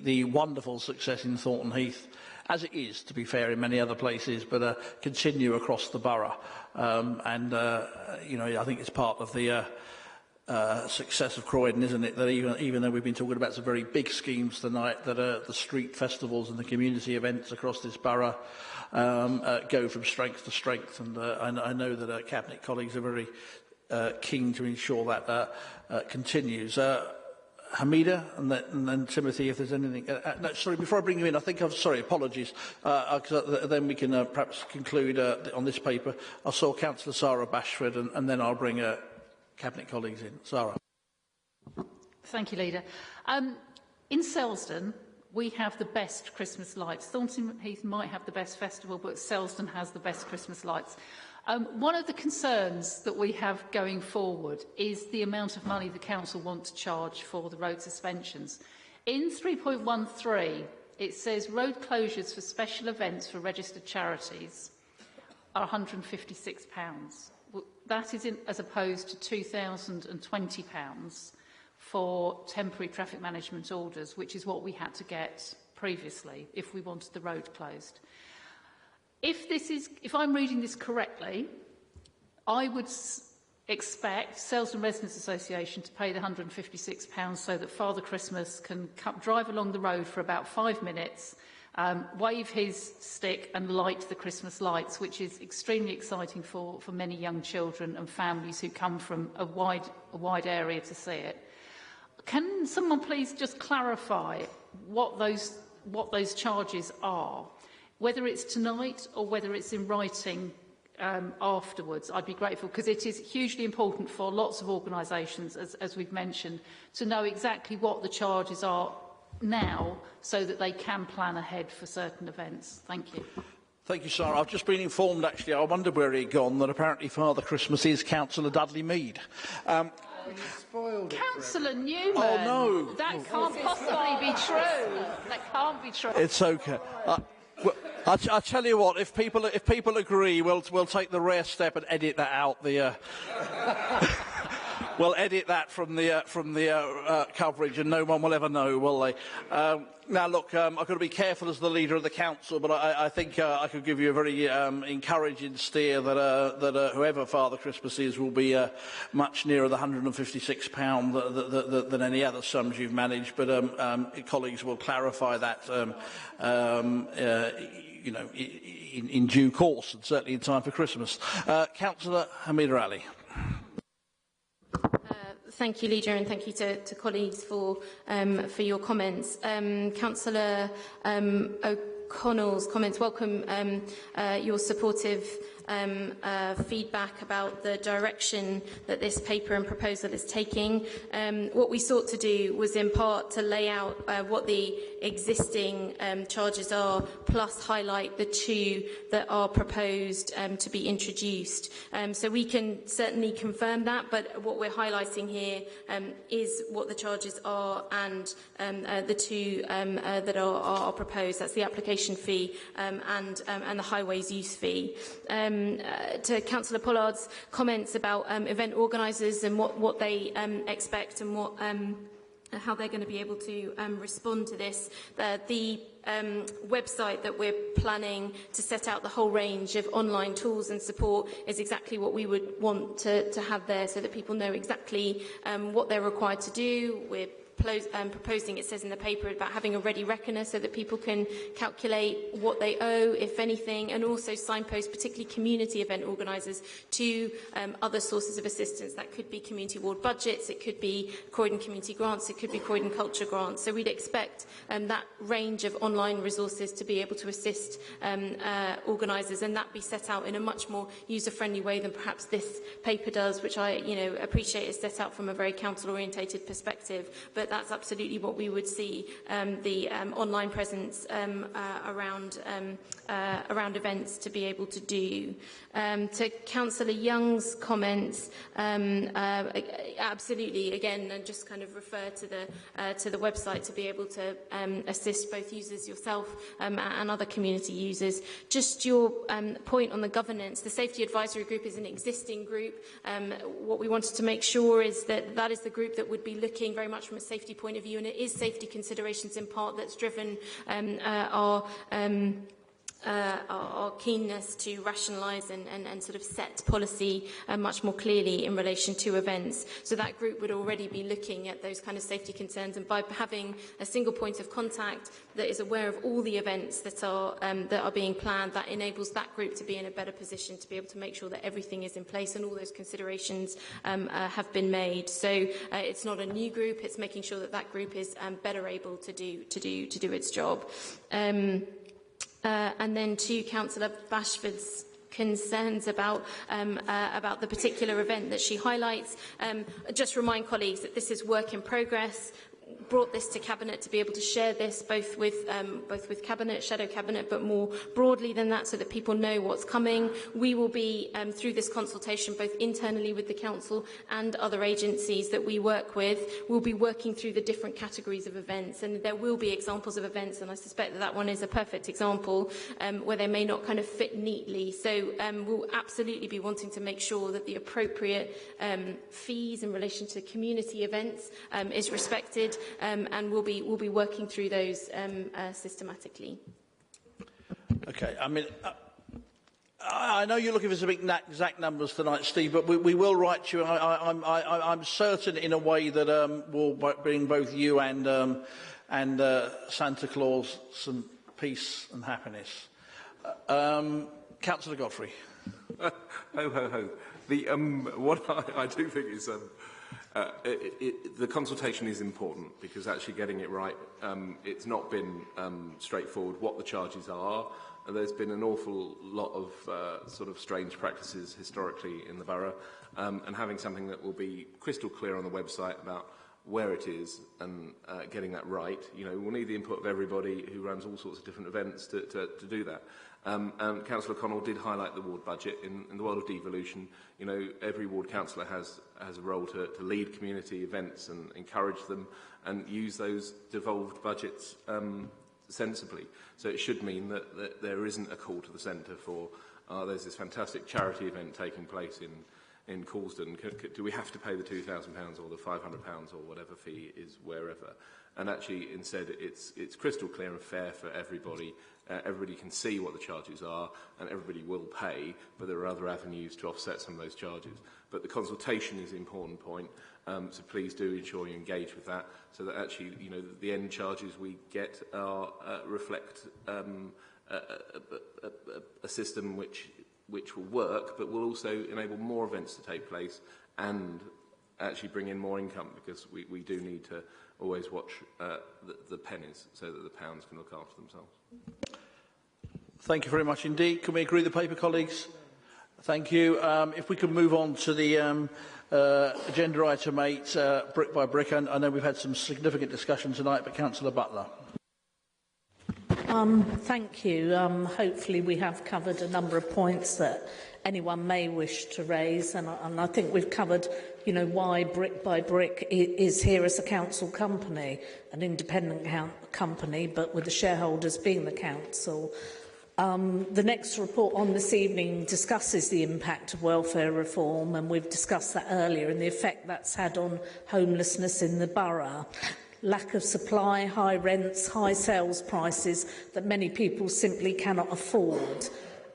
the wonderful success in Thornton Heath, as it is, to be fair, in many other places, but continue across the borough. I think it's part of the success of Croydon, isn't it, that even though we've been talking about some very big schemes tonight, that the street festivals and the community events across this borough go from strength to strength, and I know that Cabinet colleagues are very keen to ensure that continues. Hamida, and then Timothy, if there's anything. No, sorry, before I bring you in, I think apologies, then we can perhaps conclude on this paper. I saw Councillor Sarah Bashford, and then I'll bring Cabinet colleagues in. Sarah. Thank you, Leader. In Selsdon, we have the best Christmas lights. Thornton Heath might have the best festival, but Selsdon has the best Christmas lights. One of the concerns that we have going forward is the amount of money the council want to charge for the road suspensions. In 3.13, it says road closures for special events for registered charities are £156. That is as opposed to £2,020 for temporary traffic management orders, which is what we had to get previously if we wanted the road closed. If I'm reading this correctly, I would expect Sales and Residents Association to pay the £156 so that Father Christmas can drive along the road for about 5 minutes, wave his stick and light the Christmas lights, which is extremely exciting for many young children and families who come from a wide area to see it. Can someone please just clarify what those charges are, whether it's tonight or whether it's in writing afterwards? I'd be grateful, because it is hugely important for lots of organisations, as we've mentioned, to know exactly what the charges are now so that they can plan ahead for certain events. Thank you. Thank you, Sarah. I've just been informed, actually, I wondered where he'd gone, that apparently Father Christmas is Councillor Dudley Mead. Councillor Newman. Oh, no. That can't possibly be true. That can't be true. It's okay. I tell you what, if people agree, we'll take the rare step and edit that out. We'll edit that from the coverage, and no one will ever know, will they? Now, look, I've got to be careful as the leader of the council, but I think I could give you a very encouraging steer that whoever Father Christmas is will be much nearer the £156 than any other sums you've managed. But colleagues will clarify that, in due course, and certainly in time for Christmas. Councillor Hamida Ali. Thank you, Leader, and thank you to colleagues for your comments. Councillor O'Connell's comments welcome your supportive feedback about the direction that this paper and proposal is taking. What we sought to do was in part to lay out what the existing charges are, plus highlight the two that are proposed to be introduced. So we can certainly confirm that, but what we're highlighting here is what the charges are and the two that are proposed. That's the application fee and the highways use fee. To Councillor Pollard's comments about event organisers and what they expect and how they're going to be able to respond to this. The website that we're planning to set out the whole range of online tools and support is exactly what we would want to have there, so that people know exactly what they're required to do. We're proposing, it says in the paper, about having a ready reckoner so that people can calculate what they owe, if anything, and also signpost, particularly community event organisers, to other sources of assistance. That could be community ward budgets, it could be Croydon community grants, it could be Croydon culture grants. So we'd expect that range of online resources to be able to assist organisers, and that be set out in a much more user-friendly way than perhaps this paper does, which I appreciate is set out from a very council-orientated perspective. But that's absolutely what we would see the online presence around events to be able to do. To Councillor Young's comments, absolutely, again, and just kind of refer to the website to be able to assist both users, yourself, and other community users. Just your point on the governance, the Safety Advisory Group is an existing group. What we wanted to make sure is that is the group that would be looking very much from a safety point of view, and it is safety considerations in part that's driven our keenness to rationalise and sort of set policy much more clearly in relation to events. So that group would already be looking at those kind of safety concerns, and by having a single point of contact that is aware of all the events that are being planned, that enables that group to be in a better position to be able to make sure that everything is in place and all those considerations have been made. So it's not a new group; it's making sure that group is better able to do its job. And then to Councillor Bashford's concerns about the particular event that she highlights, just remind colleagues that this is work in progress. brought this to Cabinet to be able to share this both with Cabinet, Shadow Cabinet, but more broadly than that, so that people know what's coming. We will be, through this consultation, both internally with the Council and other agencies that we work with, we'll be working through the different categories of events, and there will be examples of events, and I suspect that that one is a perfect example, where they may not kind of fit neatly. So we'll absolutely be wanting to make sure that the appropriate fees in relation to community events is respected, and we'll be working through those systematically. Okay, I mean, I know you're looking for some exact numbers tonight, Steve, but we will write to you. I'm certain, in a way, that will bring both you and Santa Claus some peace and happiness. Councillor Godfrey. Ho, ho, ho. What I do think is the consultation is important, because actually getting it right, it's not been straightforward what the charges are. There's been an awful lot of sort of strange practices historically in the borough, and having something that will be crystal clear on the website about where it is and getting that right. You know, we'll need the input of everybody who runs all sorts of different events to do that. And Councillor Connell did highlight the ward budget. In the world of devolution, you know, every ward councillor has a role to lead community events and encourage them and use those devolved budgets sensibly. So it should mean that there isn't a call to the centre for, there's this fantastic charity event taking place in Coulsdon. Do we have to pay the £2,000 or the £500 or whatever fee is wherever? And actually, instead, it's crystal clear and fair for everybody. Everybody can see what the charges are, and everybody will pay, but there are other avenues to offset some of those charges. But the consultation is the important point, so please do ensure you engage with that, so that actually, you know, the end charges we get are reflect a system which will work, but will also enable more events to take place and actually bring in more income, because we do need to always watch the pennies so that the pounds can look after themselves. Thank you very much indeed. Can we agree the paper, colleagues? Thank you. If we could move on to the agenda item 8, brick by brick. I know we've had some significant discussion tonight, but Councillor Butler. Thank you. Hopefully we have covered a number of points that anyone may wish to raise, and I think we've covered, you know, why Brick by Brick is here as a council company, an independent company, but with the shareholders being the council. The next report on this evening discusses the impact of welfare reform, and we've discussed that earlier, and the effect that's had on homelessness in the borough. Lack of supply, high rents, high sales prices that many people simply cannot afford.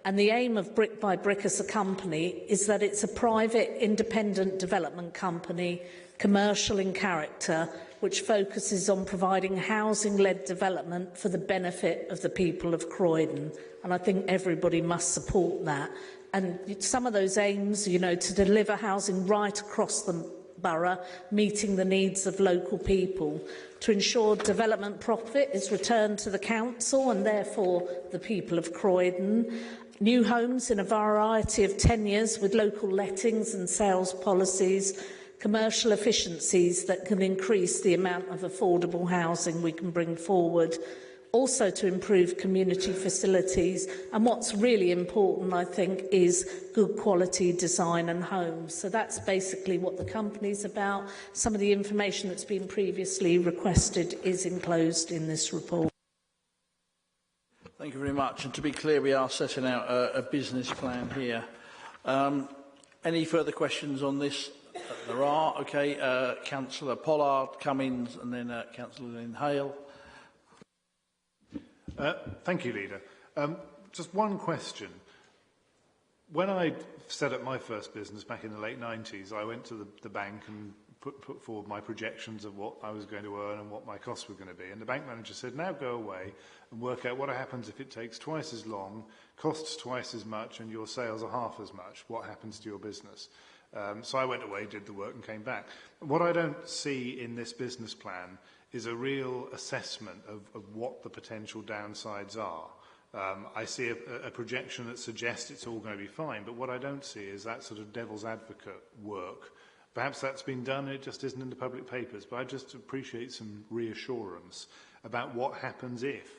And the aim of Brick by Brick as a company is that it's a private, independent development company, commercial in character, which focuses on providing housing-led development for the benefit of the people of Croydon. And I think everybody must support that. And some of those aims, you know, to deliver housing right across the borough, meeting the needs of local people, to ensure development profit is returned to the council and therefore the people of Croydon. New homes in a variety of tenures with local lettings and sales policies, commercial efficiencies that can increase the amount of affordable housing we can bring forward, also to improve community facilities, and what's really important, I think, is good quality design and homes. So that's basically what the company's about. Some of the information that's been previously requested is enclosed in this report. Thank you very much. And to be clear, we are setting out a business plan here. Any further questions on this? There are. Okay. Councillor Pollard, Cummins, and then Councillor Lynn Hale. Thank you, Leader. Just one question. When I set up my first business back in the late 90s, I went to the bank and put forward my projections of what I was going to earn and what my costs were going to be. And the bank manager said, now go away and work out what happens if it takes twice as long, costs twice as much, and your sales are half as much. What happens to your business? So I went away, did the work, and came back. What I don't see in this business plan is a real assessment of what the potential downsides are. I see a projection that suggests it's all going to be fine, but what I don't see is that sort of devil's advocate work Perhaps that's been done, it just isn't in the public papers, but I just appreciate some reassurance about what happens if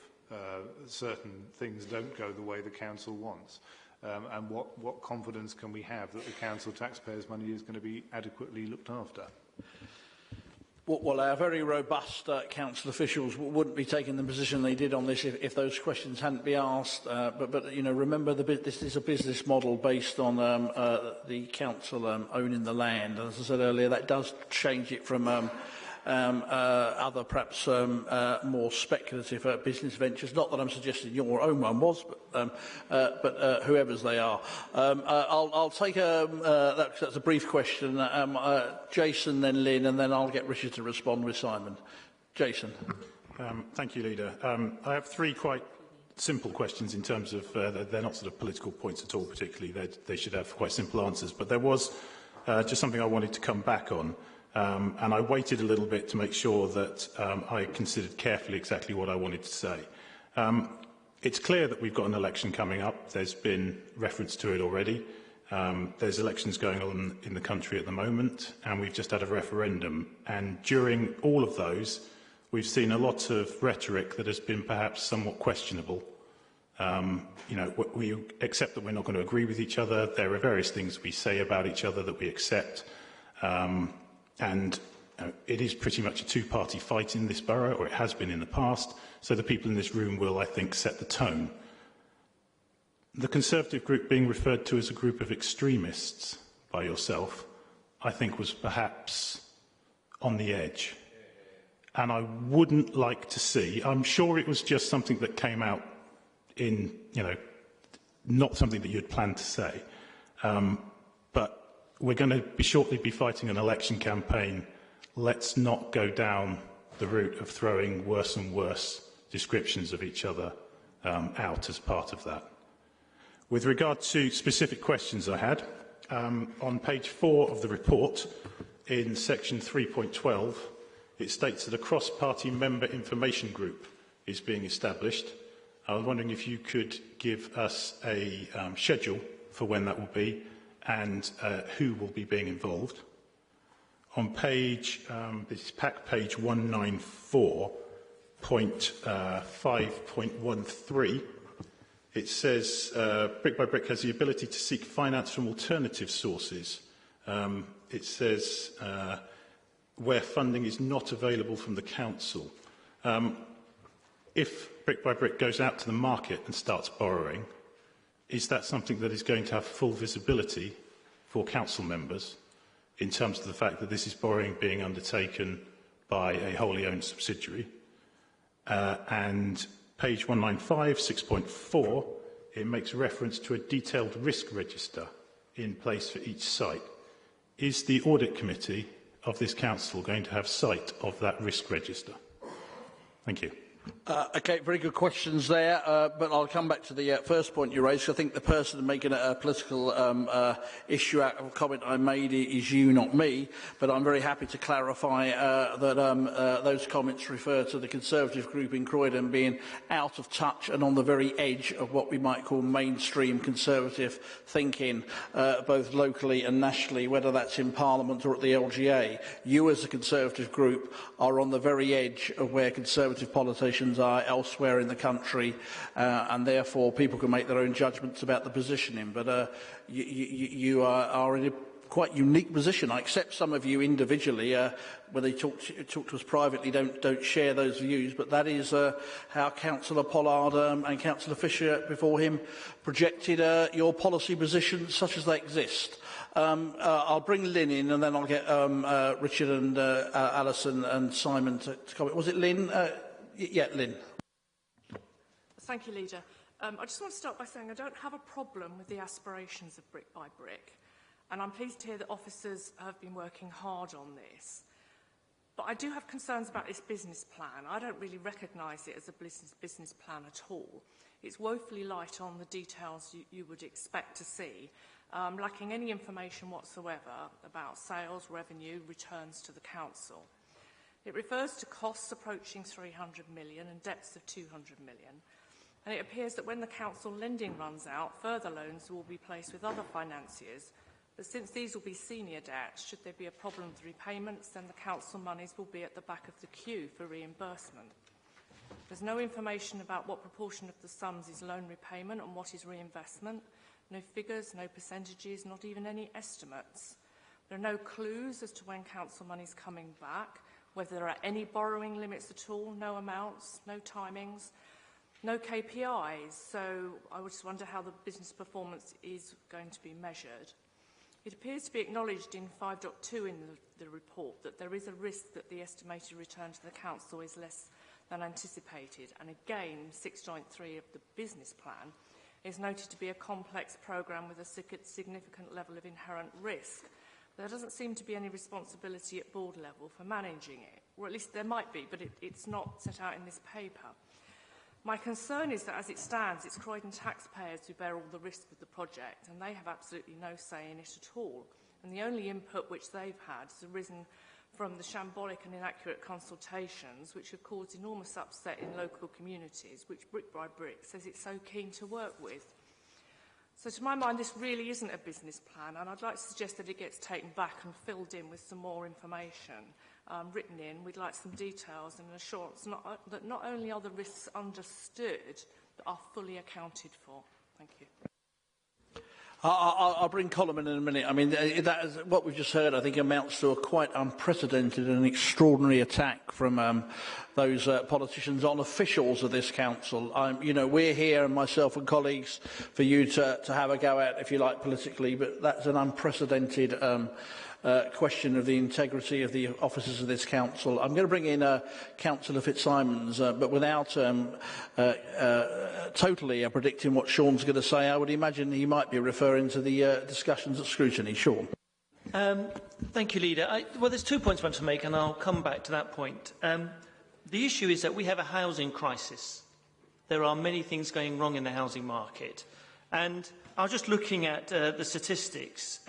certain things don't go the way the council wants. And what confidence can we have that the council taxpayers' money is going to be adequately looked after? Well, our very robust council officials wouldn't be taking the position they did on this if those questions hadn't been asked. But you know, remember, this is a business model based on the council owning the land. And as I said earlier, that does change it from other, perhaps more speculative business ventures. Not that I'm suggesting your own one was, but whoever's they are. I'll take that's a brief question. Jason, then Lynn, and then I'll get Richard to respond with Simon. Jason. Thank you, Leader. I have three quite simple questions in terms of they're not sort of political points at all, particularly. They should have quite simple answers. But there was just something I wanted to come back on. And I waited a little bit to make sure that I considered carefully exactly what I wanted to say. It's clear that we've got an election coming up. There's been reference to it already. There's elections going on in the country at the moment, and we've just had a referendum. And during all of those, we've seen a lot of rhetoric that has been perhaps somewhat questionable. You know, we accept that we're not going to agree with each other. There are various things we say about each other that we accept. And it is pretty much a two-party fight in this borough, or it has been in the past, so the people in this room will, I think, set the tone. The Conservative group being referred to as a group of extremists by yourself, I think was perhaps on the edge. And I wouldn't like to see, I'm sure it was just something that came out in, you know, not something that you had planned to say, but we're going to shortly be fighting an election campaign. Let's not go down the route of throwing worse and worse descriptions of each other out as part of that. With regard to specific questions I had, on page 4 of the report, in section 3.12, it states that a cross-party member information group is being established. I was wondering if you could give us a schedule for when that will be, and who will be being involved. On page, this is pack page 194.5.13, it says Brick by Brick has the ability to seek finance from alternative sources. It says where funding is not available from the council. If Brick by Brick goes out to the market and starts borrowing, is that something that is going to have full visibility for council members in terms of the fact that this is borrowing being undertaken by a wholly owned subsidiary? And page 195, 6.4, it makes reference to a detailed risk register in place for each site. Is the audit committee of this council going to have sight of that risk register? Thank you. Okay, very good questions there, but I'll come back to the first point you raised. I think the person making a political issue out of a comment I made is you, not me, but I'm very happy to clarify that those comments refer to the Conservative group in Croydon being out of touch and on the very edge of what we might call mainstream Conservative thinking, both locally and nationally, whether that's in Parliament or at the LGA. You as a Conservative group are on the very edge of where Conservative politicians are elsewhere in the country, and therefore people can make their own judgments about the positioning. But you are in a quite unique position. I accept some of you individually, when they talk to us privately, don't share those views, but that is how Councillor Pollard and Councillor Fisher before him projected your policy positions such as they exist. I'll bring Lynn in, and then I'll get Richard and Alison and Simon to comment. Was it Lynn? Yeah, Lynn. Thank you, Leader. I just want to start by saying I don't have a problem with the aspirations of Brick by Brick, and I'm pleased to hear that officers have been working hard on this. But I do have concerns about this business plan. I don't really recognise it as a business plan at all. It's woefully light on the details you would expect to see, lacking any information whatsoever about sales, revenue, returns to the council. It refers to costs approaching 300 million and debts of 200 million. And it appears that when the council lending runs out, further loans will be placed with other financiers, But since these will be senior debts, should there be a problem with repayments, then the council monies will be at the back of the queue for reimbursement. There's no information about what proportion of the sums is loan repayment and what is reinvestment. No figures, no percentages, not even any estimates. There are no clues as to when council money is coming back, whether there are any borrowing limits at all, no amounts, no timings, no KPIs. So I would just wonder how the business performance is going to be measured. It appears to be acknowledged in 5.2 in the report that there is a risk that the estimated return to the council is less than anticipated. And again, 6.3 of the business plan is noted to be a complex programme with a significant level of inherent risk. There doesn't seem to be any responsibility at board level for managing it, or at least there might be, but it's not set out in this paper. My concern is that as it stands, it's Croydon taxpayers who bear all the risk of the project, and they have absolutely no say in it at all. And the only input which they've had has arisen from the shambolic and inaccurate consultations, which have caused enormous upset in local communities, which Brick by Brick says it's so keen to work with. So to my mind, this really isn't a business plan, and I'd like to suggest that it gets taken back and filled in with some more information. Written in, we'd like some details and an assurance that not only are the risks understood, but are fully accounted for. Thank you. I'll bring Colin in a minute. I mean, that is, what we've just heard, I think, amounts to a quite unprecedented and extraordinary attack from those politicians on officials of this council. You know, we're here, and myself and colleagues, for you to have a go at, if you like, politically, but that's an unprecedented question of the integrity of the officers of this council. I'm going to bring in Councillor Fitzsimons, but without totally predicting what Sean's going to say. I would imagine he might be referring to the discussions at scrutiny. Sean. Thank you, Leader. Well, there's 2 points I want to make, and I'll come back to that point. The issue is that we have a housing crisis. There are many things going wrong in the housing market. And I was just looking at the statistics.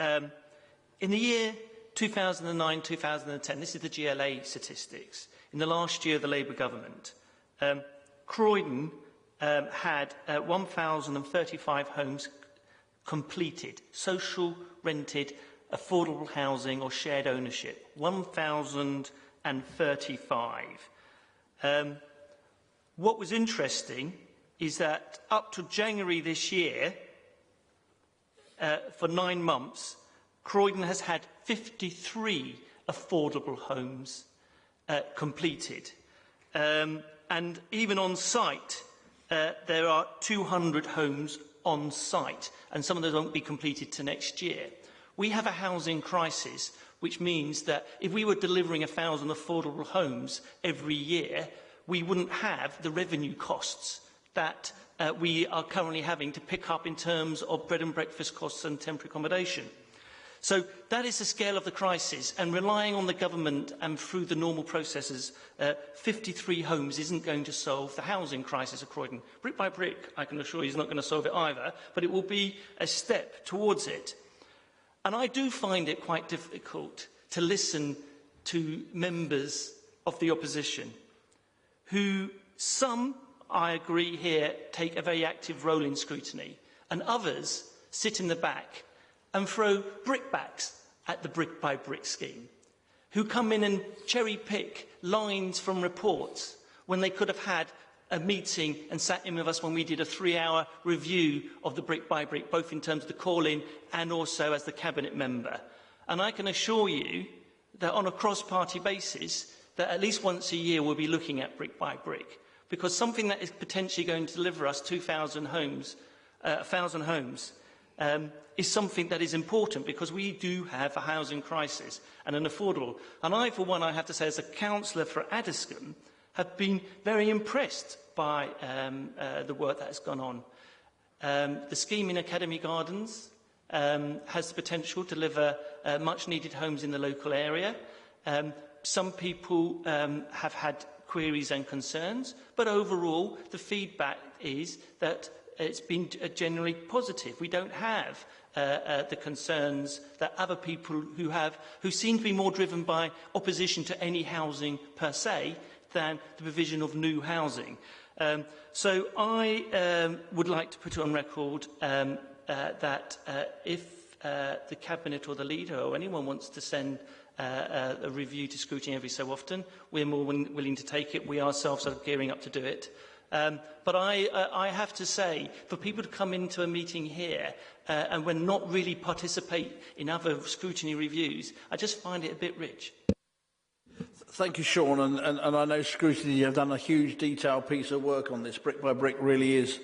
In the year 2009-2010, this is the GLA statistics, in the last year of the Labour government, Croydon had 1,035 homes completed, social, rented, affordable housing or shared ownership, 1,035. What was interesting is that up to January this year, for 9 months, Croydon has had 53 affordable homes completed. And even on site, there are 200 homes on site, and some of those won't be completed to next year. We have a housing crisis, which means that if we were delivering 1,000 affordable homes every year, we wouldn't have the revenue costs that we are currently having to pick up in terms of bread and breakfast costs and temporary accommodation. So that is the scale of the crisis, and relying on the government and through the normal processes, 53 homes isn't going to solve the housing crisis of Croydon. Brick by brick, I can assure you, is not going to solve it either, but it will be a step towards it. And I do find it quite difficult to listen to members of the opposition, who some, I agree here, take a very active role in scrutiny, and others sit in the back and throw brickbats at the brick-by-brick scheme, who come in and cherry-pick lines from reports when they could have had a meeting and sat in with us when we did a 3-hour review of the brick-by-brick, both in terms of the call-in and also as the Cabinet member. And I can assure you that on a cross-party basis, that at least once a year we'll be looking at brick-by-brick, because something that is potentially going to deliver us 2,000 homes, 1,000 homes, is something that is important, because we do have a housing crisis and an affordable. And I, for one, I have to say, as a councillor for Addiscombe, have been very impressed by the work that has gone on. The scheme in Academy Gardens has the potential to deliver much-needed homes in the local area. Some people have had queries and concerns, but overall the feedback is that it's been generally positive. We don't have the concerns that other people who seem to be more driven by opposition to any housing per se than the provision of new housing. So I would like to put it on record that if the Cabinet or the Leader or anyone wants to send a review to scrutiny every so often, we're more willing to take it. We ourselves are gearing up to do it. But I have to say, for people to come into a meeting here and when not really participate in other scrutiny reviews, I just find it a bit rich. Thank you, Sean, and I know Scrutiny have done a huge detailed piece of work on this. Brick by Brick really is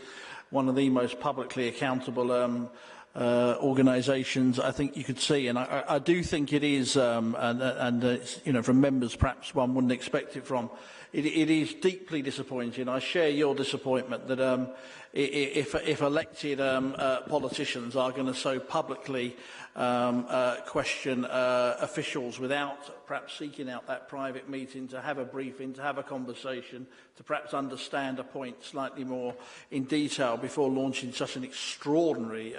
one of the most publicly accountable organisations I think you could see, and I do think it is, and it's, you know, from members perhaps one wouldn't expect it from. It is deeply disappointing. I share your disappointment that if elected politicians are going to so publicly question officials without perhaps seeking out that private meeting to have a briefing, to have a conversation, to perhaps understand a point slightly more in detail before launching such an extraordinary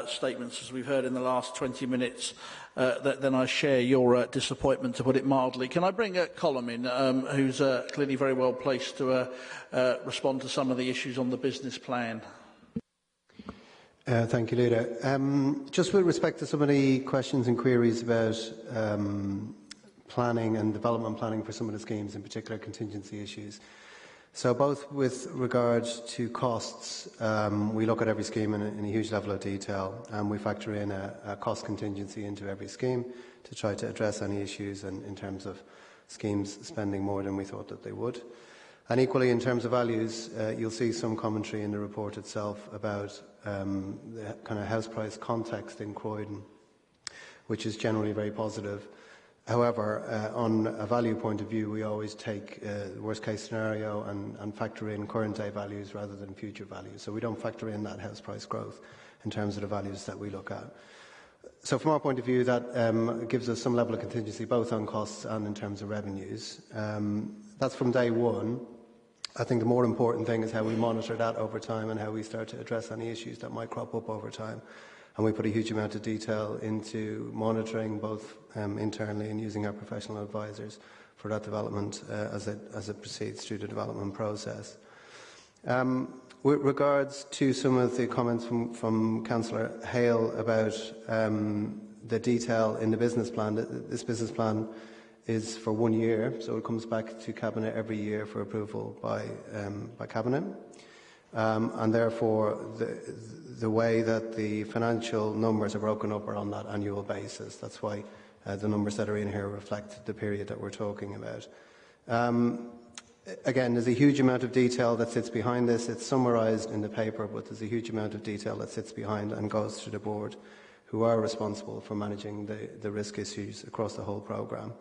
statements as we've heard in the last 20 minutes, then I share your disappointment, to put it mildly. Can I bring Colm in, who's clearly very well placed to respond to some of the issues on the business plan? Thank you, Leader. Just with respect to some of the questions and queries about planning and development planning for some of the schemes, in particular contingency issues. So both with regard to costs, we look at every scheme in a huge level of detail, and we factor in a cost contingency into every scheme to try to address any issues in terms of schemes spending more than we thought that they would. And equally, in terms of values, you'll see some commentary in the report itself about the kind of house price context in Croydon, which is generally very positive. However, on a value point of view, we always take the worst case scenario and factor in current day values rather than future values. So we don't factor in that house price growth in terms of the values that we look at. So from our point of view, that gives us some level of contingency both on costs and in terms of revenues. That's from day one. I think the more important thing is how we monitor that over time and how we start to address any issues that might crop up over time. And we put a huge amount of detail into monitoring both internally and using our professional advisors for that development as it proceeds through the development process. With regards to some of the comments from Councillor Hale about the detail in the business plan, this business plan is for 1 year, so it comes back to Cabinet every year for approval by Cabinet. And therefore, the way that the financial numbers are broken up are on that annual basis. That's why the numbers that are in here reflect the period that we're talking about. Again, there's a huge amount of detail that sits behind this. It's summarised in the paper, but there's a huge amount of detail that sits behind and goes to the board, who are responsible for managing the risk issues across the whole programme.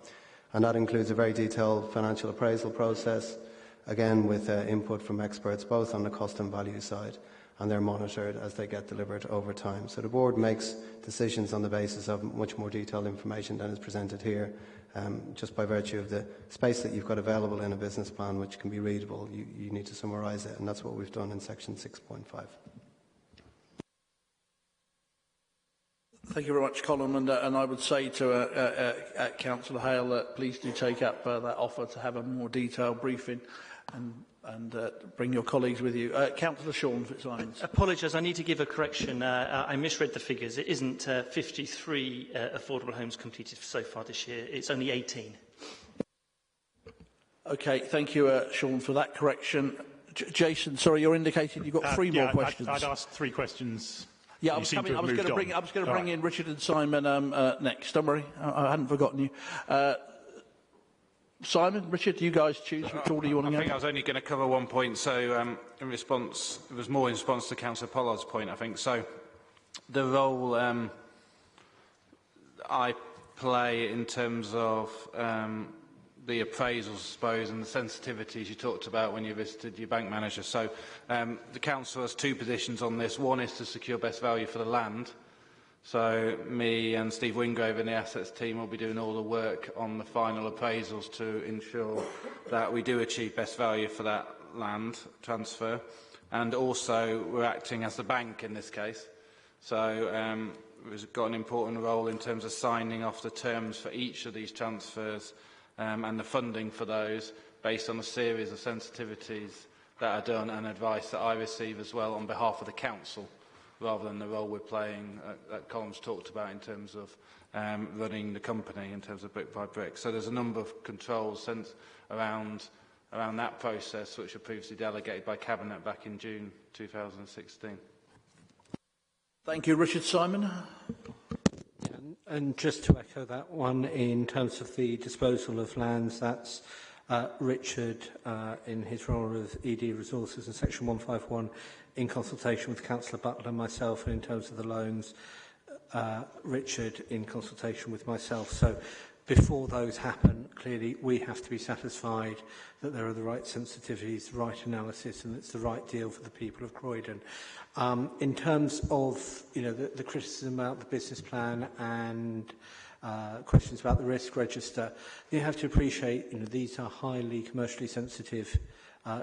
And that includes a very detailed financial appraisal process, again with input from experts both on the cost and value side, and they're monitored as they get delivered over time. So the board makes decisions on the basis of much more detailed information than is presented here, just by virtue of the space that you've got available in a business plan, which can be readable. You need to summarise it, and that's what we've done in section 6.5. Thank you very much, Colm, and I would say to Councillor Hale that please do take up that offer to have a more detailed briefing and bring your colleagues with you. Councillor Sean Fitzsimons. Apologise, I need to give a correction. I misread the figures. It isn't 53 affordable homes completed so far this year. It's only 18. Okay, thank you, Sean, for that correction. Jason, sorry, you're indicating you've got three more questions. I'd asked 3 questions. Yeah, I was going to bring in Richard and Simon next. Don't worry, I hadn't forgotten you. Simon, Richard, you guys choose which order you want to go. I think I was only going to cover 1 point. So, in response, it was more in response to Councillor Pollard's point, I think. So, the role I play in terms of the appraisals, I suppose, and the sensitivities you talked about when you visited your bank manager. So the council has 2 positions on this. One is to secure best value for the land. So me and Steve Wingrove and the assets team will be doing all the work on the final appraisals to ensure that we do achieve best value for that land transfer. And also we're acting as the bank in this case. So we've got an important role in terms of signing off the terms for each of these transfers and the funding for those based on a series of sensitivities that are done and advice that I receive as well on behalf of the council. rather than the role we're playing that Colin's talked about in terms of running the company in terms of brick by brick. So there's a number of controls around that process which were previously delegated by Cabinet back in June 2016. Thank you. Richard Simon. And just to echo that one, in terms of the disposal of lands, that's Richard, in his role of ED Resources in Section 151, in consultation with Councillor Butler and myself, and in terms of the loans, Richard in consultation with myself. So before those happen, clearly we have to be satisfied that there are the right sensitivities, the right analysis, and it's the right deal for the people of Croydon. In terms of the criticism about the business plan and questions about the risk register, you have to appreciate these are highly commercially sensitive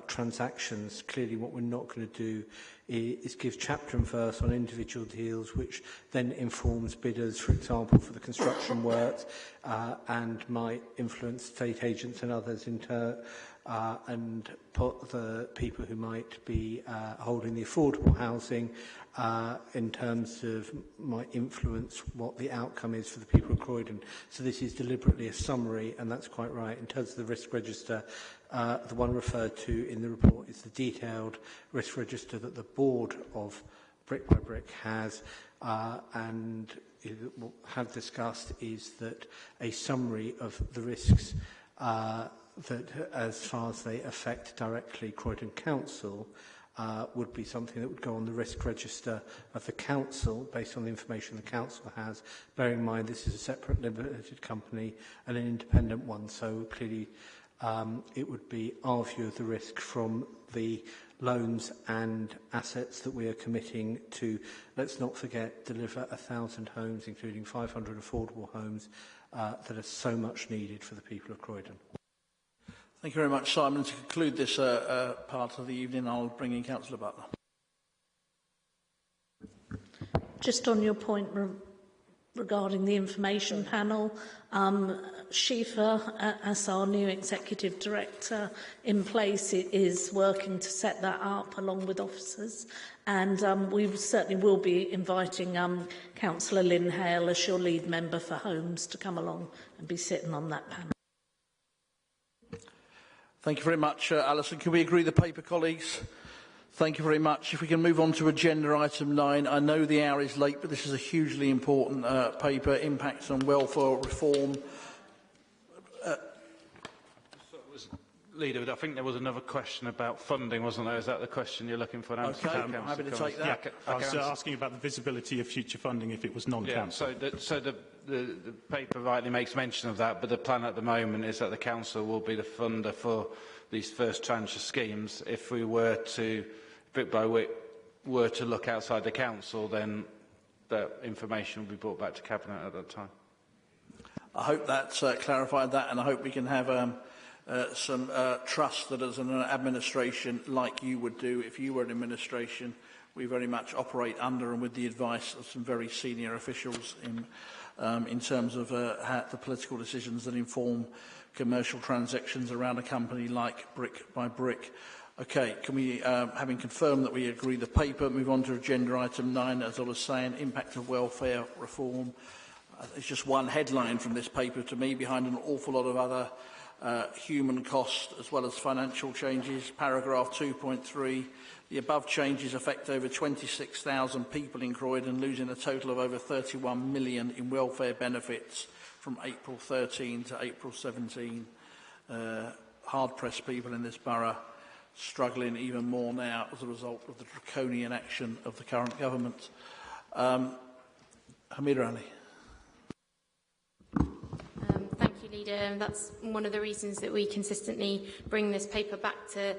transactions. Clearly what we're not going to do is give chapter and verse on individual deals, which then informs bidders, for example, for the construction works, and might influence estate agents and others and put the people who might be holding the affordable housing in terms of might influence what the outcome is for the people of Croydon. So this is deliberately a summary, and that's quite right. In terms of the risk register, the one referred to in the report is the detailed risk register that the board of Brick by Brick has, and what we have discussed is that a summary of the risks that, as far as they affect directly Croydon Council, would be something that would go on the risk register of the council based on the information the council has, bearing in mind this is a separate limited company and an independent one, so clearly it would be our view of the risk from the loans and assets that we are committing to, let's not forget, deliver 1,000 homes, including 500 affordable homes that are so much needed for the people of Croydon. Thank you very much, Simon. To conclude this part of the evening, I'll bring in Councillor Butler. Just on your point regarding the information panel, Shifa, as our new Executive Director in place, is working to set that up along with officers. And we certainly will be inviting Councillor Lynn Hale as your lead member for Homes to come along and be sitting on that panel. Thank you very much, Alison. Can we agree the paper, colleagues? Thank you very much. If we can move on to agenda item 9. I know the hour is late, but this is a hugely important paper, impacts on welfare reform. Leader, I think there was another question about funding, wasn't there? Is that the question you're looking for an answer to? Okay, I'm happy to take that. Yeah, I was asking about the visibility of future funding if it was non-council. Yeah, so the paper rightly makes mention of that, but the plan at the moment is that the council will be the funder for these first tranche of schemes. If we were to, brick by brick, were to look outside the council, then that information will be brought back to Cabinet at that time. I hope that's clarified that, and I hope we can have some trust that as an administration, like you would do if you were an administration, we very much operate under and with the advice of some very senior officials in terms of the political decisions that inform commercial transactions around a company like Brick by Brick. Okay, can we, having confirmed that we agree the paper, move on to agenda item 9, as I was saying, impact of welfare reform. It's just one headline from this paper to me, behind an awful lot of other human cost as well as financial changes. Paragraph 2.3, the above changes affect over 26,000 people in Croydon, losing a total of over 31 million in welfare benefits from April 13 to April 17. Hard-pressed people in this borough struggling even more now as a result of the draconian action of the current government. Hamid Ali. Leader. That's one of the reasons that we consistently bring this paper back to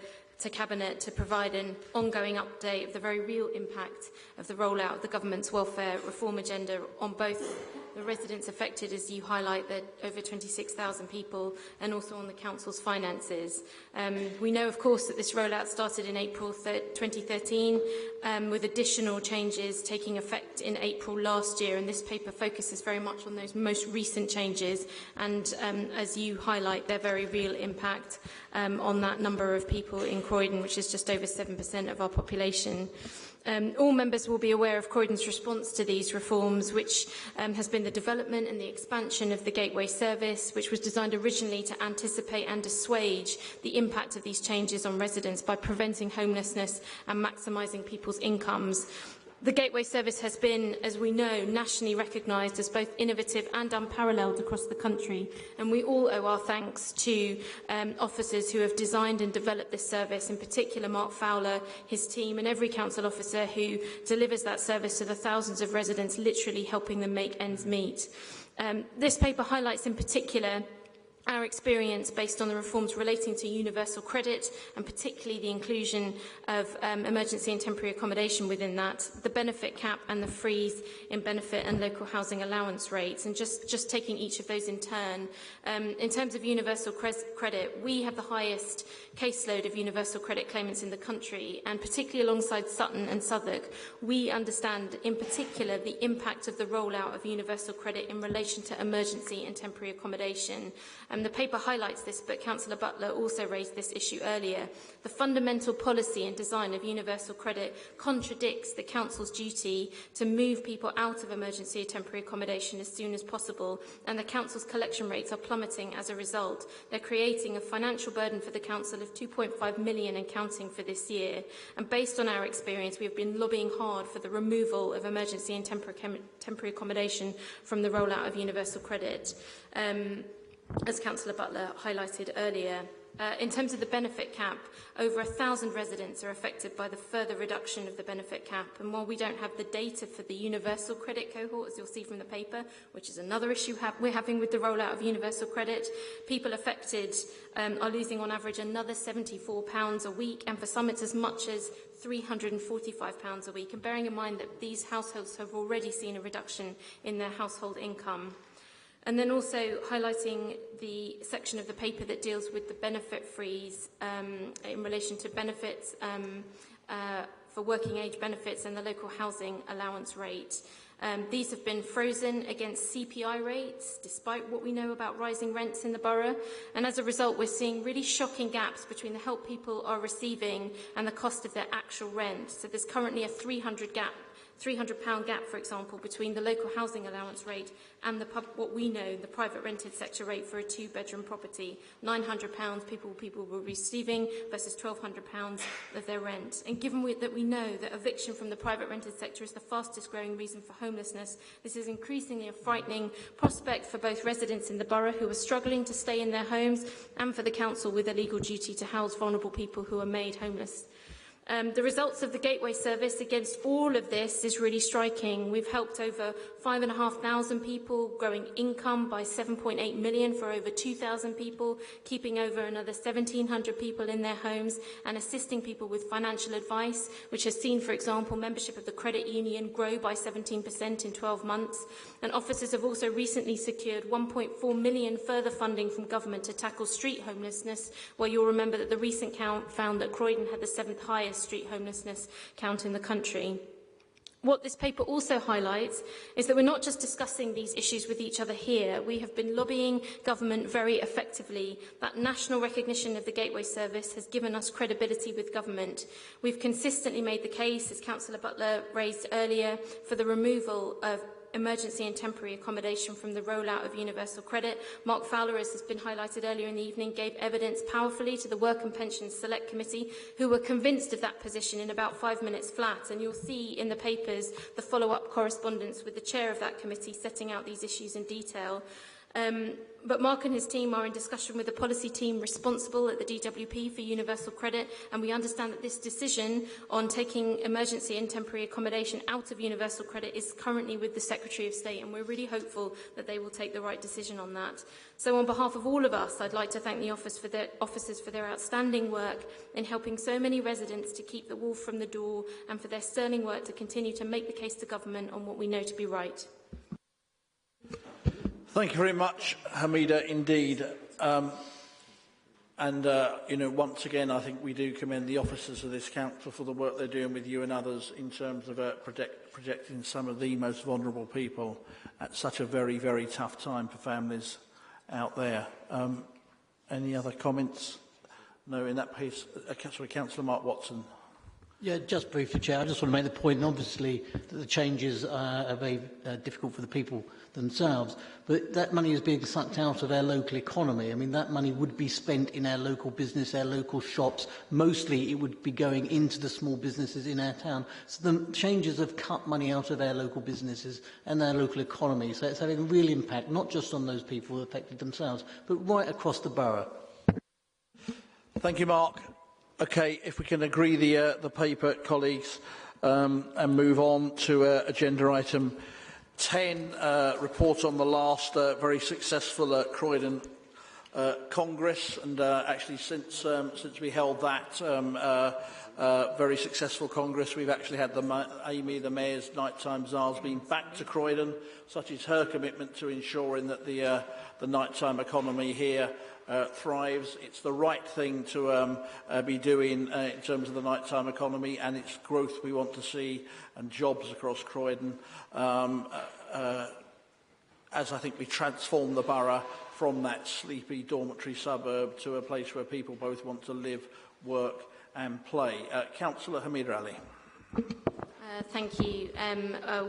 Cabinet to provide an ongoing update of the very real impact of the rollout of the government's welfare reform agenda on both the residents affected, as you highlight, the over 26,000 people, and also on the council's finances. We know, of course, that this rollout started in April 2013, with additional changes taking effect in April last year, and this paper focuses very much on those most recent changes, and as you highlight, their very real impact on that number of people in Croydon, which is just over 7% of our population. All members will be aware of Croydon's response to these reforms, which has been the development and the expansion of the Gateway Service, which was designed originally to anticipate and assuage the impact of these changes on residents by preventing homelessness and maximising people's incomes. The Gateway Service has been, as we know, nationally recognised as both innovative and unparalleled across the country, and we all owe our thanks to officers who have designed and developed this service, in particular Mark Fowler, his team, and every council officer who delivers that service to the thousands of residents, literally helping them make ends meet. This paper highlights in particular our experience based on the reforms relating to universal credit, and particularly the inclusion of emergency and temporary accommodation within that, the benefit cap and the freeze in benefit and local housing allowance rates. And just taking each of those in turn, in terms of universal credit, we have the highest caseload of universal credit claimants in the country, and particularly alongside Sutton and Southwark, we understand in particular the impact of the rollout of universal credit in relation to emergency and temporary accommodation. The paper highlights this, but Councillor Butler also raised this issue earlier. The fundamental policy and design of universal credit contradicts the Council's duty to move people out of emergency or temporary accommodation as soon as possible, and the Council's collection rates are plummeting as a result. They're creating a financial burden for the Council of £2.5 million and counting for this year. And based on our experience, we have been lobbying hard for the removal of emergency and temporary accommodation from the rollout of universal credit. As Councillor Butler highlighted earlier. In terms of the benefit cap, over 1,000 residents are affected by the further reduction of the benefit cap. And while we don't have the data for the universal credit cohort, as you'll see from the paper, which is another issue we're having with the rollout of universal credit, people affected are losing on average another £74 a week, and for some it's as much as £345 a week. And bearing in mind that these households have already seen a reduction in their household income. And then also highlighting the section of the paper that deals with the benefit freeze in relation to benefits for working age benefits and the local housing allowance rate. These have been frozen against CPI rates, despite what we know about rising rents in the borough. And as a result, we're seeing really shocking gaps between the help people are receiving and the cost of their actual rent. So there's currently a £300 gap, for example, between the local housing allowance rate and what we know, the private rented sector rate for a two-bedroom property. £900 people were receiving versus £1,200 of their rent. And given that we know that eviction from the private rented sector is the fastest growing reason for homelessness, this is increasingly a frightening prospect for both residents in the borough who are struggling to stay in their homes and for the council with a legal duty to house vulnerable people who are made homeless. The results of the Gateway Service against all of this is really striking. We've helped over 5,500 people, growing income by 7.8 million for over 2,000 people, keeping over another 1,700 people in their homes, and assisting people with financial advice, which has seen, for example, membership of the credit union grow by 17% in 12 months. And officers have also recently secured 1.4 million further funding from government to tackle street homelessness, where you'll remember that the recent count found that Croydon had the 7th highest street homelessness count in the country. What this paper also highlights is that we're not just discussing these issues with each other here. We have been lobbying government very effectively. That national recognition of the Gateway Service has given us credibility with government. We've consistently made the case, as Councillor Butler raised earlier, for the removal of emergency and temporary accommodation from the rollout of universal credit. Mark Fowler, as has been highlighted earlier in the evening, gave evidence powerfully to the Work and Pensions Select Committee, who were convinced of that position in about 5 minutes flat. And you'll see in the papers the follow-up correspondence with the chair of that committee setting out these issues in detail. But Mark and his team are in discussion with the policy team responsible at the DWP for universal credit, and we understand that this decision on taking emergency and temporary accommodation out of universal credit is currently with the Secretary of State, and we're really hopeful that they will take the right decision on that. So on behalf of all of us, I'd like to thank the officers for their outstanding work in helping so many residents to keep the wolf from the door, and for their sterling work to continue to make the case to government on what we know to be right. Thank you very much, Hamida, indeed. Once again, I think we do commend the officers of this council for the work they're doing with you and others in terms of protecting some of the most vulnerable people at such a very, very tough time for families out there. Any other comments? No, in that case, Councillor Mark Watson. Yeah, just briefly, Chair. I just want to make the point, and obviously, that the changes are very difficult for the people themselves, but that money is being sucked out of our local economy. I mean, that money would be spent in our local business, our local shops. Mostly, it would be going into the small businesses in our town. So the changes have cut money out of our local businesses and our local economy. So it's having a real impact, not just on those people who are affected themselves, but right across the borough. Thank you, Mark. Okay, if we can agree the paper, colleagues, and move on to agenda item 10, report on the last very successful Croydon Congress, and actually since we held that very successful Congress, we've actually had Amy, the Mayor's nighttime czar's been back to Croydon. Such is her commitment to ensuring that the nighttime economy here thrives. It's the right thing to be doing in terms of the nighttime economy, and its growth we want to see, and jobs across Croydon, as I think we transform the borough from that sleepy dormitory suburb to a place where people both want to live, work and play. Councillor Hamid Ali. Thank you.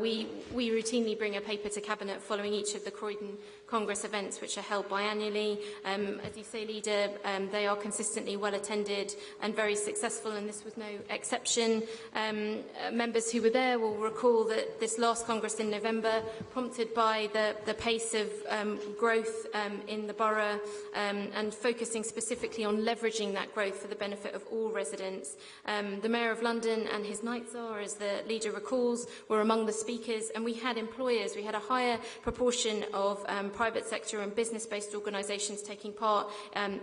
We routinely bring a paper to Cabinet following each of the Croydon Congress events, which are held biannually. As you say, Leader, they are consistently well attended and very successful, and this was no exception. Members who were there will recall that this last Congress in November, prompted by the pace of growth in the borough and focusing specifically on leveraging that growth for the benefit of all residents. The Mayor of London and his Night Czar, as the Leader recalls, were among the speakers, and we had employers. We had a higher proportion of private sector and business-based organisations taking part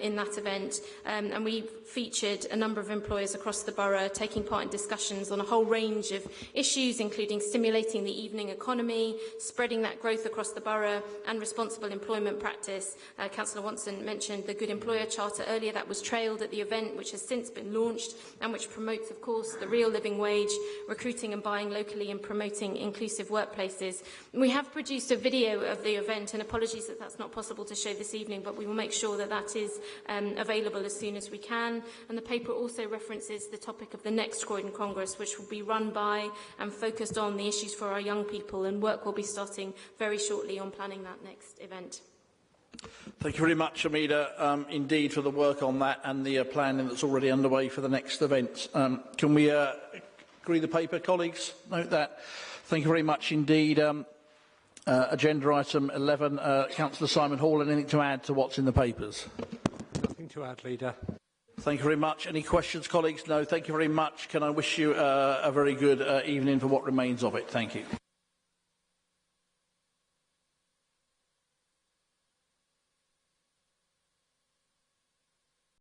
in that event, and we featured a number of employers across the borough taking part in discussions on a whole range of issues, including stimulating the evening economy, spreading that growth across the borough, and responsible employment practice. Councillor Watson mentioned the Good Employer Charter earlier. That was trailed at the event, which has since been launched, and which promotes, of course, the real living wage, recruiting and buying locally, and promoting inclusive workplaces. We have produced a video of the event, and apologies that that's not possible to show this evening, but we will make sure that that is available as soon as we can. And the paper also references the topic of the next Croydon Congress, which will be run by and focused on the issues for our young people, and work will be starting very shortly on planning that next event. Thank you very much, Amida, indeed, for the work on that and the planning that's already underway for the next event. Can we agree the paper, colleagues? Note that. Thank you very much indeed. Agenda item 11, Councillor Simon Hall, anything to add to what's in the papers? Nothing to add, Leader. Thank you very much. Any questions, colleagues? No, thank you very much. Can I wish you a very good evening for what remains of it? Thank you.